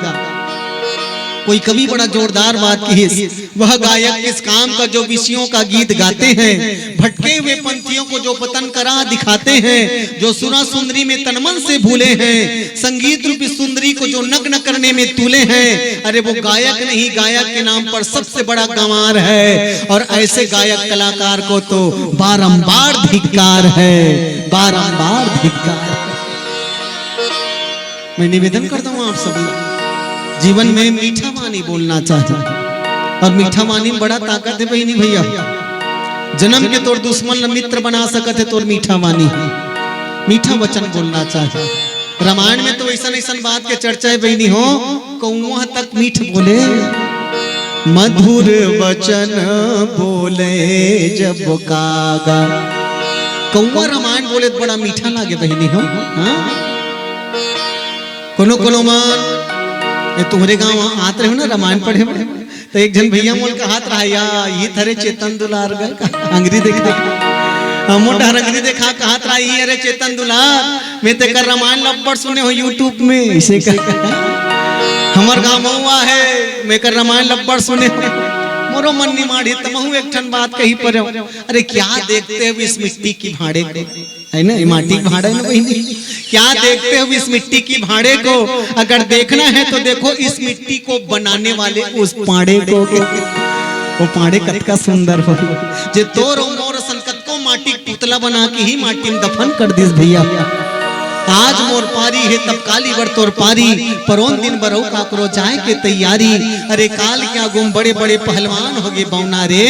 कोई कवि बड़ा जोरदार बात की है, वह गायक किस काम का जो विषयों का गीत गाते हैं, भटके हुए पंथियों को जो पतन करा दिखाते हैं, जो सुरा सुंदरी में तनमन से भूले हैं, संगीत रूपी सुंदरी को जो नग्न करने में तूले हैं। अरे वो गायक नहीं, गायक के नाम पर सबसे बड़ा गंवार है। और ऐसे गायक कलाकार को तो बारंबार धिक्कार है, बारंबार धिक्कार। मैं निवेदन करता हूँ आप सभी जीवन में मीठा वाणी बोलना चाहिए, और मीठा वाणी में बड़ा ताकत है बहनी भैया। जन्म के तोर दुश्मन मित्र बना सकते है तोर मीठा वाणी, मीठा वचन बोलना चाहिए। रामायण में तो ऐसा ऐसा बात के चर्चा है बहनी हो, कौआ तक मीठ बोले, मधुर वचन बोले जब कागा। कौआ रामायण बोले तो बड़ा मीठा लागे बहनी हो। हाँ कोनो कोनो मान तुम्हारे गांव आत रहे हो ना रामायण पढ़े तो एक जन भैया मोल का हाथ रहा या ये थरे चेतन दुलार गए अंग्री देख मोटा अंग्री देखा कहा रहा ये अरे चेतन दुलार मैं ते कर रामायण लब्बड़ सुने हो यूट्यूब में इसे हमार गांव हुआ है मैं कर रामायण लब्बड़ सुने मोरो मन नहीं माड़ी तमहु एक ठन बात कही पर। अरे क्या देखते हो इस मिट्टी की भाड़े को, है ना ये माटी की भाड़ा है ना बहनी, क्या देखते हो इस मिट्टी की भाड़े को, अगर देखना है तो देखो इस मिट्टी को बनाने वाले उस पाड़े को। वो पाड़े कतका सुंदर हो जे तोर मोर संकट को माटी पुतला बना के ही माटी में दफन कर दिस भैया। आज मोर पारी है तब काली बर तोर पारी, परोन दिन बरऊ काकरो जाए के तैयारी। अरे काल क्या गुम बड़े बड़े पहलवान हो गए बौना रे,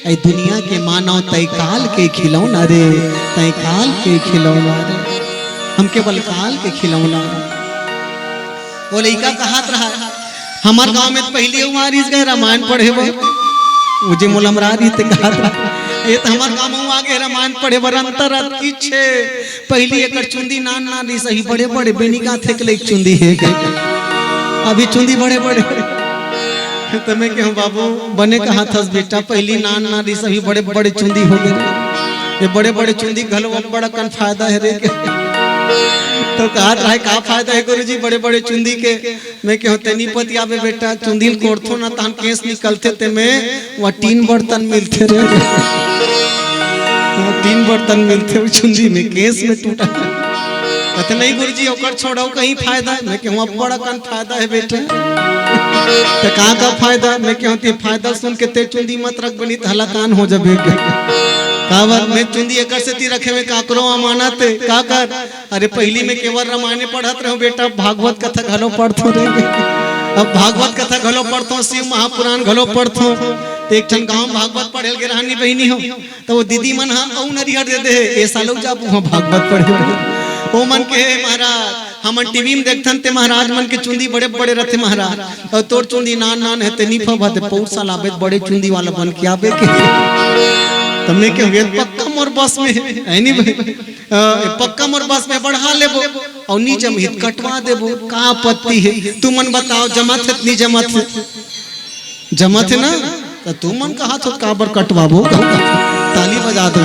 ऐ दुनिया के मानव तय काल के खिलौना रे, तय काल के खिलौना रे, हम केवल काल के खिलौना। वो लड़का कहात रहा हमार गांव में पहले उमारिस गए रामायण पढ़े मुझे मोलमरारी ते कहात रहा ये तो हमार गांव में आगे रामायण पढ़े बर अंतर किछे पहली एकर चुंदी नान नानी सही बड़े बड़े बेनिका थे के चुंदी है अभी चुंदी बड़े बड़े तो मैं कहूँ बाबू बने कहा था बेटा पहली नान नानी सही बड़े बड़े चुंदी हो गए, ये बड़े बड़े चुंदी घलो बड़ा कन फायदा है रे तो कहा रहा का फायदा है गुरुजी बड़े बड़े चुंदी के। मैं कहूँ तेनी पति आवे बेटा चुंदी कोड़थो ना तहन केस निकलते ते में वह 3 बर्तन मिलते रे, 3 बर्तन मिलते चुंदी में केस में टूटा। कहते नहीं गुरुजी ओकर छोड़ो कहीं फायदा, मैं कहूँ अब बड़ा कन फायदा है बेटा। तो कहाँ का फायदा, मैं कहूँ ते फायदा सुन के ते चुंदी मत रख बनी तो हलाकान हो जाबे। कावर मैं चुंदी एकर से ती रखे में काकरो अमानत का कर। अरे पहली में केवल रामायण पढ़त रहो बेटा, भागवत कथा घलो पढ़तो रे, अब भागवत कथा घलो पढ़तो, शिव महापुराण घलो पढ़तो। तो एक ठन गांव भागवत पढ़े के रहनी बहनी हो तो वो दीदी मन हाँ औ नरिहर दे दे ए सालों जा वहाँ भागवत पढ़े ओ मन के महाराज हमन टीवी में देखथन ते महाराज मन के चुंदी बड़े बड़े रहते महाराज और तोर चुंदी नान नान है ते नहीं फबत पौर साल आबे बड़े चुंदी वाला बन के आबे के तुमने के हुए पक्का मोर बस में है नहीं भाई पक्का मोर बस में बढ़ा लेबो और नीचे में हित कटवा देबो का आपत्ति है तू मन बताओ जमत है नहीं जमत है ना तो तू मन का हाथ काबर कटवाबो ताली बजा दो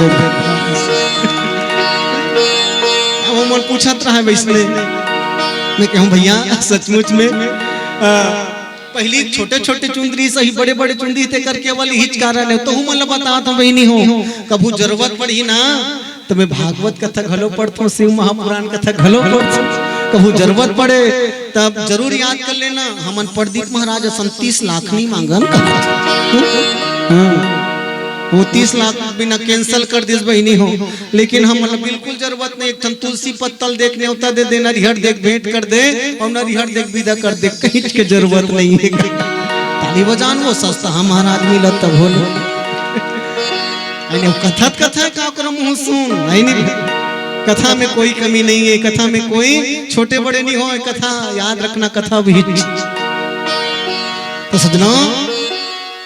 वो मन पूछत रहा है वैसने मैं कहूँ भैया सचमुच में पहली छोटे छोटे चुंदरी सही बड़े बड़े चुंदरी ते करके वाली हिचका रहे तो हूँ मतलब बता तो वही नहीं हो कभू जरूरत पड़ी ना तो मैं भागवत कथा घलो पढ़ता हूँ शिव महापुराण कथा घलो पढ़ता हूँ कभू जरूरत पड़े तब जरूर याद कर लेना हमन प्रदीप महाराज 30 लाख नहीं मांगन वो 30 लाख बिना कैंसिल कर दिस बहनी हो लेकिन हम मतलब बिल्कुल जरूरत नहीं एक तुलसी पत्तल देखने होता दे देना रिहर देख भेंट कर दे और ना रिहर देख विदा कर दे कहीं के जरूरत नहीं है ताली बजान वो सस्ता हमारा आदमी लत तब बोलो कथा कथा का करम मुंह सुन नहीं कथा में कोई कमी नहीं है कथा में कोई छोटे बड़े नहीं हो कथा याद रखना कथा भी तो सजना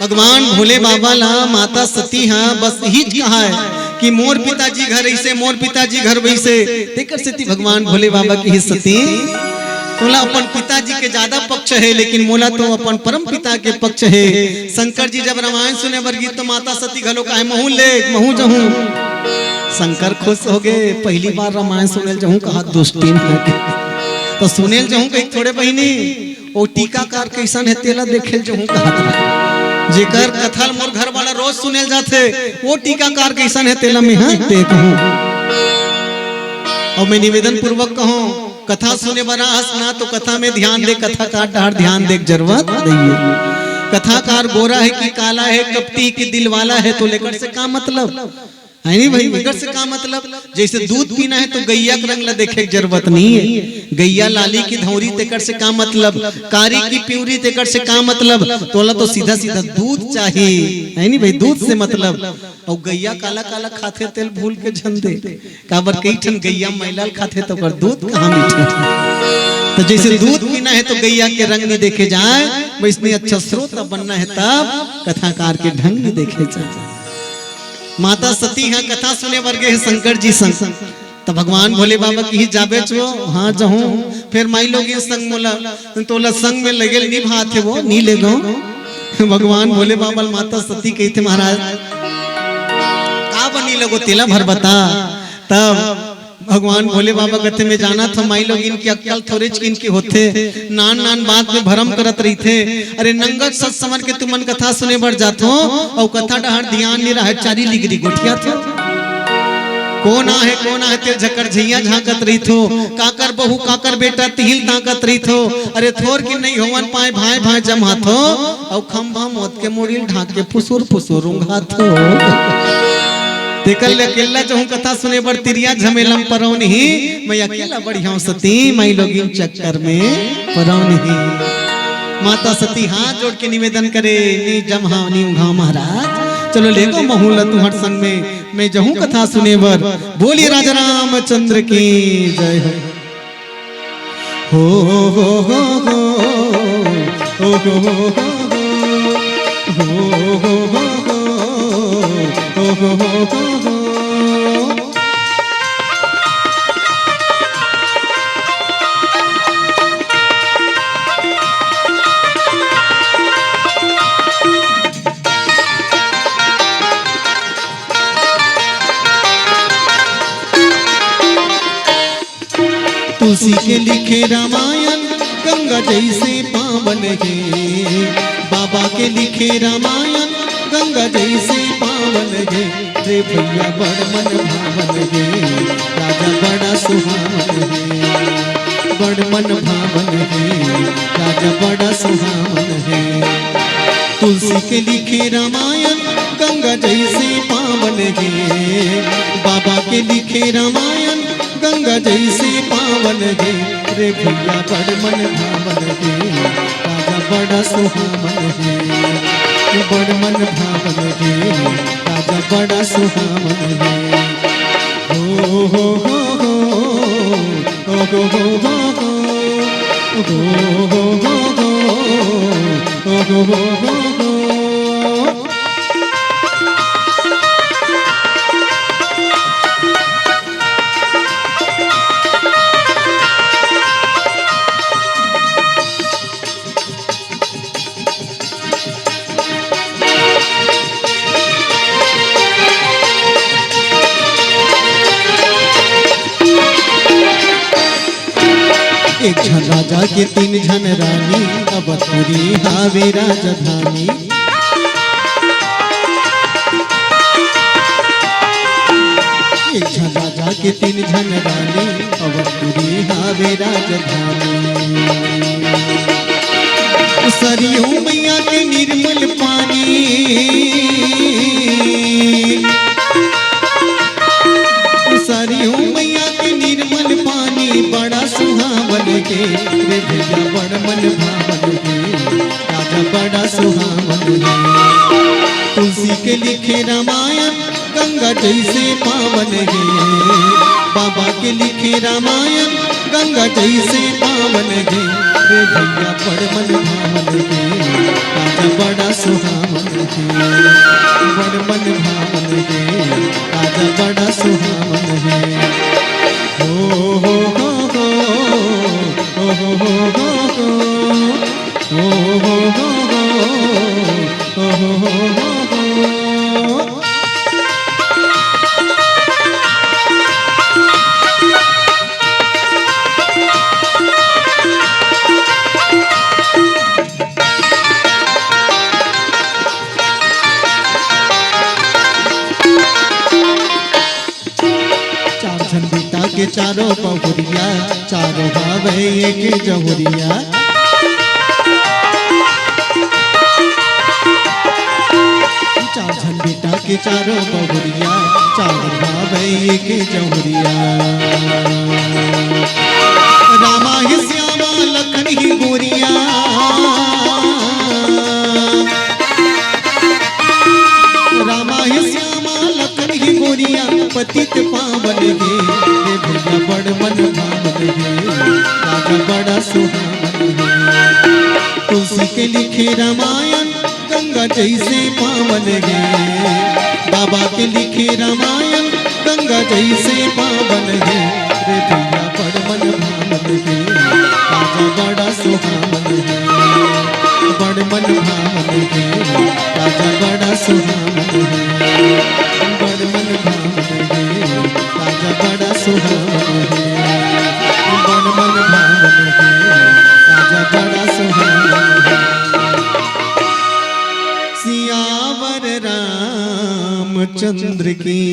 भगवान भोले बाबा ला माता सती हाँ बस ही कहा है कि मोर पिताजी घर ऐसे मोर पिताजी घर वैसे देकर सती भगवान भोले बाबा की ही सती तोला अपन पिताजी के ज्यादा पक्ष है लेकिन मोला तो अपन परम पिता के पक्ष है शंकर जी जब रामायण सुने वर्गी तो माता सती घलो का है महू ले महू जहूं शंकर खुश हो गए पहली बार रामायण सुने जहूं कहा दुष्टीन तो सुने जहूं कहीं थोड़े बहनी ओ टीकाकार कैसन है तेला देखे जहूं कहा जेकर कथा मोर घर वाला रोज सुने जाते वो टीकाकार कैसन है तेला में हाँ ते कहूं और मैं निवेदन पूर्वक कहूं कथा सुने बना हंसना तो कथा में ध्यान दे कथा का डार ध्यान दे जरूरत नहीं है कथाकार गोरा है कि काला है कपटी की दिल वाला है तो लेकर से क्या मतलब है नहीं भाई लेकर से क्या मतलब जैसे दूध पीना है तो गैया का रंग ला देखे जरूरत नहीं है गैया लाली की धौरी तेकर से क्या मतलब कारी की प्यूरी तेकर से क्या मतलब तोला तो सीधा सीधा दूध चाहिए है नहीं भाई दूध से मतलब और गैया काला काला खाते तेल भूल के झंडे काबर कई ठन गैया मैलाल खाते तो कर दूध कहाँ मीठा तो जैसे दूध पीना है तो गैया के रंग में देखे जाए वैसे अच्छा स्रोत बनना है तब कथाकार के ढंग में देखे जाए माता सती हाँ कथा सुने वर्गे है शंकर जी संग तो भगवान भोले बाबा की ही जाबे चो हाँ जहूं फिर माई लोग संग मोला तोला संग में लगे निभाते वो नहीं ले गो भगवान भोले बाबा माता सती कही थे महाराज का बनी लगो तेला भर बता तब भगवान भोले बाबा गथे में जाना था माई लोग इनकी अक्ल थोड़े इनके होते नान नान बात में भरम करत रही थे अरे नंगत सच समझ के तुमन कथा सुने बढ़ जातो और कथा डहर ध्यान नहीं रहा चारी लिगरी गोठिया थे कौन है तेरे झकर झैया झांकत रही थो काकर बहू काकर बेटा तिहिल ताकत रही थो अरे थोर की नहीं होवन पाए भाई भाई जमा थो और खंभा मौत के मोड़िल ढाक के फुसुर फुसुर उंघा थो तेकल अकेला जो कथा सुने बर तिरिया झमेलम परौनी ही मैं अकेला बढ़िया सती माई लोगिन चक्कर में परौनी ही माता सती हाथ जोड़ के निवेदन करे नी जमहा नी उघा महाराज चलो ले गो महूला तुम्हार संग में मैं जहूं कथा सुने बर बोलिए राजा रामचंद्र की जय हो हो हो हो हो हो हो हो हो तुलसी के लिखे रामायण गंगा जैसे पावन है बाबा के लिखे रामायण गंगा जैसे पावन है रे भैया बड़ मन भावन है राजा बड़ा सुहावन है बड़ मन भावन है राजा बड़ा सुहावन है तुलसी के लिखे रामायण गंगा जैसे पावन है बाबा के लिखे रामायण गंगा जैसे पावन है रे भैया बड़ मन भावन है राजा बड़ा सुहावन है बड़ मन भावन गे राजा बड़ा सुहावन गे। हो हो हो हो हो हो हो हो हो हो हो हो। एक झन राजा के तीन झन रानी अवधपुरी हावे राजधानी। एक झन राजा के तीन झन रानी अवधपुरी हावे राजधानी। सरयू मैया के निर्मल पानी सरयू मैया के निर्मल पानी बड़ा सुहावन गे रे भैया बड़ मन भावन गे राजा बड़ा सुहावन गे। तुलसी के लिखे रामायण गंगा जैसे पावन गे बाबा के लिखे रामायण गंगा जैसे पावन गे रे भैया बड़ मन भावन गे राजा बड़ा सुहावन गे। बड़ मन भावन गे राजा बड़ा सुहावन गे। हो हो हो हो हो हो हो हो हो हो हो हो। के चारों बहुरिया चारों भावे एक जहुरिया। चार झन बेटा के चारों बहुरिया चारों भावे एक जहुरिया। रामा ही श्यामा लखन ही गोरिया रामा ही श्यामा लखन ही गोरिया पतित पावन गे रे भैया बड़ मन भावन गे राजा बड़ा सुहावन गे। तुलसी के लिखे रामायण गंगा जैसे पावन गे बाबा के लिखे रामायण गंगा जैसे पावन गे रे भैया बड़ मन भावन गे राजा बड़ा सुहावन गे। बड़ मन भावन गे राजा बड़ा सुहावन गे। बड़ मन भावन गे राजा बड़ा सुहावन गे। बड़ मन भावन गे राजा बड़ा सुहावन गे। सियावर रामचंद्र की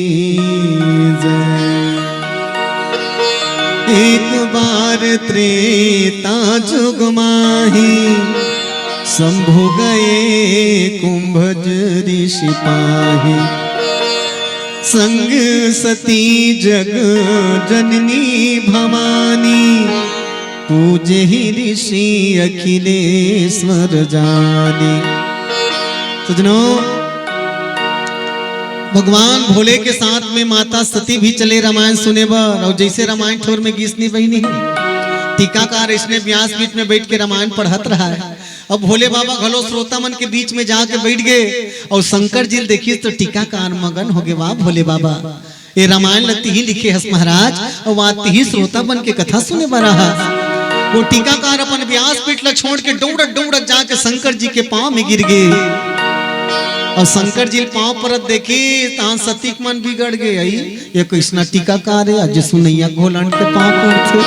जय। एक बार त्रेता जुग माही शंभु गए कुंभज ऋषि पाही। संग सती जग जननी भवानी पूजे ही ऋषि अखिलेश्वर जानी। सजनों भगवान भोले के साथ में माता सती भी चले रामायण सुने बर। और जैसे रामायण ठोर में गीसनी बहनी टीकाकार इसने व्यास बीच में बैठ के रामायण पढ़त रहा है। अब भोले बाबा घलो श्रोता मन के बीच में जाके बैठ गए और शंकर जी देखिए तो टीकाकार मगन हो गए। वाह भोले बाबा ये रामायण लगती ही लिखे हस महाराज और वाती ही श्रोता बन के कथा सुने बरा। वो टीकाकार अपन व्यास पीठ ला छोड़ के दौड़त दौड़त जाके शंकर जी के पांव में गिर गए। और शंकर जी पांव परत देखे तान सतीक मन बिगड़ गए। आई ये कृष्णा टीकाकार है आज सुनैया घोलन के पांव पड़ते।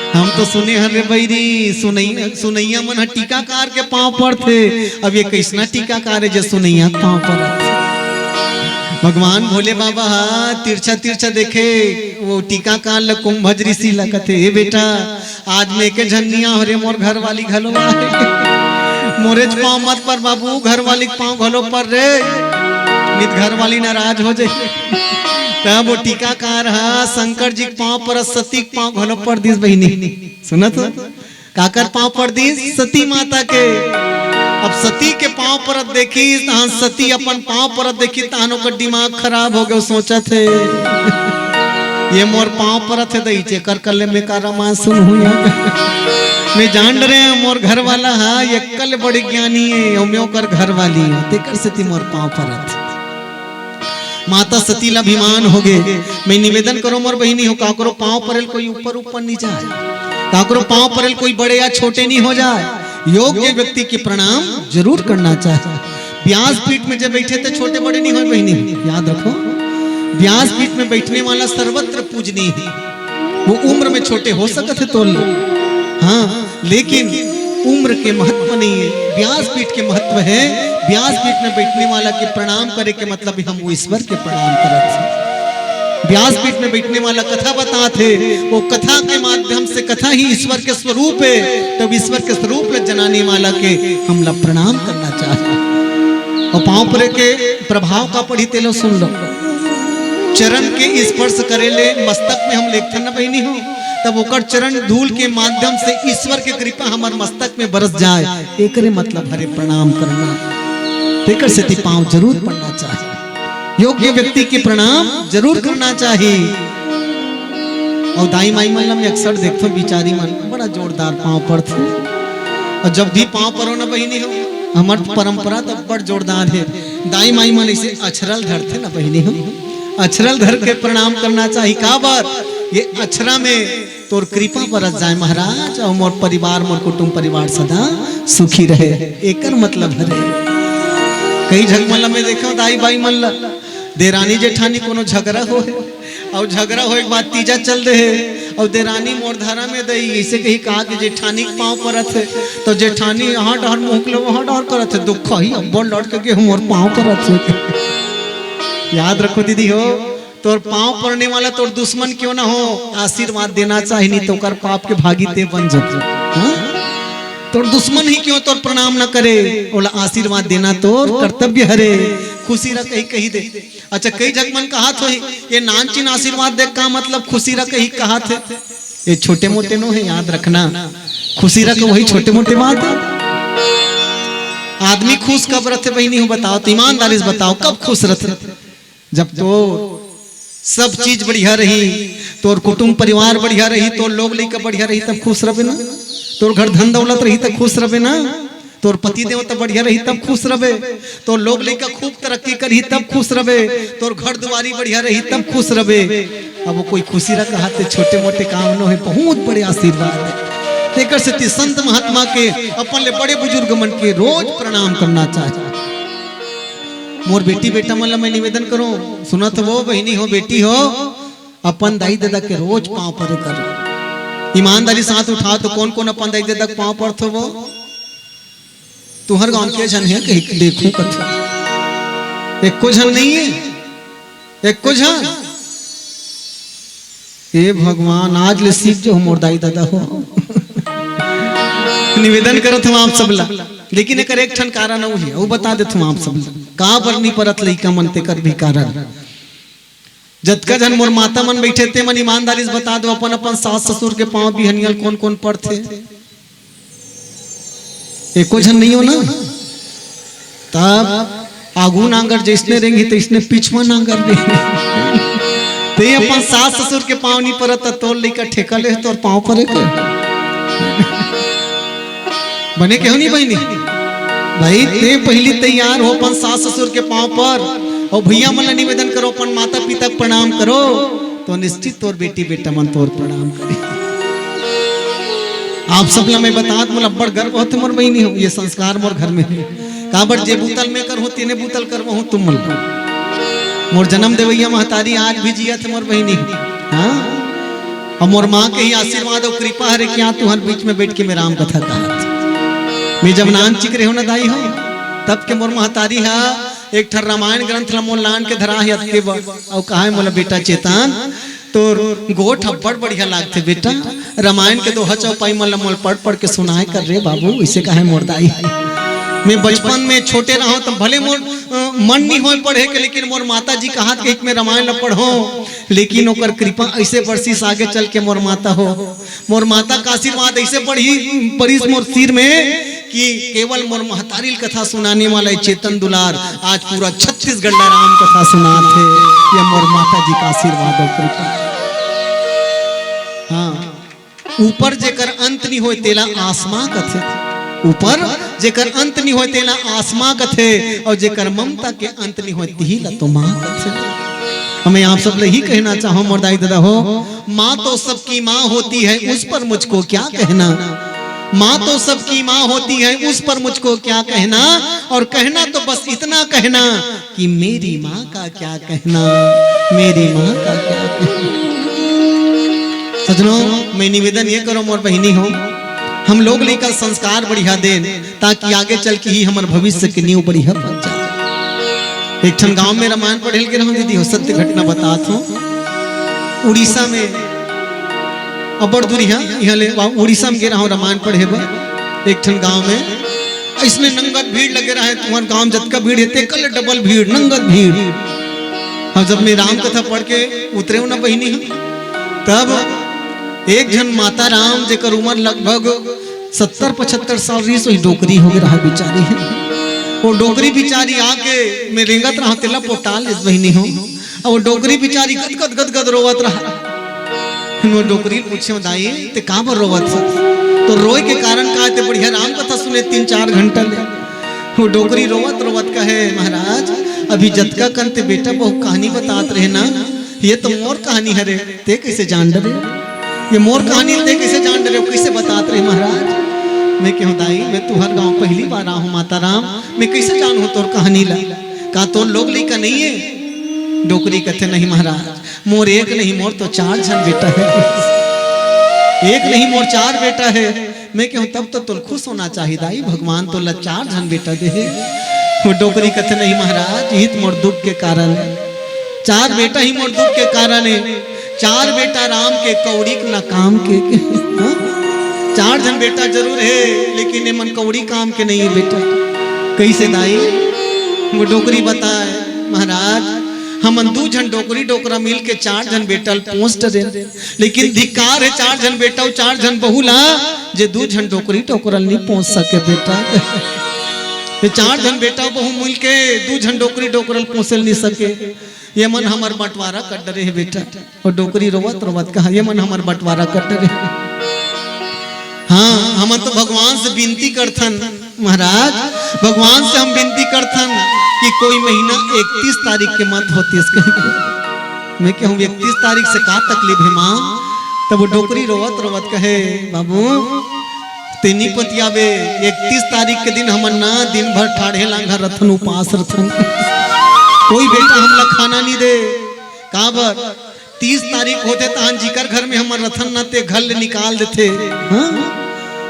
हम तो सुने हरे बैरी सुनैया मन टीकाकार के पांव पड़ते। अब ये कृष्णा टीकाकार है जो सुनैया पांव पड़ते। भगवान भोले बाबा तिरछा तिरछा देखे वो टीकाकार ल कुंभज ऋषि लगते। हे बेटा आज में के झन्निया हो रे मोर घर वाली घलो मोरेज पाँव मत पर बाबू घर वाली पाँव घलो पर रे नित घर वाली नाराज हो जाए। तब वो टीकाकार हा शंकर जी पाँव पर सती पाँव घलो पर दिस बहिनी सुनत काकर पाँव पर दिस सती माता के। अब सती के पांव परत देखी, तहां सती अपन पांव परत देखी, तहानों का दिमाग खराब हो गया। सोचा थे ये मोर पांव परत है दई चेकर कर ले में का रामायण सुन हुई मैं जान रहे हैं मोर घर वाला है ये कल बड़ी ज्ञानी है ओम्यो कर घर वाली है तेकर सती मोर पांव परत। माता सती अभिमान हो गए। मैं निवेदन करो मोर बहिनी हो का करो पांव परेल कोई ऊपर ऊपर नहीं जाए, का करो पांव परेल कोई बड़े या छोटे नहीं हो जाए। योग्य व्यक्ति के प्रणाम जरूर करना चाहिए। व्यासपीठ में जब बैठे थे छोटे बड़े नहीं हो बहिनी, याद रखो व्यासपीठ में बैठने वाला सर्वत्र पूजनीय है। वो उम्र में छोटे हो सकते तो हाँ, लेकिन उम्र के महत्व नहीं है, व्यासपीठ के महत्व है। व्यासपीठ में बैठने वाला के प्रणाम करे के मतलब हम वो ईश्वर के प्रणाम करते। व्यासपीठ में बैठने वाला कथा बताते, वो कथा के माध्यम से कथा ही ईश्वर के स्वरूप है, तब ईश्वर के स्वरूप ले जनाने वाला के हम लोग प्रणाम करना चाहिए। और पांव परे के प्रभाव का पढ़ी तेलो सुन लो। चरण के स्पर्श करेले मस्तक में हम लेखन न बहिनी हो, तब ओकर चरण धूल के माध्यम से ईश्वर की कृपा हमारे मस्तक में बरस जाए, एकरे मतलब हरे प्रणाम करना। तेकर से पांव जरूर पड़ना चाहिए। योग्य व्यक्ति के प्रणाम जरूर करना चाहिए। और दाई माई मन में अक्सर देखो बिचारी मन बड़ा जोरदार पांव पड़ते, और जब भी पांव परो न बहिनी हो हमार परंपरा तो बड़ जोरदार है। दाई माई मन इसे अछरल धरते न बहिनी हो, अछरल धर के प्रणाम करना चाहिए। का बात ये अछरा में तोर कृपा बरस जाए महाराज, और मोर परिवार मोर कुटुंब परिवार सदा सुखी रहे, एकर मतलब हरे। कई झगमला में देखो दाई बाई मल्ला देरानी जेठानी कोनो झगड़ा हो है, और झगड़ा हो एक बात तीजा चल दे है, और देरानी मोरधारा में दई ऐसे कही कहा कि जेठानी के पाँव परत है, तो जेठानी यहाँ डहर मुँह लो वहाँ डहर करत है, दुख ही अब लौट के मोर पाँव परत है। याद रखो दीदी हो, तोर पांव पड़ने वाला तोर दुश्मन क्यों ना हो, आशीर्वाद देना चाहिए, नहीं तो कर पाप के भागी ते बन जाते। तोर दुश्मन ही क्यों तोर प्रणाम ना करे, बोला आशीर्वाद देना तोर कर्तव्य हरे। खुशी रख कही कही दे। अच्छा कई जगमन कहा थे ये नानचीन आशीर्वाद दे का मतलब खुशी रख कही कहा थे, ये छोटे मोटे नो है, याद रखना। खुशी रख वही छोटे मोटे बात है। आदमी खुश कब रहते बहनी हो बताओ, तो ईमानदारी से बताओ कब खुश रहते? जब तो सब चीज बढ़िया रही, तोर कुटुंब परिवार बढ़िया रही, तोर लोग लेकर बढ़िया रही तब खुश रहे ना। तोर घर धन दौलत रही तब खुश रहे ना। तोर पति देव तब बढ़िया रही तब खुश रहे। तोर लोग लेकर खूब तरक्की करी तब खुश रहे। तोर घर दुआरी बढ़िया रही तब खुश रहे। अब वो कोई खुशी रखा छोटे मोटे काम न हो, बहुत बड़े आशीर्वाद है। तेकर से संत महात्मा के अपन ले बड़े बुजुर्ग मन के रोज प्रणाम करना चाहिए। मोर बेटी बेटा मन मैं निवेदन करूं, सुनत वो बहनी हो बेटी हो, अपन दाई दादा के रोज पांव पर करो, ईमानदारी साथ उठाओ। तो कौन कौन अपन दाई दादा पांव पर थो वो तुहर गांव के जन है कहीं देखूं कथा, एक को जन नहीं है, एक को जन। हे भगवान आज ले सीख जो मोर दाई दादा हो निवेदन करत हूं आप सब ला, लेकिन एक ठन कारण है वो बता देत हूं आप सब ला। का बरनी परत लइका मन ते कर भी कारण जतका जन मोर माता मन बैठे ते मन ईमानदारी से बता दो अपन अपन सास ससुर के पांव भी हनियल कौन कौन पड़ते? एको जन नहीं हो ना। तब आगू नांगर जिसने रेंगी तो इसने पिछवा नांगर रेंगी ते अपन सास ससुर के पांव नहीं परत तोर लइका ठेका ले तोर पांव परे के बने क्यों नहीं बहनी भाई? ते पहली तैयार हो अपन सास ससुर के पांव पर, और भैया मन निवेदन करो अपन माता पिता प्रणाम करो, तो निश्चित तोर बेटी बेटा मन तोर प्रणाम करे। आप सब ला मैं बता मोला बड़ गर्व होते मोर बहनी हो, ये संस्कार मोर घर में है। काबर जे बूतल में कर हो तेने बूतल करवा हूं तुम मन मोर जन्म देवैया महतारी आज भी जिया थे मोर बहनी। हाँ, और मोर माँ के ही आशीर्वाद और कृपा हरे क्या तू हर बीच में बैठ के मैं राम कथा कहा। मैं जब नान चिक रहे हो ना दाई हो तब के मोर महतारी हा एक ठर रामायण ग्रंथ ला मोर लान के धरा है अतके और कहा है मोला बेटा चेतन तो गोठ बड़ बढ़िया लागते बेटा, रामायण के दोहा चौपाई मन ला मोल पढ़ पढ़ के सुनाए कर रे बाबू, इसे कहा है मोर दाई। मैं बचपन में छोटे रहो तो भले मोर मन नहीं हो पढ़े के, लेकिन मोर माता जी कहा कि एक में रामायण ला पढ़ो, लेकिन ओकर कृपा ऐसे बरसीस आगे चल के मोर माता हो, मोर माता का आशीर्वाद ऐसे पड़ी परिस मोर सिर में कि केवल मोर महतारिल कथा सुनाने वाला चेतन दुलार आज पूरा छत्तीसगढ़ ला राम कथा सुनाते। ये मोर माता जी का आशीर्वाद और कृपा। हाँ, ऊपर जेकर अंत नहीं होए तेला आसमां कथे, ऊपर जेकर अंत नहीं होए तेला आसमां कथे, और जेकर ममता के अंत नहीं होए तिला तो मां कथे। हमें आप सब यही कहना चाहो मोर दाई दादा हो, माँ तो सबकी माँ होती है, उस पर मुझको क्या कहना। माँ तो सबकी माँ होती है, उस पर मुझको क्या कहना। और कहना तो बस इतना कहना कि मेरी माँ का क्या कहना, मेरी माँ का क्या कहना। सजनों, मैं निवेदन ये करो मोर बहनी हो, हम लोग लेकर संस्कार बढ़िया दें ताकि आगे चल के ही हमारे भविष्य की नींव बढ़िया बन जाए। एक ठन गांव में रामायण पढ़े के रहूं दीदी हो, सत्य घटना बतात हूं। उड़ीसा में अबर दूरी यहाँ ले उड़ीसा में गे रहा हूँ रामायण पढ़े बर। एक ठन गांव में इसमें नंगत भीड़ लगे रहा है। तुम्हारे गांव जतका भीड़ है कल डबल भीड़, नंगत भीड़। हम जब मैं राम कथा पढ़ के उतरे ना बहिनी हम, तब एक जन माता राम जेकर उम्र लगभग 70-75 साल रही, सोई डोकरी हो गई रहा बेचारी है। वो डोकरी बिचारी आके मैं रेंगत रहा तेला पोटाल इस बहिनी हो, और वो डोकरी बिचारी गद गद गद रोवत रहा। वो डोकरी पूछे दाई ते कहाँ पर रोवत था, तो रोए के कारण कहा ते बढ़िया राम कथा सुने 3-4 घंटा ले। वो डोकरी रोवत रोवत कहे महाराज अभी जतका कंते बेटा बहु कहानी बतात रहे ना, ये तो मोर कहानी है रे, ते कैसे जान डरे। ये मोर कहानी ते कैसे जान डरे, कैसे बतात रहे महाराज। मैं क्यों दाई मैं तुहर गांव पहली बार आ हूँ माता राम, मैं कैसे जानू तोर कहानी ला, का तोर लोग लेका नहीं है। डोकरी कहते नहीं महाराज, मोर एक नहीं मोर तो 4 जन बेटा है, एक नहीं मोर 4 बेटा है। मैं क्यों तब तो तुल खुश होना चाहिए दाई, भगवान तो 4 जन बेटा दे। वो डोकरी कहते नहीं महाराज, हित मोर दुख के कारण है, 4 बेटा ही मोर दुख के कारण है। 4 बेटा राम के कौड़ी न काम के, 4 जन बेटा जरूर है लेकिन ये मन कौड़ी काम के नहीं है बेटा। कैसे दाई, वो डोकरी बताए महाराज हम 2 जन डोकरी डोकरा मिल के 4 जन बेटा पोस्ट दे, लेकिन धिकार है 4 जन बेटा और 4 जन बहुला जे 2 जन डोकरी डोकरा नहीं पहुंच सके बेटा। ये 4 जन बेटा बहु मिल के 2 जन डोकरी डोकरल पहुंचल नहीं सके। ये मन हमार बंटवारा कर डरे है बेटा। और डोकरी रोवत रोवत कहा ये मन हमार बंटवारा कर डरे। हाँ, हम तो भगवान से विनती करथन महाराज, भगवान से हम विनती करथन कि कोई महीना 31 तारीख के मत होती इसके। मैं कहूँ 31 तारीख से का तकलीफ है माँ। तब वो डोकरी रोवत रोवत कहे बाबू तेनी पतियावे 31 तारीख के दिन हमन ना दिन भर ठाढ़े लांघा रथन उपास रथन, कोई बेटा हमला खाना नहीं दे। काबर 30 तारीख होते तान जिकर घर में हमर रथन ना ते घर ले निकाल देते। हाँ?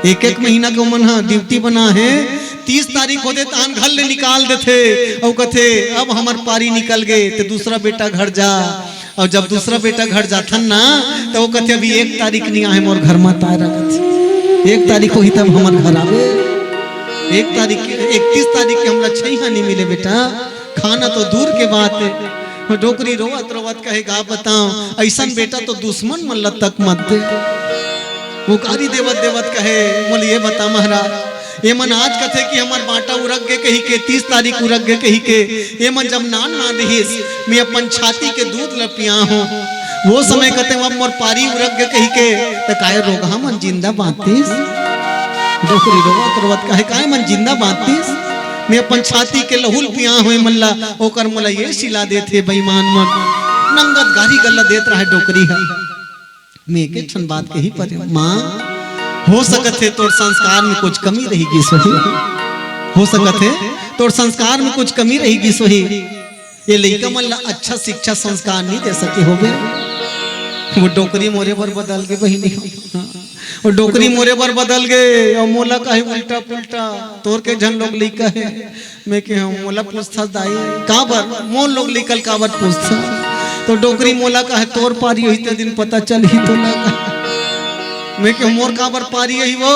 एक महीना के मन ड्यूटी बना है, 30 तारीख होते तान घर ले निकाल देते और कहते अब हमार पारी निकल गए तो दूसरा बेटा घर जा। और जब दूसरा बेटा घर जाथन ना तो वो कहते अभी 1 तारीख नहीं आए मोर घर मत आए रखते, 1 तारीख हो ही तब हमार घर आवे। 1 तारीख 31 तारीख के हमला छैहा नहीं मिले बेटा, खाना तो दूर के बात है। डोकरी रोवत रोवत कहेगा बताओ ऐसा बेटा तो दुश्मन मन ल तक मत दे। वो गाली देवत देवत कहे बोल ये बता महाराज ये मन आज कथे कि हमार बाटा उरग गए कही के 30 तारीख उरग गए कही के ये मन जब नान ना रहीस मैं अपन छाती के दूध ल पिया हूँ वो समय कहते अब मोर पारी उरग गए कही के तो काहे रोगा मन जिंदा बांतीस। डोकरी रोवत रोवत कहे काहे मन जिंदा बांतीस, मैं अपन छाती के लहुल पिया हुए मल्ला ओकर मोला ये सिला देते बेईमान मन। नंगत गारी गल्ला देत रहा डोकरी है। मैं के छन बात कही पर माँ हो सकत है तोर संस्कार में कुछ कमी रहेगी सोही, हो सकत है तोर संस्कार में कुछ कमी रहेगी सोही। ये लइका मन ला अच्छा शिक्षा संस्कार नहीं दे सके होगे। वो डोकरी मोरे पर बदल के बहिनी और डोकरी मोरे पर बदल गए और मोला कहे उल्टा पुल्टा तोर के जन लोग लिखा है। मैं के मोला पूछता दाई काबर मोन लोग लिखल काबर पूछता तो डोकरी मोला कहे तोर पारी हुई ते दिन पता चल ही तो लगा। मैं के मोर काबर पारी है वो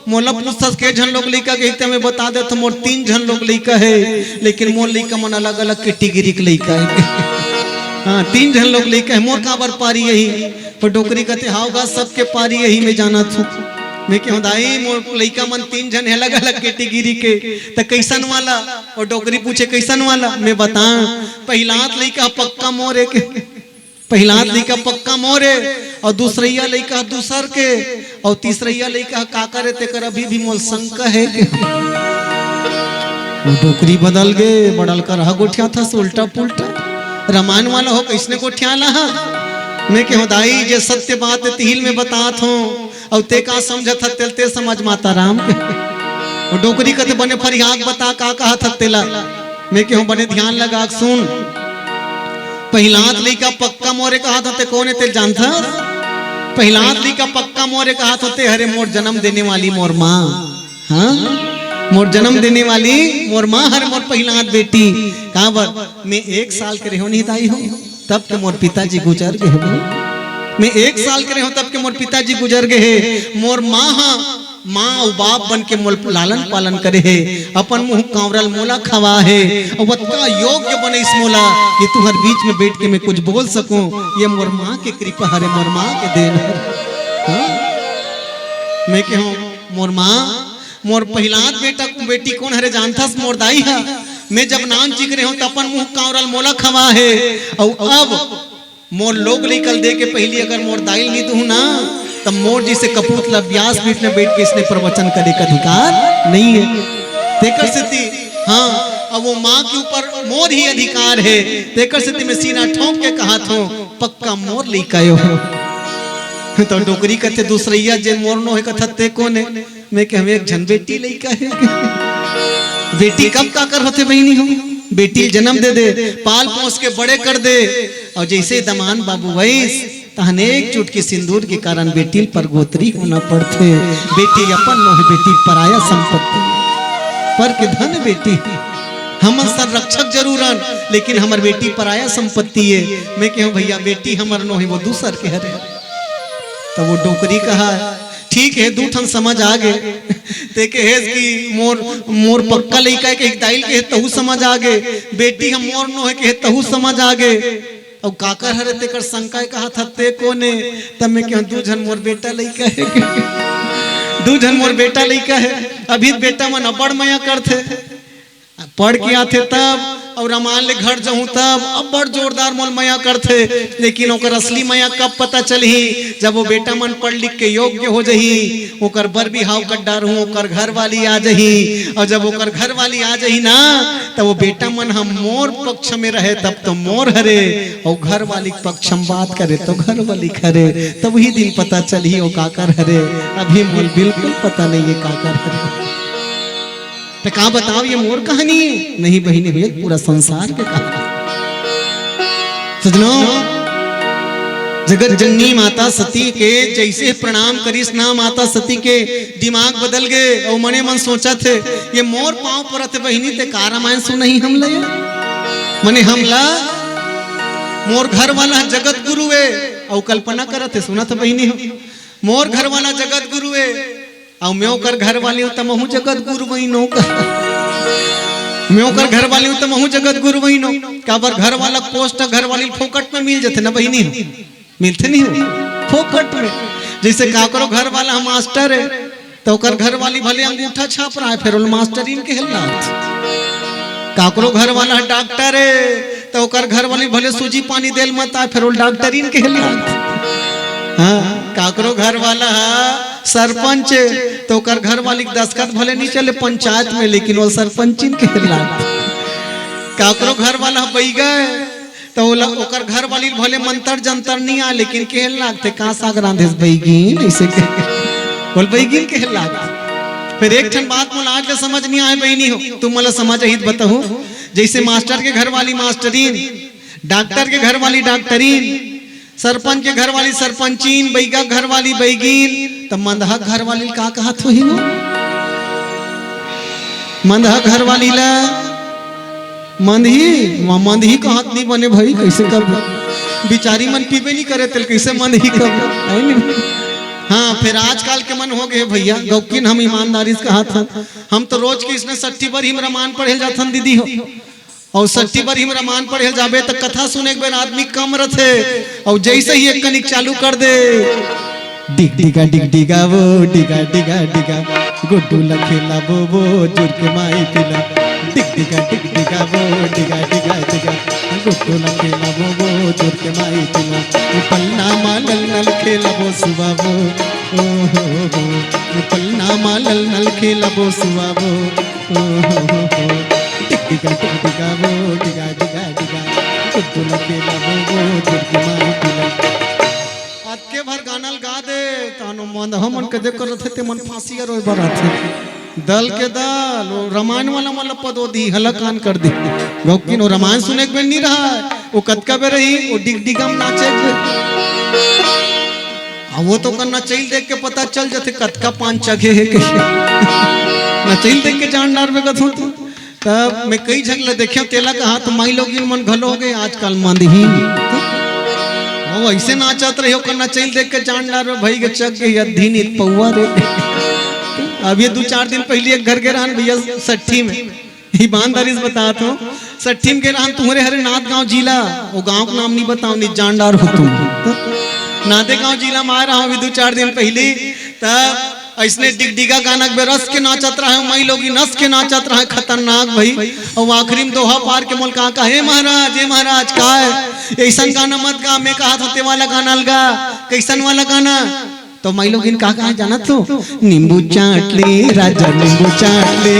मोला पूछता के जन लोग लिखा के मैं बता दे तो मोर 3 जन लोग लिखा है लेकिन मोर लिखा मन अलग अलग कैटेगरी के लिखा है। हाँ 3 जन लोग लिखा है मोर काबर पारी यही पर डोकरी कहते हाउगा सबके पारी यही में जाना थू मैं क्यों दाई मोर लइका मन 3 जन है अलग अलग कैटेगरी के त कैसन वाला और डोकरी पूछे कैसन वाला मैं बता पहिलात लइका पक्का मोरे के पहिलात लइका पक्का मोरे और दूसरैया लइका दूसर के और तीसरैया लइका का करे तेकर अभी भी मोल शंका है के वो डोकरी बदल गए बदल कर हा गोठिया था उल्टा पुल्टा रामायण वाला हो किसने गोठिया ला मैं क्यों दाई जे सत्य बात तिहिल में बतात हूँ और ते का समझत ते समझ माता राम के और डोकरी कते बने फरियाद बता का कहा था तेला मैं क्यों बने ध्यान लगा सुन पहिलात लइका पक्का मोरे कहा था ते कौन ते जानता पहिलात लइका पक्का मोरे कहा था ते हरे मोर जन्म देने वाली मोर माँ हाँ मोर जन्म देने वाली मोर माँ हर मोर पहिलात बेटी कहा बर मैं 1 साल के रहो नहीं दाई हूँ तब के मोर पिताजी गुजर गए हो मैं 1 साल के रहो तब के मोर पिताजी गुजर गए मोर माँ और बाप बन के मोल लालन पालन करे है अपन मुंह कांवरल मोला खवा है और वत्ता योग्य बने इस मोला कि तू हर बीच में बैठ के मैं कुछ बोल सकूं ये मोर माँ की कृपा हरे मोर माँ के देन हाँ? मैं कहूँ मोर माँ मोर पहिलात बेटा बेटी कौन हरे जानता मोर दाई है मैं जब नाम चिक रहे हूँ तो अपन मुंह कांवरल मोला खवा है और अब मोर लोग निकल दे के पहली अगर मोर दाई नहीं दूं ना तब मोर जी से कपूरथला व्यास पीठ में बैठ के इसने प्रवचन करने का अधिकार नहीं है तेकर स्थिति हाँ अब वो माँ के ऊपर मोर ही अधिकार है तेकर स्थिति में सीना ठोक के कहा था पक्का मोर लिकायो तो डोकरी कथे दूसरैया जे मोर नो है कथा ते कौन है मैं कह एक झन बेटी लइका है बेटी कब का कर होते बहनी हो बेटी जन्म दे पाल पोस के बड़े कर दे और जैसे दमान बाबू वैस अनेक चुटकी सिंदूर के कारण बेटी पर गोत्री होना पड़ते बेटी अपन नो है बेटी पराया संपत्ति पर के धन बेटी हम संरक्षक जरूरन लेकिन हमार बेटी पराया संपत्ति है मैं कहूँ भैया बेटी हमार नो है वो दूसर के हरे तो वो डोकरी कहा ठीक है दूठन समझ आ गए देखे है कि मोर मोर पक्का लइका के दाइल के तहु समझ आ गए बेटी हम मोर नो है के तहु समझ आ गए और काकर हरे तेकर शंका कहा था ते कोने तब मैं क्यों 2 जन मोर बेटा लइका है 2 जन मोर बेटा लइका है अभी बेटा मन बड़ मया करथे पढ़ के आते तब और रामायण ले घर जाऊं तब अब बड़ जोरदार मोल मया करथे लेकिन ओकर असली मया कब पता चलही जब वो बेटा मन पढ़ लिख के योग्य हो जही ओकर बर बिहाव कर डार हूं ओकर घर वाली आ जही और जब ओकर घर वाली आ जही ना तब वो बेटा मन हम मोर पक्ष में रहे तब तो मोर हरे और घर वाली पक्ष हम बात करे तो घर वाली खरे तब ही दिन पता चलही वो काकर हरे अभी मोल बिल्कुल पता नहीं है काकर हरे तो कहा बताओ ये मोर कहानी नहीं बहिनी भैया पूरा संसार के कहानी सजनों जगत जननी माता सती के जैसे प्रणाम करिस ना माता सती के दिमाग बदल गए और मने मन सोचा थे ये मोर पांव परत बहिनी ते का रामायण सुनही हम ले मने हमला मोर घर वाला जगत गुरु है और कल्पना करत है सुना था बहिनी मोर घर वाला जगत गुरु है और मैं ओकर घर वाली हूँ तमहू जगत गुरु वही नो मैं ओकर घर वाली हूँ तमहू जगत गुरु वही नो का बार घर वाला पोस्ट घर वाली फोकट में मिल जाते ना बहिनी मिलते नहीं हो फोकट में जैसे का करो घर वाला हम मास्टर है तो ओकर घर वाली भले अंगूठा छाप रहा है फिर मास्टरीन के हिलना काकरो घर वाला डॉक्टर है तो ओकर घर वाली भले सूजी पानी देल मत आए फिर डॉक्टरीन के हिलना हाँ काकरो घर वाला सरपंच तो ओकर घर वाली दस्खत भले नहीं चले पंचायत में लेकिन वो सरपंचिन के लाग काकरो घर वाला बैगा तो ओकर घर वाली भले मंत्र जंतर नहीं आ लेकिन के लागते का साग रांधेस बैगिन ऐसे के बोल बैगिन के लाग फिर एक ठन बात मोला आज समझ नहीं आए बहनी हो तुम मला समझ हित बताओ जैसे मास्टर के घर वाली मास्टरीन डॉक्टर के घर वाली डॉक्टरीन सरपंच के घर वाली सरपंचीन बैगा घर वाली बैगीन तो मंदहा घर वाली का कहा तो ही मंदहा घर वाली ला मंदही कहा नहीं बने भाई कैसे कब बिचारी मन पीबे नहीं करे तेल कैसे मंदही कब हाँ फिर आजकल के मन हो गए भैया गौकिन हम ईमानदारी से कहा था हम तो रोज की इसने 60 बार ही रामायण पढ़े जाता दीदी हो और 60 बार ही रामायण पढ़े जाबे तो कथा सुने के बेर आदमी कम रहते और जैसे ही एक कनिक चालू कर दे डिग डिगा वो डिगा डिगा गुड्डू लखेला वो जुर के माई पिला डिग डिगा वो डिगा डिगा गुड्डू लखेला वो जुर के माई पिला पलना मालल नल खेला वो सुबह वो ओ हो पलना मालल नल खेला वो सुबह वो ओ हो डिग डिगा वो डिगा गुड्डू लखेला वो जुर के माई पिला आज के भर गानल गा दे तानो मन हमन के देख रथे ते मन फांसी रोय बराथे दल के दल वो रामायण वाला मतलब पदो दी हलकान कर दी गौकिन वो रामायण सुने के नहीं रहा वो कतका बे रही वो डिग डिगम नाचे वो तो करना चाहिए देख के पता चल जाते कतका पांच जगह है के ना चाहिए देख के जान डार में कथू तब मैं कई जगह देखियो तेला का हाथ माई लोग मन घलो गए आजकल मंदही वो ऐसे नाचत रहे करना चाहिए देख के जान डार में भाई के चक गई अधीन पौवा रे अब ये 2-4 दिन पहले एक घर के रहन भैया सट्ठी में ईमानदारी से बताता हूँ सट्ठी में के रहन तुम्हारे हरे नाथ गांव जिला वो गांव का नाम नहीं बताओ नहीं जानदार हो तुम नादे गांव जिला में आ रहा हूँ 2-4 दिन पहले तब ऐसने डिग डिगा गाना बेरस के नाचत रहा है मई लोग नस के नाचत रहा है खतरनाक भाई और आखिरी में दोहा पार के मुल्क कहा हे महाराज का है ऐसा गाना मत गा मैं कहा था ते वाला गाना लगा कैसन वाला गाना तो मई लोग इनका कहा जाना तो नींबू चाट ले राजा नींबू चाट ले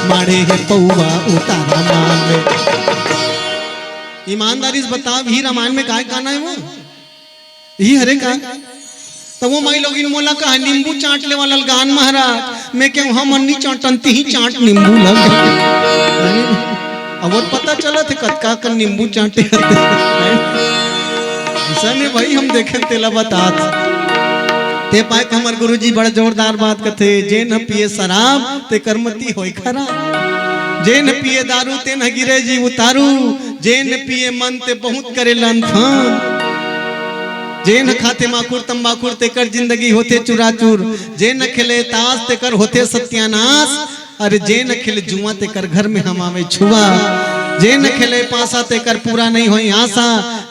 मारे है पौवा उतारा मान ले ईमानदारी से बता भी रामायण में का गाना है वो यही हरे का तो वो मई लोग इन मोला कहा नींबू चाट ले वाला गान महाराज मैं क्यों हम अन्नी चाटनती ही चाट नींबू लग अब वो पता चला थे कतका कर नींबू चाटे ऐसा नहीं भाई हम देखे तेला बता ते पाए हमर गुरुजी बड़ा जोरदार बात कथे जे न पिए शराब ते करमती होय खराब जे न पिए दारू ते न गिरे जी उतारू जे न पिए मन ते बहुत करे लंथन जे न खाते माखुर तंबाखुर ते कर जिंदगी होते चुराचूर जे न खेले ताश ते कर होते सत्यानाश अरे जे न खेले जुआ ते कर घर में हम आवे छुआ जे न खेले पासा ते कर पूरा नहीं होई आशा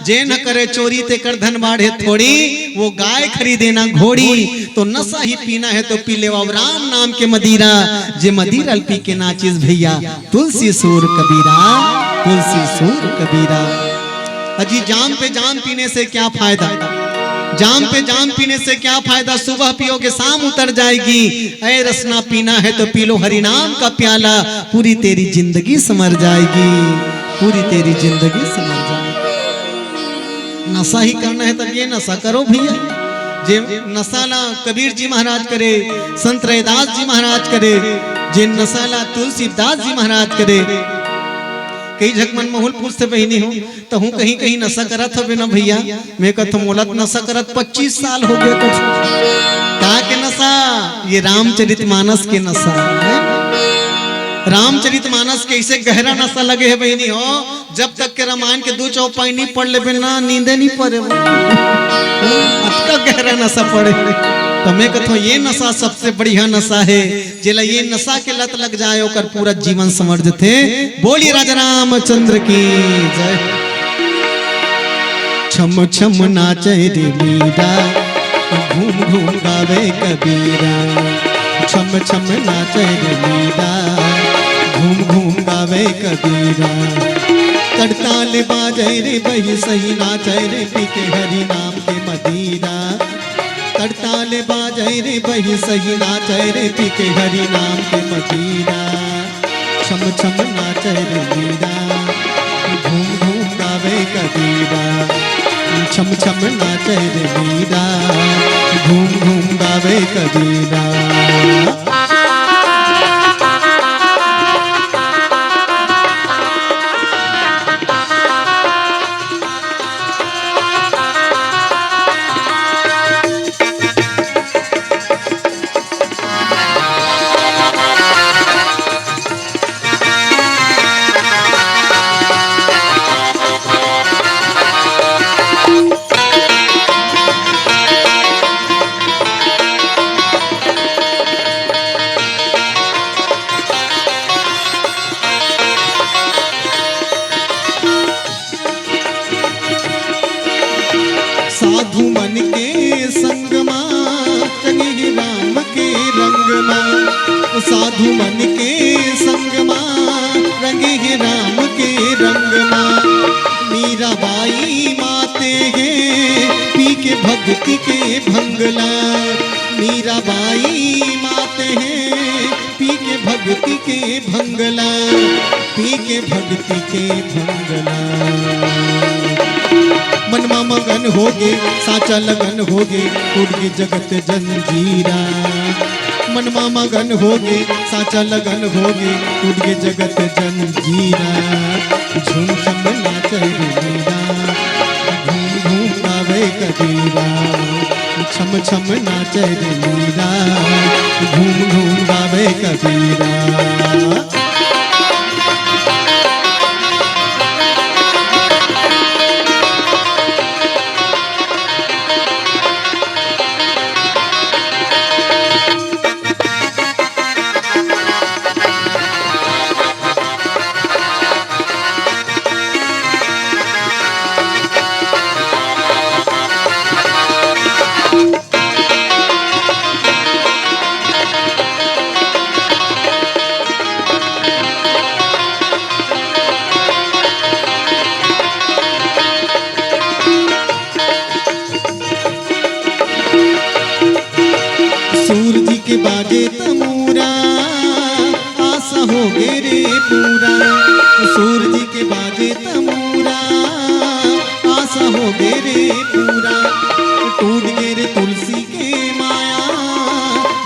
जे न करे चोरी ते कर धन बाढ़े थोड़ी वो गाय खरीदे ना घोड़ी तो नशा ही पीना है तो पी ले राम नाम के मदीरा जे मदीरा पी के नाचिस भैया तुलसी सूर कबीरा अजी जाम पे जाम पीने से क्या फायदा जाम पे जाम पीने से क्या फायदा सुबह पियोगे शाम उतर जाएगी ऐ रसना पीना है तो पी लो हरि नाम का प्याला पूरी तेरी जिंदगी संवर जाएगी पूरी तेरी जिंदगी संवर जाएगी नशा ही करना है तब ये नशा करो भैया जे नशाला कबीर जी महाराज करे संत रैदास जी महाराज करे जे नशाला तुलसीदास जी महाराज करे कई झकमन महूलपुर से बहनी हूँ तो हूँ कहीं कहीं नशा करत हो ना भैया मैं कहता मोलत नशा करत 25 साल हो गए कहा के नशा ये रामचरितमानस के नशा है रामचरितमानस के ऐसे गहरा नशा लगे है बहनी हो जब तक के रामायण के 2 चौपाई नहीं पढ़ ले ना नींदे नहीं पड़े अटका गहरा नशा पड़े तो मैं कहता हूँ ये नशा सबसे बढ़िया नशा है जेला ये नशा के लत लग जाए और पूरा जीवन समर्थ थे बोलिए राजा रामचंद्र की जय छम छम नाचे रे मीरा घूम घूम गावे कबीरा छम छम नाचे रे मीरा घूम घूम गावे कबीरा तड़ताल बाजे रे बही सही नाचे रे पी के हरि नाम के मदीरा तड़ताल बाजे रे बही सही नाचे रे पी के हरि नाम के मदीरा छम छम नाचे रे मीरा घूम घूम गावे कबीरा छम छम नाचे रे मीरा घूम घूम गावे कबीरा साधु मन के संग माँ रंगे हैं राम के रंग माँ। मीराबाई माते हैं पी के भक्ति के भंगला। मीराबाई माते हैं पी के भक्ति के भंगला, पी के भक्ति के भंगला। मनमा मगन होगे साचा लगन होगे टूट के जगत जंजीरा। मनमा मगन होगे साचा लगन होगे टूट के जगत जंजीरा। झूम झम नाचे मीरा घूम घूम गावे कबीरा। छम छम नाचे मीरा घूम घूम गावे कबीरा। सूरज के बाजे तमूरा आशा हो गे रे पूरा। सूरज के बाजे तमूरा आशा हो गे रे पूरा। टूट गे रे तुलसी के माया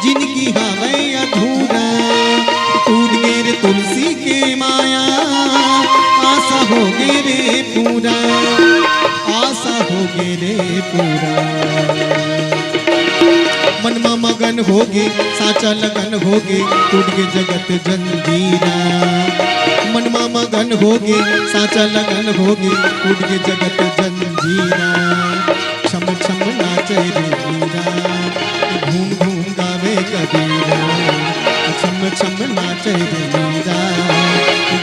जिनकी हवे अधूरा। टूट गे रे तुलसी के माया आशा हो गे रे पूरा। आशा हो गे रे पूरा। मनमा मगन होगे साचा लगन होगे टूट के जगत जंजीरा। मनमा मगन होगे साचा लगन होगे टूट के जगत जंजीरा। छम छम नाचे रे मीरा घूम घूम गावे कबीरा। छम छम नाचे रे मीरा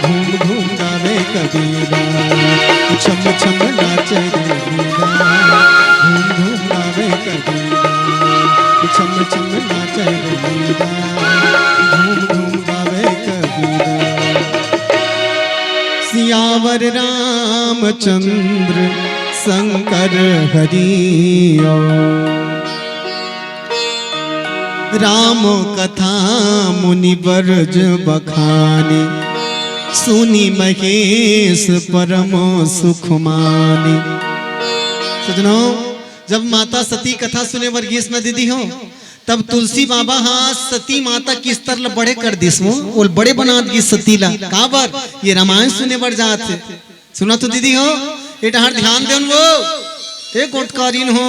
घूम घूम गावे कबीरा। छम छम नाचे रे मीरा घूम घूम गावे कबीरा। छम छम नाचे मीरा घूम घूम गावे कबीरा। सियावर रामचंद्र शंकर हरिओ। राम कथा मुनि बरज बखाने सुनी महेश परम सुख माने। सजनों, जब माता सती कथा सुने वर्गीस में दीदी हो तब तुलसी बाबा हाँ सती माता किस तरह बड़े कर दिस वो बड़े बना दी सतीला काबर ये रामायण सुने बढ़ जाते। सुना तो दीदी हो ये डहार ध्यान दे वो ए गोटकारीन हो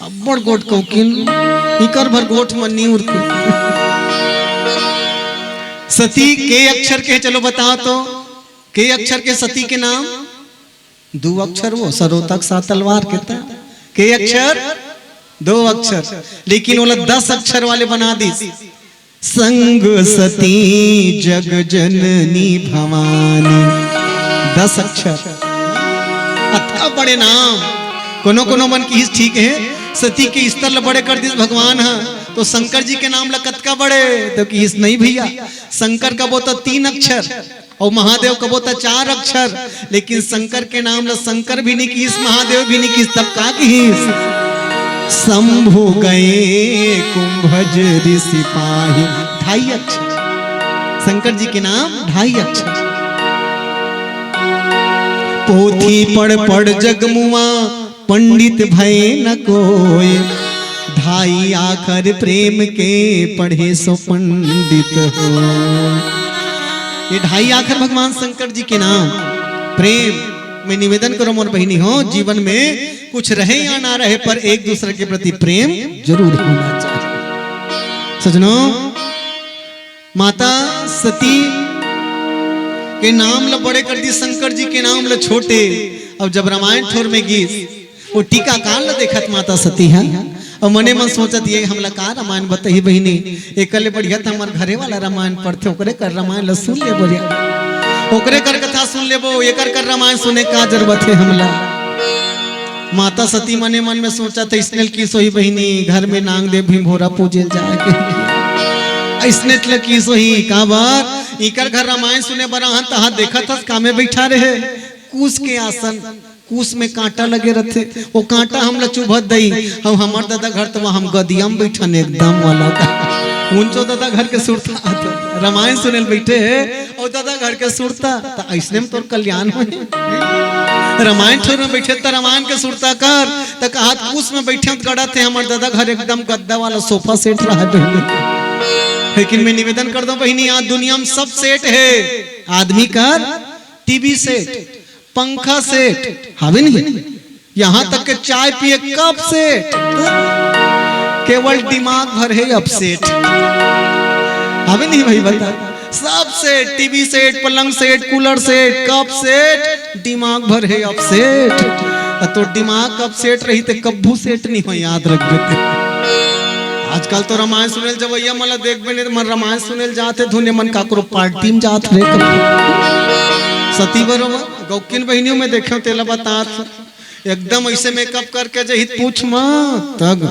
अब्बड़ गोट कौकिन इकर भर गोट मन्नी उड़ के। सती के अक्षर के चलो बताओ तो के अक्षर के सती के नाम? दो अक्षर वो सरोतक सा तलवार कहता के अक्षर दो अक्षर लेकिन वो 10 अक्षर वाले बना दी। संग सती जग जननी भवानी 10 अक्षर अतका बड़े नाम कोनो कोनो मन की ठीक है। सती के स्तर बड़े कर दी भगवान है तो शंकर जी के नाम कतका बड़े तो कि इस नहीं भैया। शंकर का बोता 3 अक्षर और महादेव का बोता 4 अक्षर लेकिन शंकर के नाम शंकर भी नहीं किस महादेव भी नहीं किस तब का किस। शंभु गए कुंभज ऋषि पाहि 2.5 अक्षर शंकर जी के नाम 2.5 अक्षर। पोथी पढ़ पढ़ जगमुआ पंडित भय न कोय 2.5 आखर प्रेम के पढ़े सो पंडित हो। ये 2.5 आखर भगवान शंकर जी के नाम प्रेम में निवेदन करो मोर बहिनी हो जीवन में कुछ रहे या ना रहे पर एक दूसरे के प्रति प्रेम जरूर होना चाहिए। सजनों, माता सती के नाम ल बड़े कर दी शंकर जी के नाम ल छोटे। अब जब रामायण ठोर में गीत वो टीका काल ल देखत माता सती है और मने मन सोचत ये हमला का रामायण बताई बहिनी एकले बढ़िया था हमार घरे वाला रामायण पढ़ते ओकरे कर रामायण ल सुन ले बढ़िया ओकरे कर कथा सुन लेबो एकर कर रामायण सुने का जरूरत है हमला। माता सती मने मन में सोचा था इसने की सोई बहिनी घर में नांग देव भीम भोरा पूजे जाए के ऐसने लकी सोही का बार इकर घर रामायण सुने बरा हन तहा देखा था कामे बैठा रहे कूस के आसन कूस में कांटा लगे रहते वो कांटा हमला चुभत दई हम हमार दादा घर तो हम गदियम बैठन एकदम वाला का उनचो दादा घर के सुरता रामायण सुने बैठे और दादा घर के सुरता तो ऐसने में तोर कल्याण हो रामायण ठोर में बैठे तो रामायण के सुरता कर तो कहा कूस में बैठे गड़ा थे हमारे दादा घर एकदम गद्दा वाला सोफा सेट रहा लेकिन मैं निवेदन कर दूं बहनी आज दुनिया में सब सेट है आदमी का टीवी सेट पंखा सेट हवे नहीं यहाँ तक के चाय पिए कप सेट केवल दिमाग भर है अपसेट हवे नहीं भाई बता सब सेट टीवी सेट पलंग set cooler set cup set दिमाग भर है अपसेट तो दिमाग कब सेट रही थे कब्बू सेट नहीं हो याद रख देते आजकल तो रामायण सुनेल जब भैया मला देख बने मन रामायण सुनेल जाते धुने मन काकरो पार्टी में जात रहे सती बरोबर गौकिन बहनियों में देखे तेला बतात एकदम ऐसे मेकअप करके जहित पूछ मत तग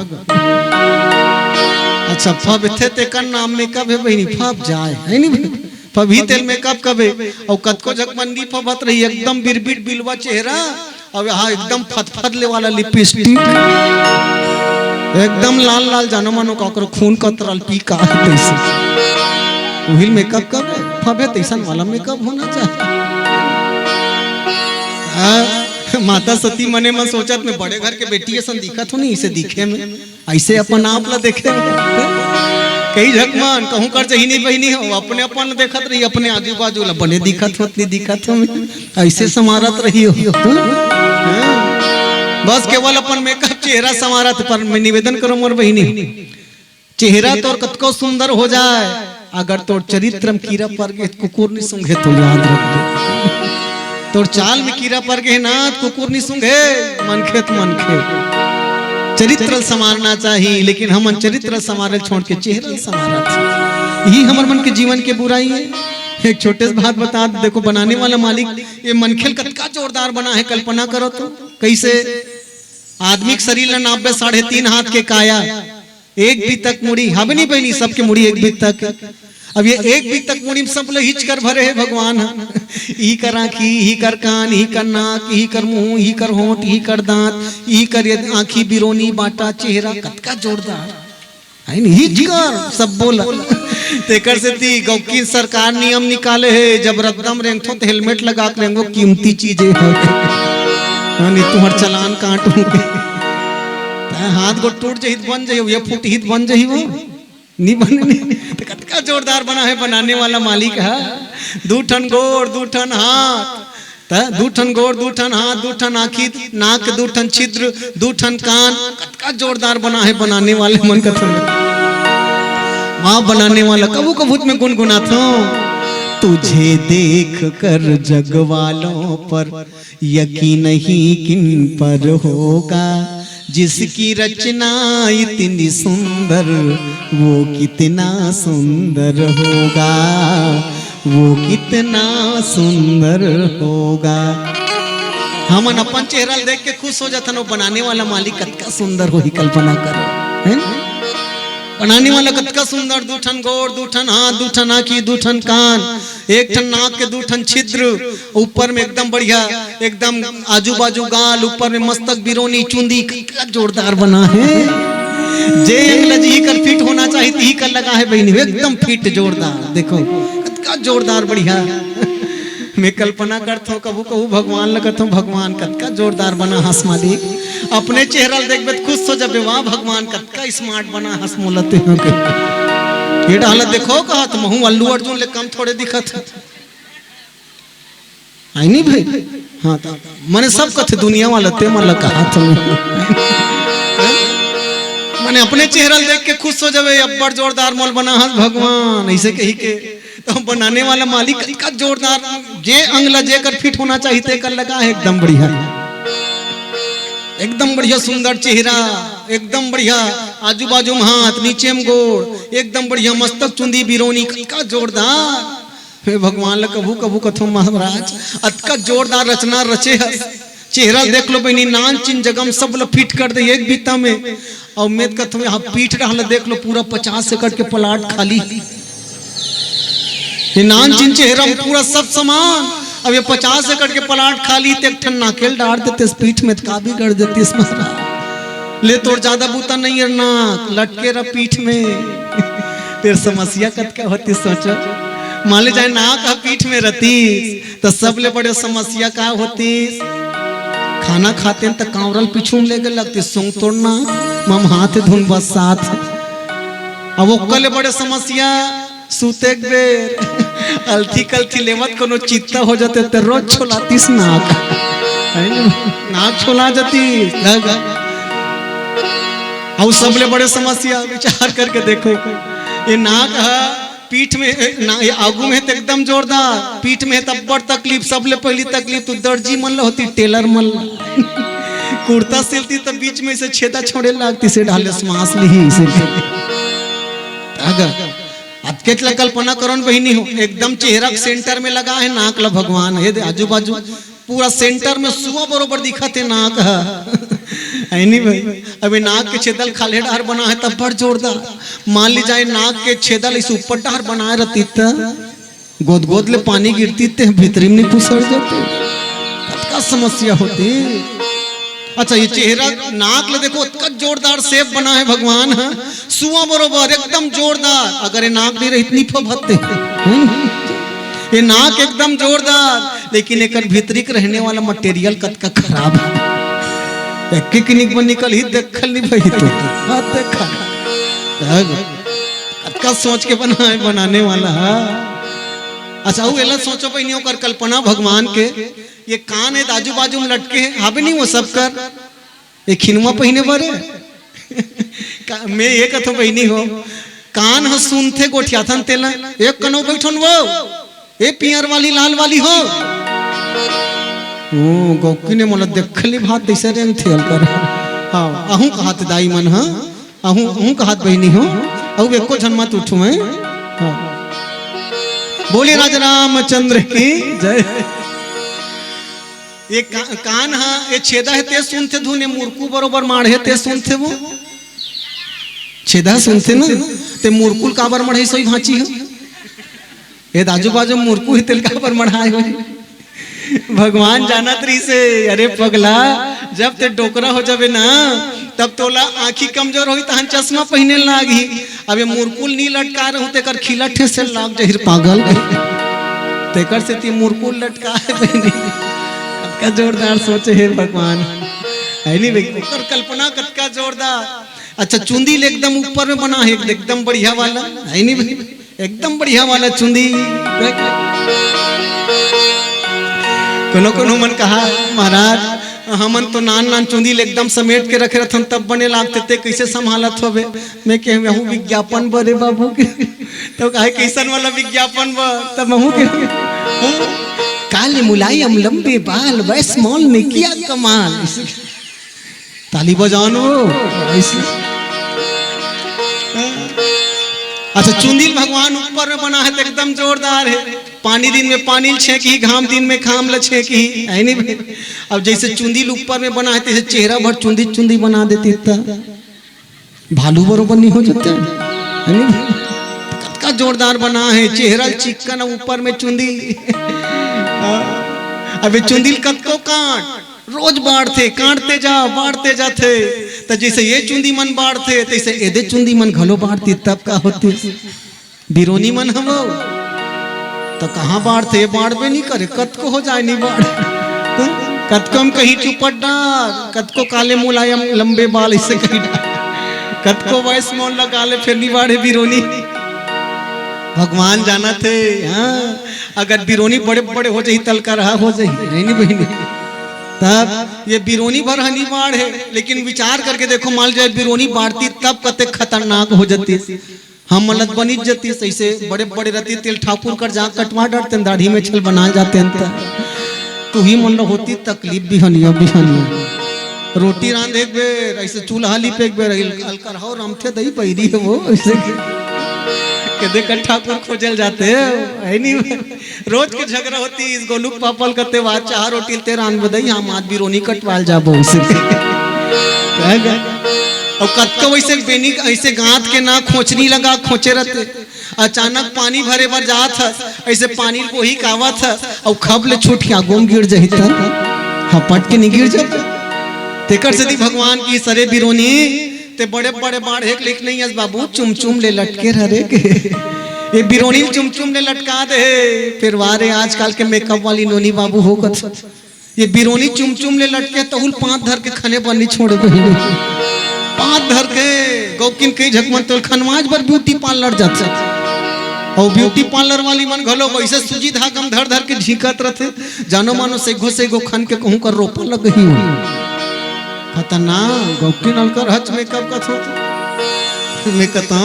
अच्छा फब थे ते का नाम मेकअप है बहनी फब जाए है नहीं फभी तेल मेकअप कबे और कतको जगमंदी फबत रही एकदम बिरबिट बिलवा चेहरा और यहाँ एकदम फतफदले वाला लिपस्टिक एकदम लाल लाल जानो मानो काकरो खून कतरल पी का तैसे वही मेकअप कब फबे तैसन वाला मेकअप होना चाहिए माता सती मने में सोचत में बड़े घर के बेटी ऐसा दिखत हो नहीं इसे दिखे में ऐसे अपन आप ला देखे कई झकमान कहूं कर जही नहीं बहनी हो अपने अपन देखत रही अपने आजू बाजू ला बने दिखत होत नहीं दिखत हो ऐसे समारत रही हो बस केवल अपन मेकअप चेहरा संवारत पर मैं निवेदन करूं मोर बहनी चेहरा तो कतको सुंदर हो जाए अगर तोर चरित्र में कीड़ा पड़ गए कुकुर नहीं सूंघे तो याद रख तोर चाल में कीड़ा पड़ गए ना कुकुर नहीं सूंघे मनखे तो मनखे चरित्र संवारना चाहिए लेकिन हम चरित्र संवारे छोड़ के चेहरा संवारा यही हमारे मन के जीवन के बुराई है एक छोटे से बात बता देखो बनाने वाला मालिक ये मनखेल कतका जोरदार बना है कल्पना करो तो कैसे आदमी शरीर 90 3.5 हाथ के काया एक भी तक मुड़ी हब नहीं पहनी सबके मुड़ी एक भी तक अब ये एक भी तक मुड़ी में सब लोग हिच कर भरे है भगवान ही कर आँखी ही कर कान ही कर नाक ही कर मुंह ही कर होंठ ही कर दांत ही कर आँखी बिरोनी बाटा चेहरा कतका जोरदार है नहीं सब बोला तेकर से थी गौकी सरकार नियम निकाले है जब रकदम रेंगो तो हेलमेट लगा के रेंगो कीमती चीजें है नहीं तुम्हार चलान काटू हाथ को टूट जाही बन जाही ये फूट ही बन जाही वो नहीं बने तो कतका जोरदार बना है बनाने वाला मालिक है 2 ठन गोड़ 2 ठन हाथ 2 ठन गोड़ 2 ठन हाथ 2 ठन आँखी नाक 2 ठन छिद्र 2 ठन कान कतका जोरदार बना है बनाने वाले मन कथन माँ बनाने वाला कबू कबूत में गुनगुनाता हूँ तुझे देख कर जग वालों पर यकीन नहीं किन पर होगा जिसकी रचना इतनी सुंदर वो कितना सुंदर होगा वो कितना सुंदर होगा हमन अपन चेहरा देख के खुश हो जाता बनाने वाला मालिक कतका सुंदर हो ही कल्पना करो है बनाने वाला कतका सुंदर 2 ठन गोड़ 2 ठन हाथ 2 ठन आँखी 2 ठन कान 1 ठन नाक के 2 ठन छिद्र ऊपर में एकदम बढ़िया एकदम आजू बाजू गाल ऊपर में मस्तक बिरोनी चुंदी कतका जोरदार बना है जे अंगला जी कर फिट होना चाहिए ही कर लगा है बहनी एकदम फिट जोरदार देखो कतका जोरदार बढ़िया मैं कल्पना करता हूँ कबू कबू भगवान लगता हूँ भगवान कतका जोरदार बना हंस मालिक अपने चेहरा देख खुश हो जब वाह भगवान कतका स्मार्ट बना हंस मोलते हैं ये हालत देखो कहा तो महू अल्लू अर्जुन ले कम थोड़े दिखत आई नहीं भाई हाँ मैंने सब कथे दुनिया वाला ते मन कहा मैंने अपने चेहरा देख के खुश हो जावे अब्बड़ जोरदार मोल बना हंस भगवान ऐसे कही के तो बनाने वाला मालिक का जोरदार जे अंगला जे कर फिट होना चाहिए कर लगा है एकदम बढ़िया सुंदर चेहरा एकदम बढ़िया आजू बाजू में हाथ नीचे में गोड़ एकदम बढ़िया मस्तक चुंदी बिरोनी का जोरदार भगवान ला कभू कभू कथो महाराज अतका जोरदार रचना रचे है चेहरा देख लो बहनी नान चिन जगम सब लोग फिट कर दे एक बीता में और उम्मीद कथो यहाँ पीठ रहा देख लो पूरा 50 एकड़ के प्लाट खाली ये नान चिन चेहरा में पूरा सब सामान। अब ये 50 एकड़ के प्लाट खाली थे, एक ठन नाकेल डाल देते पीठ में का भी कर देती इस ले तोड़ ज्यादा बूता नहीं है नाक लटके रह पीठ में। फिर समस्या कत क्या होती सोचो, मान ले जाए नाक पीठ में रहती तो सब ले बड़े समस्या का होती। खाना खाते तो कांवरल पीछू में लेके लगती सूंग तोड़ना मम हाथ धुन बस साथ। अब वो कल बड़े समस्या सूते बेर अलथी कलथी लेवत कोनो चित्ता हो जाते तो रोज छोलातीस नाक नाक छोला जाती। और सबले बड़े समस्या विचार करके देखो, ये नाक है पीठ में ये आगू में तो एकदम जोरदार, पीठ में तब बड़ तकलीफ। सबले पहली तकलीफ तो दर्जी मन होती, टेलर मन कुर्ता सिलती तो बीच में से छेदा छोड़े लगती से ढाले सांस ली से। अगर अब के कल्पना करो बहिनी हो, एकदम चेहरा सेंटर में लगा है नाक ला भगवान है, आजू बाजू पूरा सेंटर में सुआ बरोबर दिखा थे नाक है नहीं भाई। अभी नाक के छेदल खाले डार बना है तब बड़ जोरदार। मान ली जाए नाक के छेदल इस ऊपर डार बनाए रहती गोद गोद ले पानी गिरती थे भीतरी में नहीं पुसड़ जाते, का समस्या होती। अच्छा ये चेहरा नाक ले देखो इतना जोरदार शेप बना है भगवान है, सुआ बरोबर एकदम जोरदार। अगर ये नाक नहीं रही इतनी फबते ये नाक एकदम जोरदार, लेकिन एक भीतरी के रहने वाला मटेरियल कत का खराब है। एक क्लिनिक में निकल ही देखल नहीं भाई तो देखा का सोच के बनाने वाला है। अच्छा वो एला सोचो भाई नहीं कर कल्पना भगवान के ये कान है आजू बाजू में लटके हैं हाबे नहीं वो सब कर ये खिनुआ पहने बरे मैं ये कथो बहनी हो कान ह सुनते गोठियाथन तेला एक कनो बैठन वो ए पियर वाली लाल वाली हो ओ गोकी ने मोला देखली भात दैसे रेंग थेल कर। हां अहू कहत दाई मन ह अहू कहत बहनी हो औ एको जन मत उठू मैं। हां बोले राजा रामचंद्र की जय। ये कान हा ये छेदा है ते सुनते धुने मुरकू बरोबर माढ़े ते सुनते वो छेदा सुनते ना ते मुरकुल काबर मढ़े सोई भांची है ये दाजू बाजू मुरकू ही तेल काबर मढ़ाए हो। भगवान जानत रही से अरे पगला जब ते डोकरा हो जावे ना तब तोला आंखी कमजोर होई तहन चश्मा पहने लागी। अब ये मुरकुल नी लटका रहू तेकर खिला ठेस लाग जहिर पागल तेकर से ती मुरकुल लटका है बहनी का जोरदार सोचे हे भगवान है नहीं भाई कर कल्पना कतका जोरदार। अच्छा चुंदी एकदम ऊपर में बना है एकदम बढ़िया वाला है नहीं भाई एकदम बढ़िया वाला चुंदी। कोनो कोनो मन कहा महाराज हमन तो नान नान चुंदी एकदम समेट के रखे रहथन तब बने लागते ते कैसे संभालत होबे। मैं कह मैं हूं विज्ञापन बरे बाबू के तो काहे कैसन वाला विज्ञापन ब तब हूं के काले मुलायम लंबे बाल वैस मॉल ने किया कमाल ताली बजानो ऐसे। अच्छा चुंदी भगवान ऊपर में बना है तो एकदम जोरदार है। पानी दिन में पानी छेकी घाम दिन में घाम ल छेकी है नहीं भाई। अब जैसे चुंदी ऊपर में बना है तो चेहरा भर चुंदी चुंदी बना देती भालू बरोबर नहीं हो जाते है नहीं का जोरदार बना है चेहरा चिकन ऊपर में चुंदी। अबे चुंदी कतको काट रोज बाढ़ते काटते जा बाढ़ते जाते तो जैसे ये चुंदी मन बाढ़ते तैसे एदे चुंदी मन घलो बाढ़ती तब का होती बिरोनी मन हम तो कहाँ बाढ़ते बाढ़ नहीं करे कतको हो जाए नहीं बाढ़ कतको हम कहीं चुपट डार कतको काले मुलायम लंबे बाल इसे कहीं डार कतको वैस मोल लगा ले फिर नहीं बाढ़े बिरोनी। भगवान जाना थे हाँ अगर बिरोनी बड़े बड़े हो जाए तल का रहा हो जाए नहीं बहनी तब ये बिरोनी भर हनी बाढ़ है। लेकिन विचार करके देखो मान जाए बिरोनी बाढ़ती तब कते खतरनाक हो जाती हम मलत बनी जाती ऐसे बड़े बड़े रहती तेल ठाकुर कर जा कटवा डरते दाढ़ी में छल बना जाते तो ही मन होती तकलीफ भी हनिया रोटी रांध एक बेर ऐसे चूल्हा लिप एक बेर हल्का हो रमथे दही पैरी है वो ऐसे के ठाकुर खोजल जाते है नहीं। रोज के झगड़ा होती इस गोलुक पापल करते वहां चाह रोटी ते रान बदई हम आज भी रोनी कटवाल जाबो उसे और कतको वैसे बेनी ऐसे गांठ के ना खोचनी लगा खोचे रहते। अचानक पानी भरे बर जात है, ऐसे पानी को ही कावत है और खब ले छूट के गोम गिर जाही त हपट के नहीं गिर जा। तेकर से भगवान की सरे बिरोनी ते बड़े बड़े बाढ़ एक लिख नहीं है बाबू, चुम चुम ले लटके रहे के ये बिरोनी चुम चुम ले लटका दे। फिर वारे आजकल के मेकअप वाली नोनी बाबू होकर ये बिरोनी चुम चुम ले लटके तहुल 5 धर के खने बनी छोड़े बहिनी, 5 धर के गौकिन कई झकमन तो खनवाज पर ब्यूटी पार्लर जाते और ब्यूटी पार्लर वाली मन घलो वैसे सूजी धागम धर धर के झीकत रहते, जानो मानो से घो खन के कहूं कर रोपा लग गई हो। खतरनाक गौकिन अलकर हच मेकअप का थो मैं कहता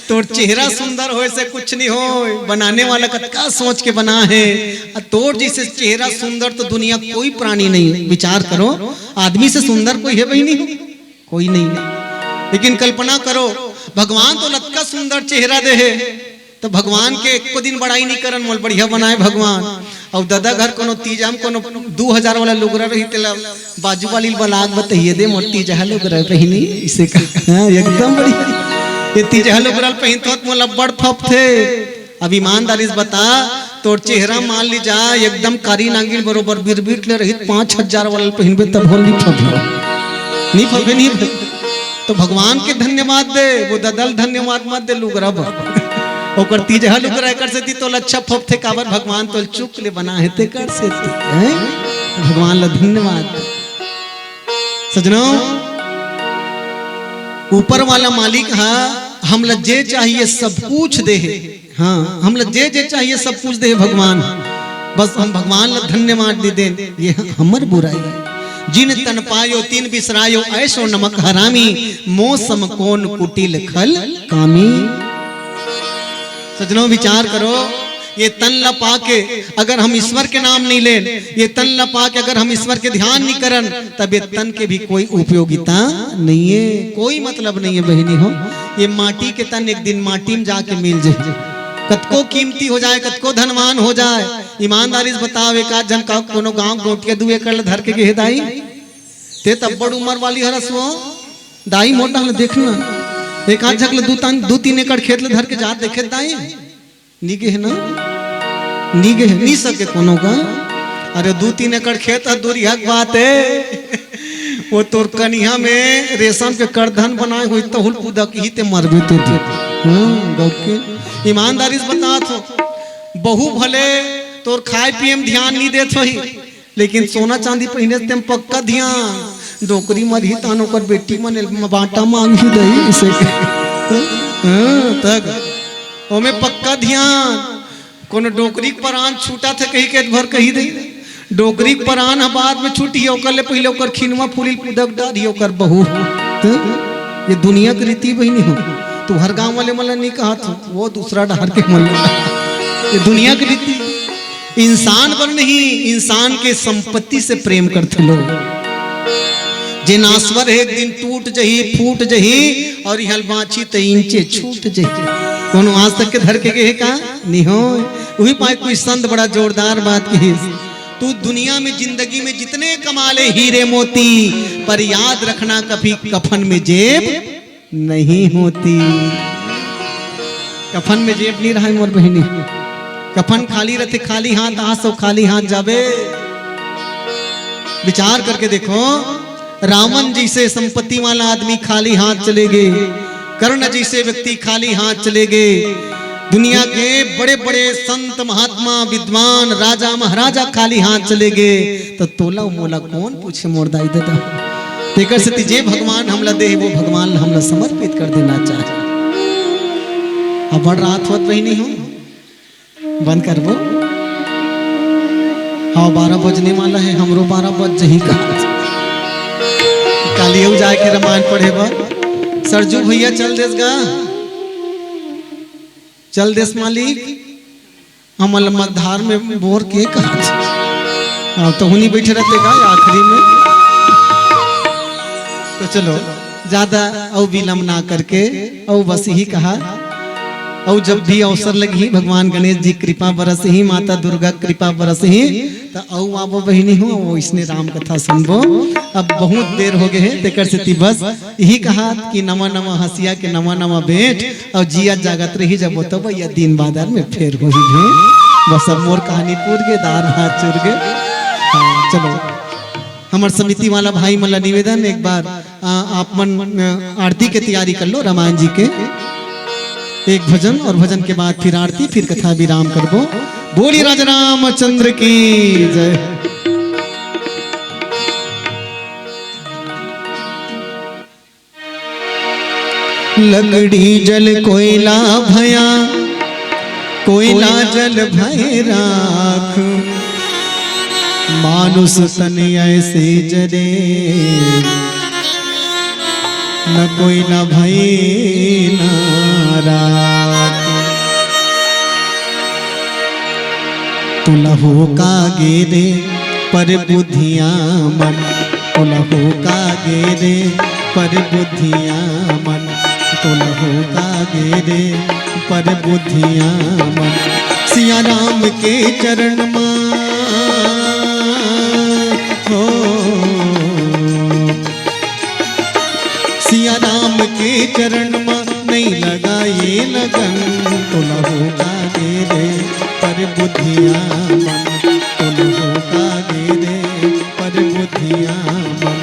तोर चेहरा सुंदर हो से कुछ नहीं हो, बनाने वाला कतका सोच के बना है। तोर जैसे चेहरा सुंदर तो दुनिया कोई प्राणी नहीं है। विचार करो, आदमी से सुंदर कोई है भाई नहीं, कोई नहीं। लेकिन कल्पना करो भगवान तो लटका सुंदर चेहरा दे है, तो भगवान के एक को दिन बड़ाई नहीं करन मोल बढ़िया बनाए भगवान। और दादा घर कोनो तीजाम कोनो 2000 वाला लुगरा रही तेला बाजू वाली बलाग बताइए दे मोटी जहा लुगरा पहनी इसे का एकदम बढ़िया ये तीजा लुगरा पहन तो मोला बड़ फप थे। अब ईमानदारी से बता तोर चेहरा मान ली जा एकदम कारी नागिल बरोबर बिरबिट ले रही 5000 वाला पहनबे तब होल नहीं फपे नहीं। तो भगवान के धन्यवाद दे, वो ददल धन्यवाद मत दे लुगरा ओकर तीजा लुगरा कर से तो अच्छा फप थे काबर भगवान तो चुक ले बना है ते कर से हैं भगवान ला धन्यवाद। सजनों ऊपर वाला मालिक हा हम ला जे चाहिए सब कुछ दे है। हाँ हम ला जे चाहिए सब कुछ दे भगवान, बस हम भगवान ला धन्यवाद दे दे। ये हमर बुराई है। जिन तन पायो तीन बिसरायो ऐसो नमक हरामी, मौसम कौन कुटिल खल कामी। सजनों विचार करो, ये तन लपा के अगर हम ईश्वर के नाम नहीं ले, ये तन लपा के अगर हम ईश्वर के ध्यान नहीं करन, तब ये तन के भी कोई उपयोगिता नहीं है, कोई मतलब नहीं है बहनी हो। ये माटी के तन एक दिन माटी में जाके मिल जाए, कतको कीमती हो जाए, कतको धनवान हो जाए। ईमानदारी से बताओ एक आध जन का कोनो गांव गोटिया 2 एकड़ धर के गे दाई ते तब बड़ उम्र वाली हरसो दाई मोटा देखना एक आध झकले 2-3 एकड़ खेत ले धर के जा देखे दाई नीगे है ना, नीगे है नहीं सके कोनो का। अरे 2-3 एकड़ खेत है दूरी हक बात है वो तोर कनिया में रेशम के करधन बनाए हुई तो हुल कूदा की ही ते मरबे तो गौके। ईमानदारी से बता तो बहु भले तोर खाए पिए में ध्यान नहीं देत होई, लेकिन सोना चांदी पहने तेम पक्का ध्यान। डोकरी मरही तानो कर बेटी मन बाटा मांगी दई इसे तक ओमे पक्का ध्यान। कोनो डोकरी परान छूटा थे कहीं के भर कही दे, डोकरी परान बाद में छूटी ओकर ले पहले ओकर खिनवा फूलिल पुदक डारी ओकर बहू। ये दुनिया की रीति बहनी हो, तू हर गांव वाले मला नहीं कहा था, वो दूसरा डहर के मन। ये दुनिया की रीति, इंसान पर नहीं इंसान के संपत्ति से प्रेम करते लोग। जे नासवर एक दिन टूट जही फूट जही और हल बाची त इंचे छूट जही। कोनो आज तक के धर के गए का नहीं हो। वही पाए कोई संत बड़ा जोरदार बात की, तू दुनिया में जिंदगी में जितने कमा ले हीरे मोती, पर याद रखना कभी कफन में जेब नहीं होती। कफन में जेब नहीं रहा मोर बहनी, कफन खाली रहते, खाली हाथ आ सब खाली हाथ जावे। विचार करके देखो, रावण जैसे संपत्ति वाला आदमी खाली हाथ चले गए, कर्ण जैसे व्यक्ति खाली हाथ चले गए, दुनिया के बड़े बड़े संत महात्मा विद्वान राजा महाराजा खाली हाथ चले गए, तो तोला मोला कौन पूछे मोर दाई दादा। तेकर से जे भगवान हमला दे वो भगवान हमला समर्पित कर देना चाहे। अब बड़ रात होत वही नहीं हो, बंद कर वो। हाँ 12 बजने वाला है, हमरो 12 बज जही कहा। कालियो जाए के रामायण पढ़े बर सरजू भैया चल देस गा, चल देस मालिक हमल मधार में बोर के कहा। हाँ तो हुनी बैठे रहते गा आखिरी में। तो चलो ज्यादा औ विलम्ब ना करके औ बस ही कहा और जब भी अवसर लगी भगवान गणेश जी कृपा बरस ही, माता दुर्गा कृपा बरस ही, तो औ आबो बहिनी हो वो इसने राम कथा सुनबो। अब बहुत देर हो गए हैं तेकर से बस यही कहा कि नवा नवा हंसिया के नवा नवा भेंट और जिया जागत रही जब वो तो या दिन बादर में फेर हो ही भेंट। बस अब मोर कहानी पूर के दार भात चुर गए। हाँ चलो हमार समिति वाला भाई मला निवेदन एक बार आप मन आरती के तैयारी कर लो रामायण जी के एक भजन और भजन के बाद फिर आरती फिर कथा विराम करबो। बोली राजा रामचंद्र की जय। लकड़ी जल कोयला भया, कोयला जल भय राख, मानुष तन ऐसे जरे, न कोयला भय न राख। तुलहो का गेरे पर बुद्धियां मन, तुलहो का गेरे पर बुद्धियां मन, तुलहो का गेरे पर बुद्धियां मन। सिया राम के चरण मां हो, सिया राम के चरण मां नहीं लगाए लगन, तुलहो का गेरे पर बुद्धियां मन, तुलहो का गेरे पर बुद्धियां मन।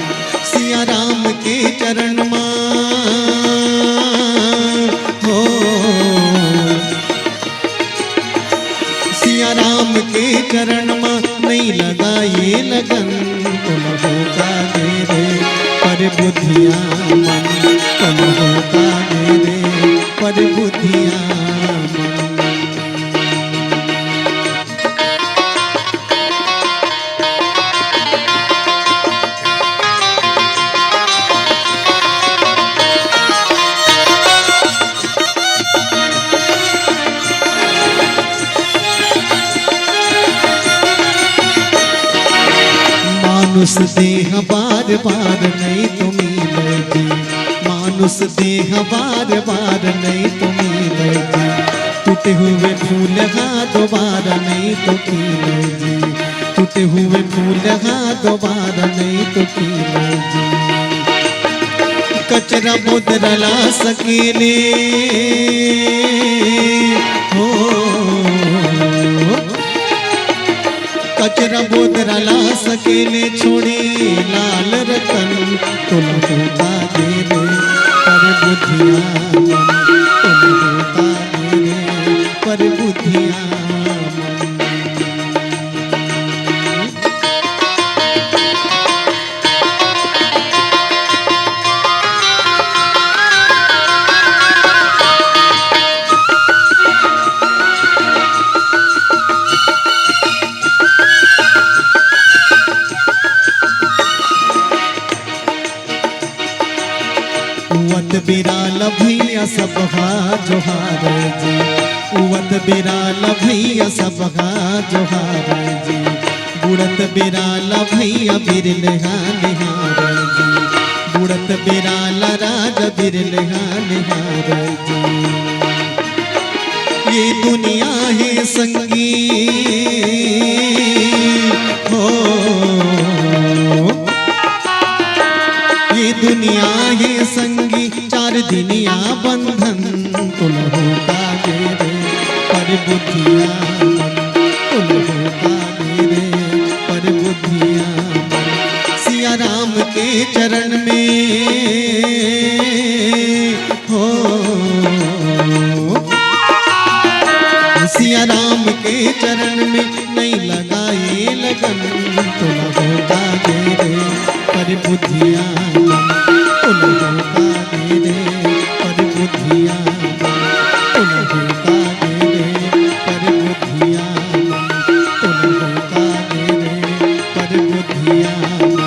सिया राम के चरण मां हो, सिया राम के चरण मां नहीं लगाए लगन, तुलहो का गेरे पर बुद्धियां मन, तुलहो का गेरे पर बुद्धियां मन। मानुष देह बार बार नहीं तो मिले जी, मानुष देह बार बार नहीं तो मिले जी, टूटे हुए फूल हाँ दोबारा नहीं तो खिले जी, टूटे हुए फूल हाँ दोबारा नहीं तो खिले जी। कचरा बुदरा ला सकेले हो, कचरा बोदरा ला सकेले छोड़े लाल रतन, तुलहो का गेरे पर बुद्धियां मन, तुलहो का गेरे पर बुद्धियां मन। उवत बिराल भैया सब जोहार जी, उवत बिराल भैया सब जोहार जी, बुड़त बिराल भैया बिरलहा निहार जी, बुड़त बिराल राजा बिरलहा निहार जी। ये दुनिया है संगी हो, ये दुनिया है संगी चार दिनिया बंधन, तुलहो का गेरे पर बुद्धियां मन, तुलहो का गेरे पर बुद्धियां मन। सिया राम के चरण में हो, सिया राम के चरण में नहीं लगाए लगन, तुलहो का गेरे पर बुद्धियां मन, तुलहो का गेरे पर बुद्धियां मन, तुलहो का गेरे पर बुद्धियां मन, तुलहो का गेरे पर बुद्धियां मन,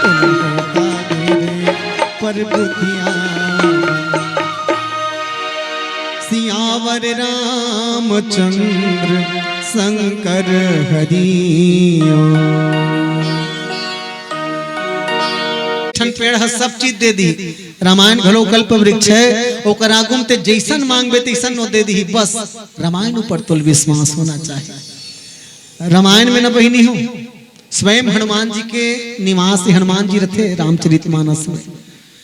तुलहो का गेरे पर बुद्धियां मन। सियावर रामचंद्र शंकर हरि। पेड़ है, सब चीज दे दी। रामायण घलो कल्प वृक्ष है, ओकर आगू में ते जैसन मांगबे तैसन नो दे दी। बस रामायण ऊपर तुल विश्वास होना चाहिए। रामायण में न बहिनी हो, स्वयं हनुमान जी के निवास हनुमान जी रहते रामचरितमानस में।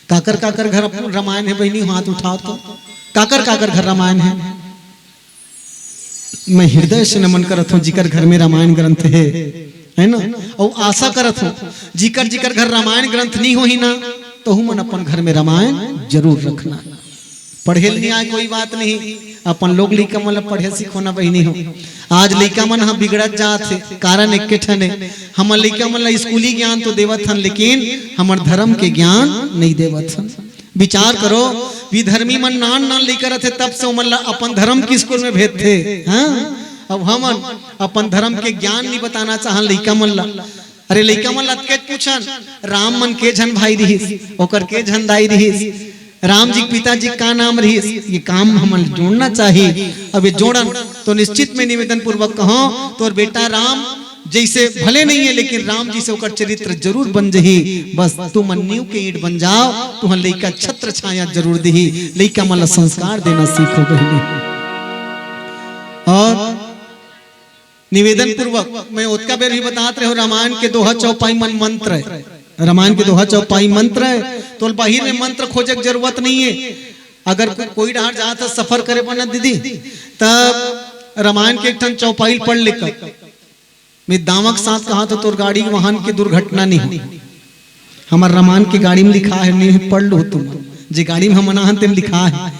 काकर काकर घर रामायण है बहिनी, हाथ उठाओ तो काकर काकर घर रामायण है। मैं हृदय से नमन करत हूँ जिकर घर में रामायण ग्रंथ है ना, और आशा करत हूँ जिकर जिकर घर रामायण ग्रंथ नहीं हो ही ना, तो हम अपन घर में रामायण जरूर रखना। पढ़े नहीं आए कोई बात नहीं, अपन लोग लइका मन पढ़े सिखोना बहिनी हो। आज लइका मन हम बिगड़त जात है, कारण एक ठन है, हम लइका मन स्कूली ज्ञान तो देवत हन, लेकिन हमर धर्म के ज्ञान नहीं देवत हन। विचार करो, विधर्मी मन नान नान लइका रहते, तब से उमन अपन धर्म की स्कूल में भेजते। हाँ, अब हम अपन धर्म के ज्ञान नहीं बताना चाहन लइका मन ला। अरे लइका मन लतके पूछन राम मन के झन भाई रहीस, ओकर के झन दाई रहीस, राम जी पिताजी का नाम रहीस, ये काम हम जोड़ना चाहिए। अब ये जोड़न तो निश्चित में निवेदन पूर्वक कहो, तो बेटा राम जैसे भले नहीं है, लेकिन राम जी से होकर चरित्र जरूर बन जही। बस तू मन्यू के ईंट बन जाओ, तुम लइका छत्र छाया जरूर दही। लइका मन संस्कार देना सीखो बहिनी। और निवेदन पूर्वक मैं ओतका बेर भी बताते रहो, रामायण के दोहा चौपाई मन मंत्र है, रामायण के दोहा चौपाई मंत्र है, तो बाहर में मंत्र खोजे की जरूरत नहीं है। अगर कोई डहार जाता सफर करे बना दीदी, तब रामायण के एक चौपाई पढ़ लेकर मैं दावक साथ कहा तो तोर गाड़ी वाहन की दुर्घटना नहीं हो। हमारे रामायण की गाड़ी में लिखा है, नहीं पढ़ लो तुम, जे गाड़ी में हम अनाहन तेम लिखा है,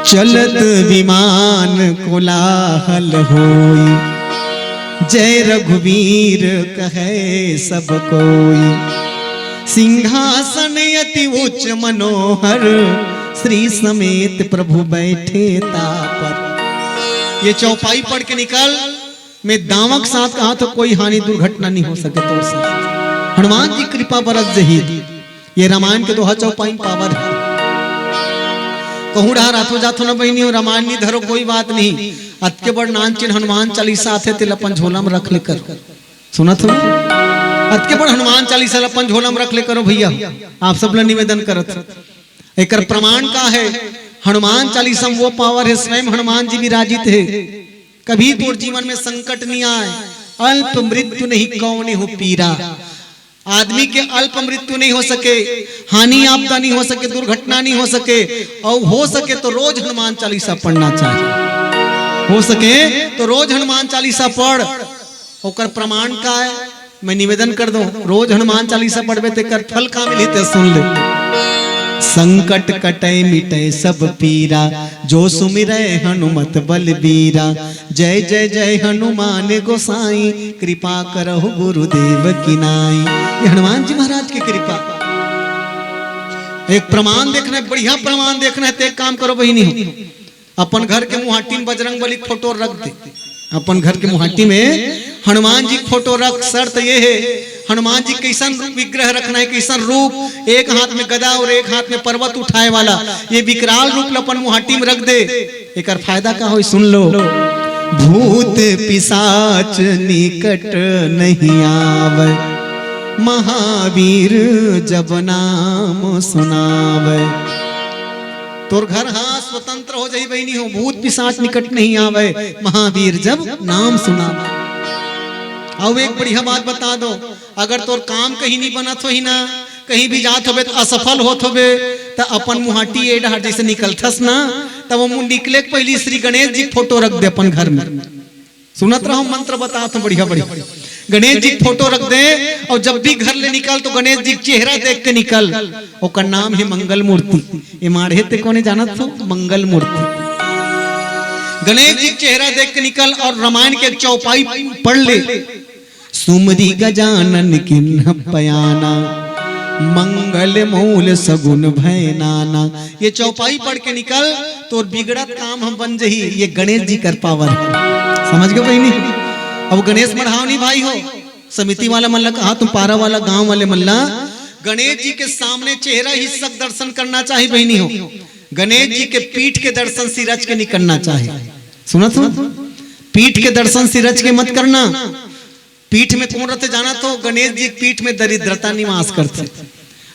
चलत विमान कोलाहल होई, जय रघुवीर कहे सब कोई, सिंहासन अति उच्च मनोहर, श्री समेत प्रभु बैठे तापर। ये चौपाई पढ़ के निकल, मैं दावक साथ कहा तो कोई हानि दुर्घटना नहीं हो सके तोर साथ। हनुमान जी कृपा बरस जही, ये रामायण के दोहा चौपाई पावर है। कहूँ रहा रातो जातो न बहिनी हो, रामायण नहीं धरो कोई बात नहीं, अतके बड़ नान चिन्ह हनुमान चालीसा आते तिल अपन झोला में रख ले कर सुनत हो। अतके बड़ हनुमान चालीसा अपन झोला में रख ले करो भैया, आप सब लोग निवेदन करत। एक प्रमाण का है, हनुमान चालीसा वो पावर है, स्वयं हनुमान जी विराजित है। कभी तोर जीवन में संकट नहीं आए, अल्प मृत्यु नहीं कौन हो पीरा। आदमी के अल्प मृत्यु नहीं हो सके, हानि आपदा नहीं हो सके, दुर्घटना नहीं हो सके, और हो सके तो रोज हनुमान चालीसा पढ़ना चाहिए। हो सके तो रोज हनुमान चालीसा पढ़। और प्रमाण का है, मैं निवेदन कर दूं, रोज हनुमान चालीसा पढ़बे ते कर फल का मिली ते सुन ले। संकट कटे मिटे सब पीरा, जो सुमिरै हनुमत बलबीरा। जय जय जय हनुमान गोसाई, कृपा करहु गुरुदेव की नाई। ये हनुमान जी महाराज की कृपा। एक प्रमाण देखना है, बढ़िया प्रमाण देखना है, तो एक काम करो बहिनी हो, अपन घर के मुहाटी में बजरंग बली फोटो रख दे। अपन घर के मुहाटी में हनुमान जी फोटो रख। शर्त ये है, हनुमान जी कैसन विग्रह रखना है, कैसन रूप, एक हाथ में गदा और एक हाथ में पर्वत उठाए वाला, ये विकराल रूप अपन मुहाटी में रख दे। एक फायदा का हो सुन लो, भूत पिशाच निकट नहीं आवे, महावीर जब नाम सुनावे। तोर घर हाँ स्वतंत्र हो जाई बहनी हो, भूत पिशाच निकट नहीं आवे, महावीर जब नाम सुनावे। अब एक बढ़िया बात बता दो, अगर तोर काम कहीं नहीं बनत हो ही ना, कहीं भी जात होबे तो असफल होत होबे, तो अपन मुहाटी ए डहर जैसे निकलथस ना, तब वो निकले के पहले श्री गणेश जी फोटो रख दे अपन घर में। सुनत रहो मंत्र बता तो बढ़िया बढ़िया, गणेश जी फोटो रख दे, और जब भी घर ले निकल तो गणेश जी चेहरा देख के निकल। ओकर नाम है मंगल मूर्ति। ये माढ़े ते कोने जानत हो, मंगल मूर्ति। गणेश जी चेहरा देख के निकल और रामायण के चौपाई पढ़ ले। सुमरी गजानन किन्ह पयाना, मंगल मूल सगुन भय नाना। ये चौपाई पढ़ के निकल तो बिगड़त काम हम बन जही। ये गणेश जी कर पावर है, समझ गए बहनी। अब गणेश मढ़ावनी भाई हो, समिति वाला मल्ला कहा, तुम पारा वाला गांव वाले मल्ला, गणेश जी के सामने चेहरा हिस्सक दर्शन करना चाहिए बहनी हो। गणेश जी के पीठ के दर्शन सिरज के नहीं करना चाहिए। सुना सुना, पीठ के दर्शन सिरज के मत करना। पीठ में कौन रहते जाना तो गणेश जी पीठ में दरिद्रता निवास करते।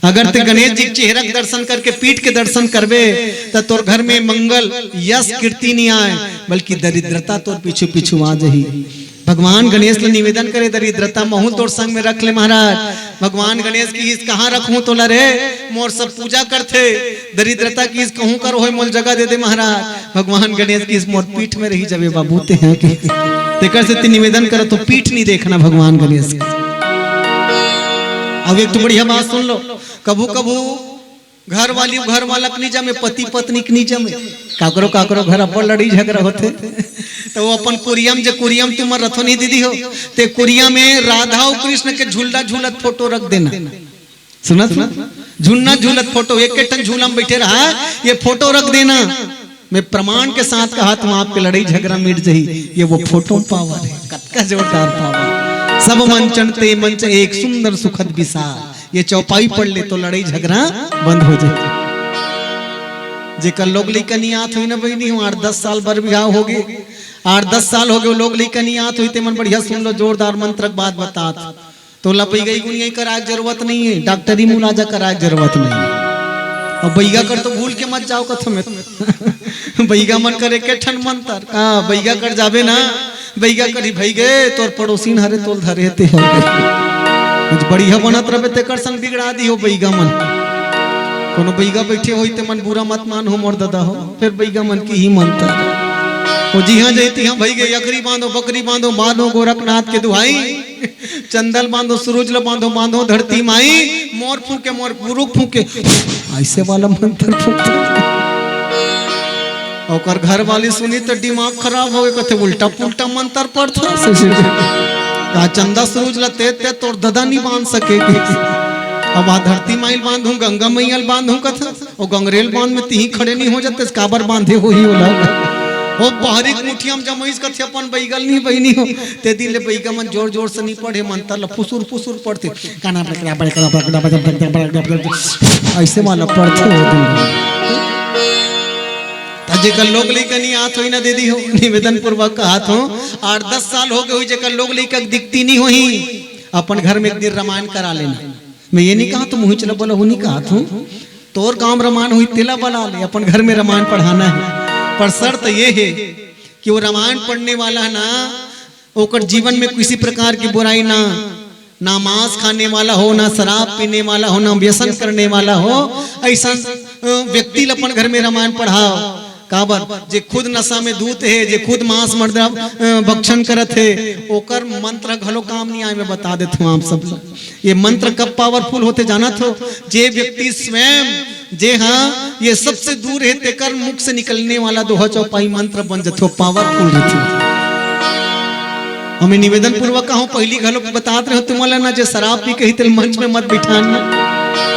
अगर ते गणेश जी चेहरा के दर्शन करके पीठ के दर्शन करबे तो तोर घर में मंगल यश कीर्ति नहीं आए, बल्कि दरिद्रता तोर पीछू पीछू आ जाही। भगवान गणेश ने निवेदन करे दरिद्रता महू तोर संग में रख ले महाराज। भगवान गणेश की इस कहाँ रखूं तो लरे मोर सब पूजा करते, दरिद्रता की इस कहूं कर हो मोल जगह दे दे महाराज। भगवान गणेश की इस मोर पीठ में रही जबे बाबू ते हैं कि तेकर से निवेदन करो तो पीठ नहीं देखना भगवान गणेश का। अब एक तो बढ़िया बात सुन लो, कभू कभू घर वाली घर वाला के नीचा में पति पत्नी के नीचा में काकरो काकरो घर अपन लड़ी झगड़ा होते तो वो अपन कुरियम जो कुरियम तुम रथो नहीं दीदी हो ते कुरिया में राधा और कृष्ण के झूला झूलत फोटो रख देना। सुना झूलना झूलत फोटो एक टन झूला में बैठे रहा ये फोटो रख देना। मैं प्रमाण के साथ कहा तुम आपके लड़ाई झगड़ा मिट जाही। ये वो फोटो पावर है, कतका जोरदार पावर। सब मंचन ते मंच एक सुंदर सुखद विशाल, ये चौपाई पढ़ ले तो लड़ाई झगड़ा बंद हो जाए। जेकर लोग लेकर नहीं आत हुई ना भाई नहीं 8-10 साल बर बिहाव हो गए, 8-10 साल हो गए लोग लेकर नहीं आत हुई ते मन बढ़िया सुन लो जोरदार मंत्र बात बतात तो लपई गई गुनिया करा जरूरत नहीं है, डॉक्टरी मुलाजा करा जरूरत नहीं है। और बैगा कर तो भूल के मत जाओ कथम में बैगा मन करे के ठन मंत्र हाँ बैगा कर जाबे ना बैगा करी भई गए तोर पड़ोसी हरे तोल धरे ते हो कुछ बढ़िया बनत रहे तेकर संग बिगड़ा दी हो बैगा मन। कोनो बैगा बैठे होई ते मन बुरा मत मान हो मोर दादा हो फिर बैगा मन की ही मनता ओ जी हाँ जयती हम भई गए अकरी बांधो बकरी बांधो बांधो गोरखनाथ के दुहाई चंदल बांधो सूरज बांधो बांधो धरती माई मोर फूके मोर पुरुख फूके ऐसे वाला मंत्र फूकते और घर वाली सुनी तो दिमाग खराब हो गए कहते उल्टा पुल्टा मंत्र पढ़ता चंदा सूरज लते ते तोर ददा नहीं बांध सकेगी। अब आ धरती माइल बांधू गंगा मैयल बांधू कथा और गंगरेल बांध में तीही खड़े नहीं हो जाते काबर बांधे हो ही वो बाहरी मुठिया में जमईस कथे अपन बैगल नहीं बहनी हो ते दिन ले बैगा मन जोर जोर से नहीं पढ़े मंत्र ल फुसुर फुसुर पढ़ते काना ऐसे वाला पढ़ते जेकर लोग लेकर नहीं आत हो ना दीदी हो निवेदन पूर्वक हाथ हो 8-10 साल हो गए हुई जेकर लोग लेकर दिखती नहीं हुई अपन घर में एक दिन रामायण करा लेना। मैं ये नहीं कहा तो मुँह चला बोला नहीं कहा तू तोर गांव रामायण हुई तेला बना ले अपन घर में रामायण पढ़ाना है। पर शर्त ये है कि वो रामायण पढ़ने वाला ना ओकर जीवन में किसी प्रकार की बुराई ना मांस खाने वाला हो ना शराब पीने वाला हो ना व्यसन करने वाला हो ऐसा व्यक्ति अपन घर में रामायण पढ़ाओ। काबर जे खुद नशा में दूत है जे खुद मांस मर्दा भक्षण करत है ओकर मंत्र घलो काम नहीं आए। मैं बता देता हूँ आप सब ये मंत्र कब पावरफुल होते जाना तो जे व्यक्ति स्वयं जे हाँ ये सबसे दूर है तेकर मुख से निकलने वाला दोहा चौपाई मंत्र बन जाते पावरफुल रहते। हमें निवेदन पूर्वक कहूँ पहली घलो बताते रहो तुम्हारा ना जे शराब पी के ही मंच में मत बिठाना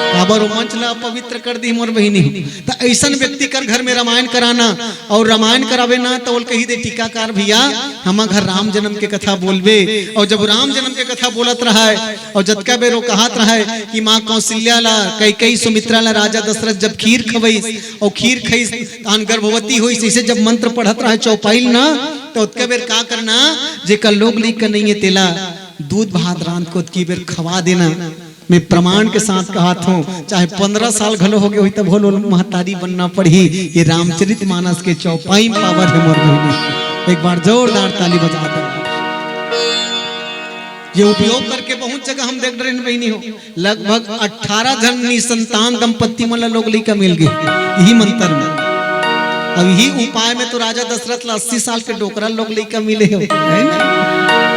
काबर मंच ला पवित्र कर दी मोर बहिनी तो ऐसा व्यक्ति कर घर में रामायण कराना और रामायण करावे ना तो कही दे टीकाकार भैया हम घर राम जन्म के कथा बोलबे और जब राम जन्म के कथा बोलत रहा है और जतका बेरो कहत रहा है कि माँ कौशल्या ला कई सुमित्रा ला राजा दशरथ जब खीर खवईस और खीर खईस तान गर्भवती हुई इसे जब मंत्र पढ़त रहा चौपाइल ना तो उतका बेर का करना जे कल लोग लीक कर नहीं है तेला दूध भात रांध को उतकी बेर खवा देना। मैं प्रमाण के साथ कहा हूँ चाहे 15 साल घलो हो गए हुई तब होलो महतारी बनना पड़ी। ये रामचरित मानस के चौपाई पावर है मोर बहनी एक बार जोरदार ताली बजा दो। ये उपयोग करके बहुत जगह हम देख रहे हैं बहनी हो लगभग 18 जन निसंतान दंपत्ति मतलब लोग लेकर मिल गए यही मंत्र में। अब यही उपाय में तो राजा दशरथ 80 साल के डोकरा लोग लेकर मिले हो है ना।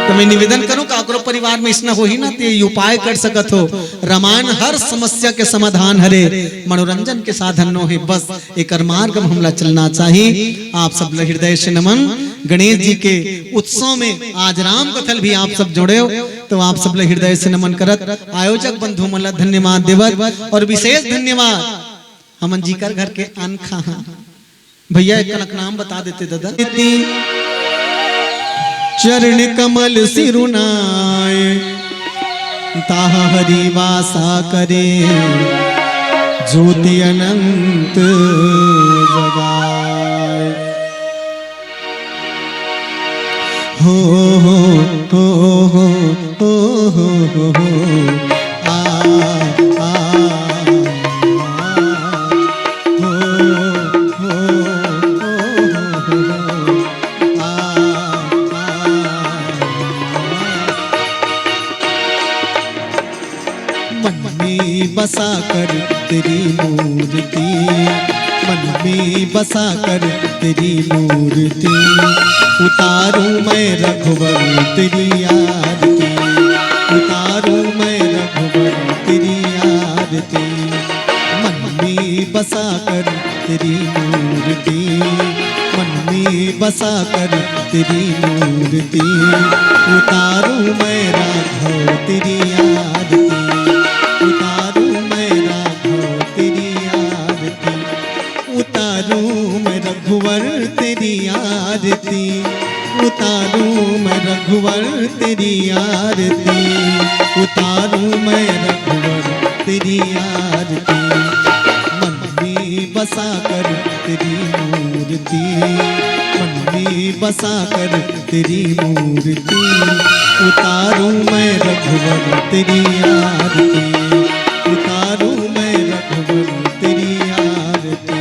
तो मैं निवेदन करूं काकरो परिवार में इसना हो ही ना ते उपाय कर सकत हो। रामायण हर समस्या के समाधान हरे मनोरंजन के साधन नो है बस एक मार्ग में हमला चलना चाहिए। आप सब हृदय से नमन। गणेश जी के उत्सव में आज राम कथल भी आप सब जुड़े हो तो आप सब हृदय से नमन करत आयोजक बंधु मला धन्यवाद देवत और विशेष धन्यवाद हमन जी कर घर के अनखा भैया एक नाम बता देते दादा। चरण कमल सिरुनाय ताहा हरि वासा करे ज्योति अनंत जगाए हो हो हो हो हो हो हो आ आ हो हो हो आ मन में बसा कर तेरी मूर्ति, मन में बसा कर तेरी मूर्ति, उतारूं मैं रघुवर तेरी आरती, उतारूं मैं रघुवर तेरी आरती। मन में बसा कर तेरी मूर्ति, मन में बसा कर तेरी मूर्ति, उतारूं मैं राघव तेरी आरती, उतारूं मैं राघव तेरी आरती, उतारूं मैं रघुवर तेरी आरती, उतारूं मैं रघुवर तेरी आरती, उतारूं मैं रघुवर तेरी आरती। मन में बसा कर तेरी मूर्ति, मन में बसा कर तेरी मूर्ति, उतारूं मैं रघुवर तेरी आरती, उतारूं मैं रघुवर तेरी आरती।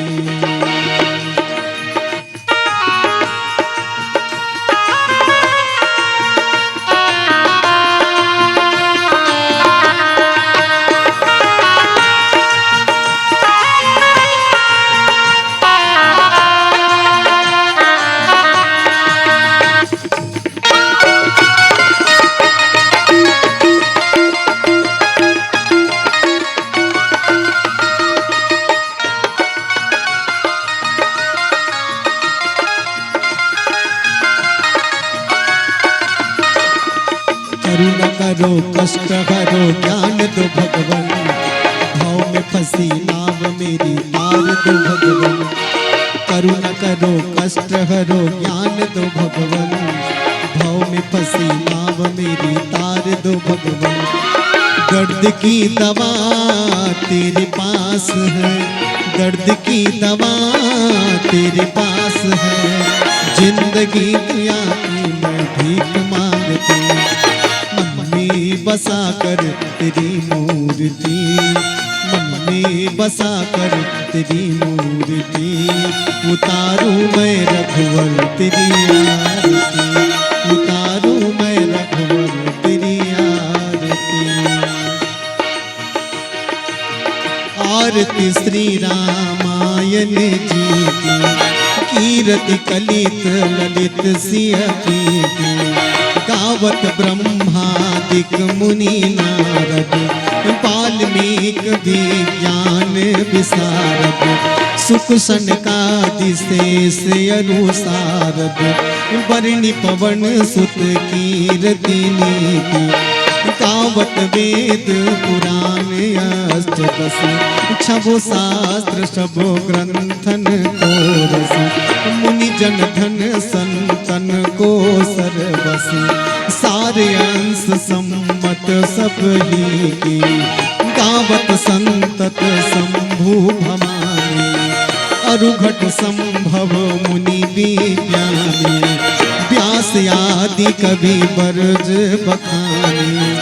करुणा करो कष्ट हरो ज्ञान दो भगवन, भाव में फंसी नाव मेरी तार दो भगवन। करुणा करो कष्ट हरो ज्ञान दो भगवन, भाव में फंसी नाव मेरी तार दो भगवन। दर्द की दवा तेरे पास है, दर्द की दवा तेरे पास है, जिंदगी दुआ की मैं भीख मांगती। मन में बसा कर तेरी मूर्ति, मन में बसा कर तेरी मूर्ति, उतारूं मैं रघुवर तेरी आरती, उतारूं मैं रघुवर तेरी आरती। आरती श्री रामायण जी की, कीरति कलित ललित सिया की, गावत ब्रह्मादिक मुनि नारद, वाल्मीक विज्ञान विशारद, सुख सनकादि शेष अनुसारद, वर्णि पवन सुत कीरतिनी की, गावत वेद पुराण अष्टदश, छबो शास्त्र सबो ग्रंथन को रस, मुनि जन धन संतन को सरबस, सारे अंश सम्मत सब ही की, गावत संतत शंभु भवानी, अरुघट संभव मुनि विज्ञानी, व्यास आदि कवि बरज बखानी,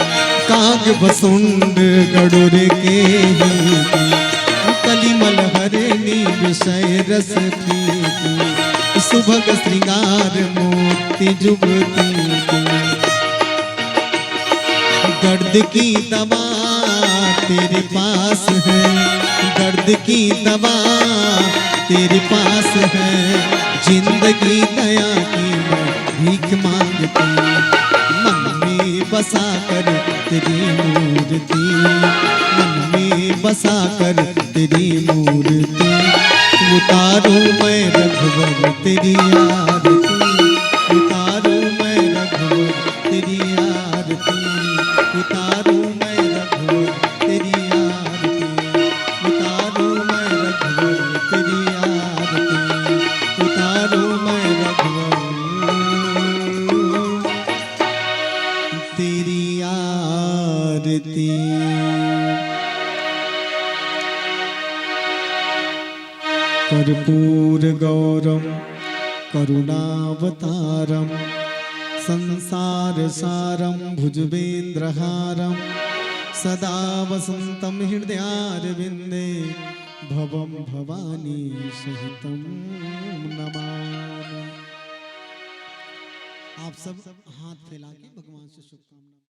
काग बसुंड गरुड़ के ही, कलिमल हरणी विषय रस प्रीति, सुभग श्रृंगार मूर्ति जुगती की। दर्द की दवा तेरे पास है, दर्द की दवा तेरे पास है, जिंदगी दया की मैं भीख मांगती। मन में बसा कर तेरी मूर्ति, मन में बसा कर तेरी मूर्ति, उतारूं मैं रघुवर तेरी आरती, उतारूं मैं रघुवर तेरी आरती, उतारूं मैं रघुवर तेरी आरती, उतारूं मैं रघुवर तेरी आरती, उतारूं मैं रघुवर तेरी आरती। कर्पूर गौरम करुणावतारम संसार सारम भुजबेन्द्रहारम सदा वसंतम हृदयारविंदे भवम भवानी सहितम नमामि। आप सब हाथ फैला के भगवान से शुभकामनाएं।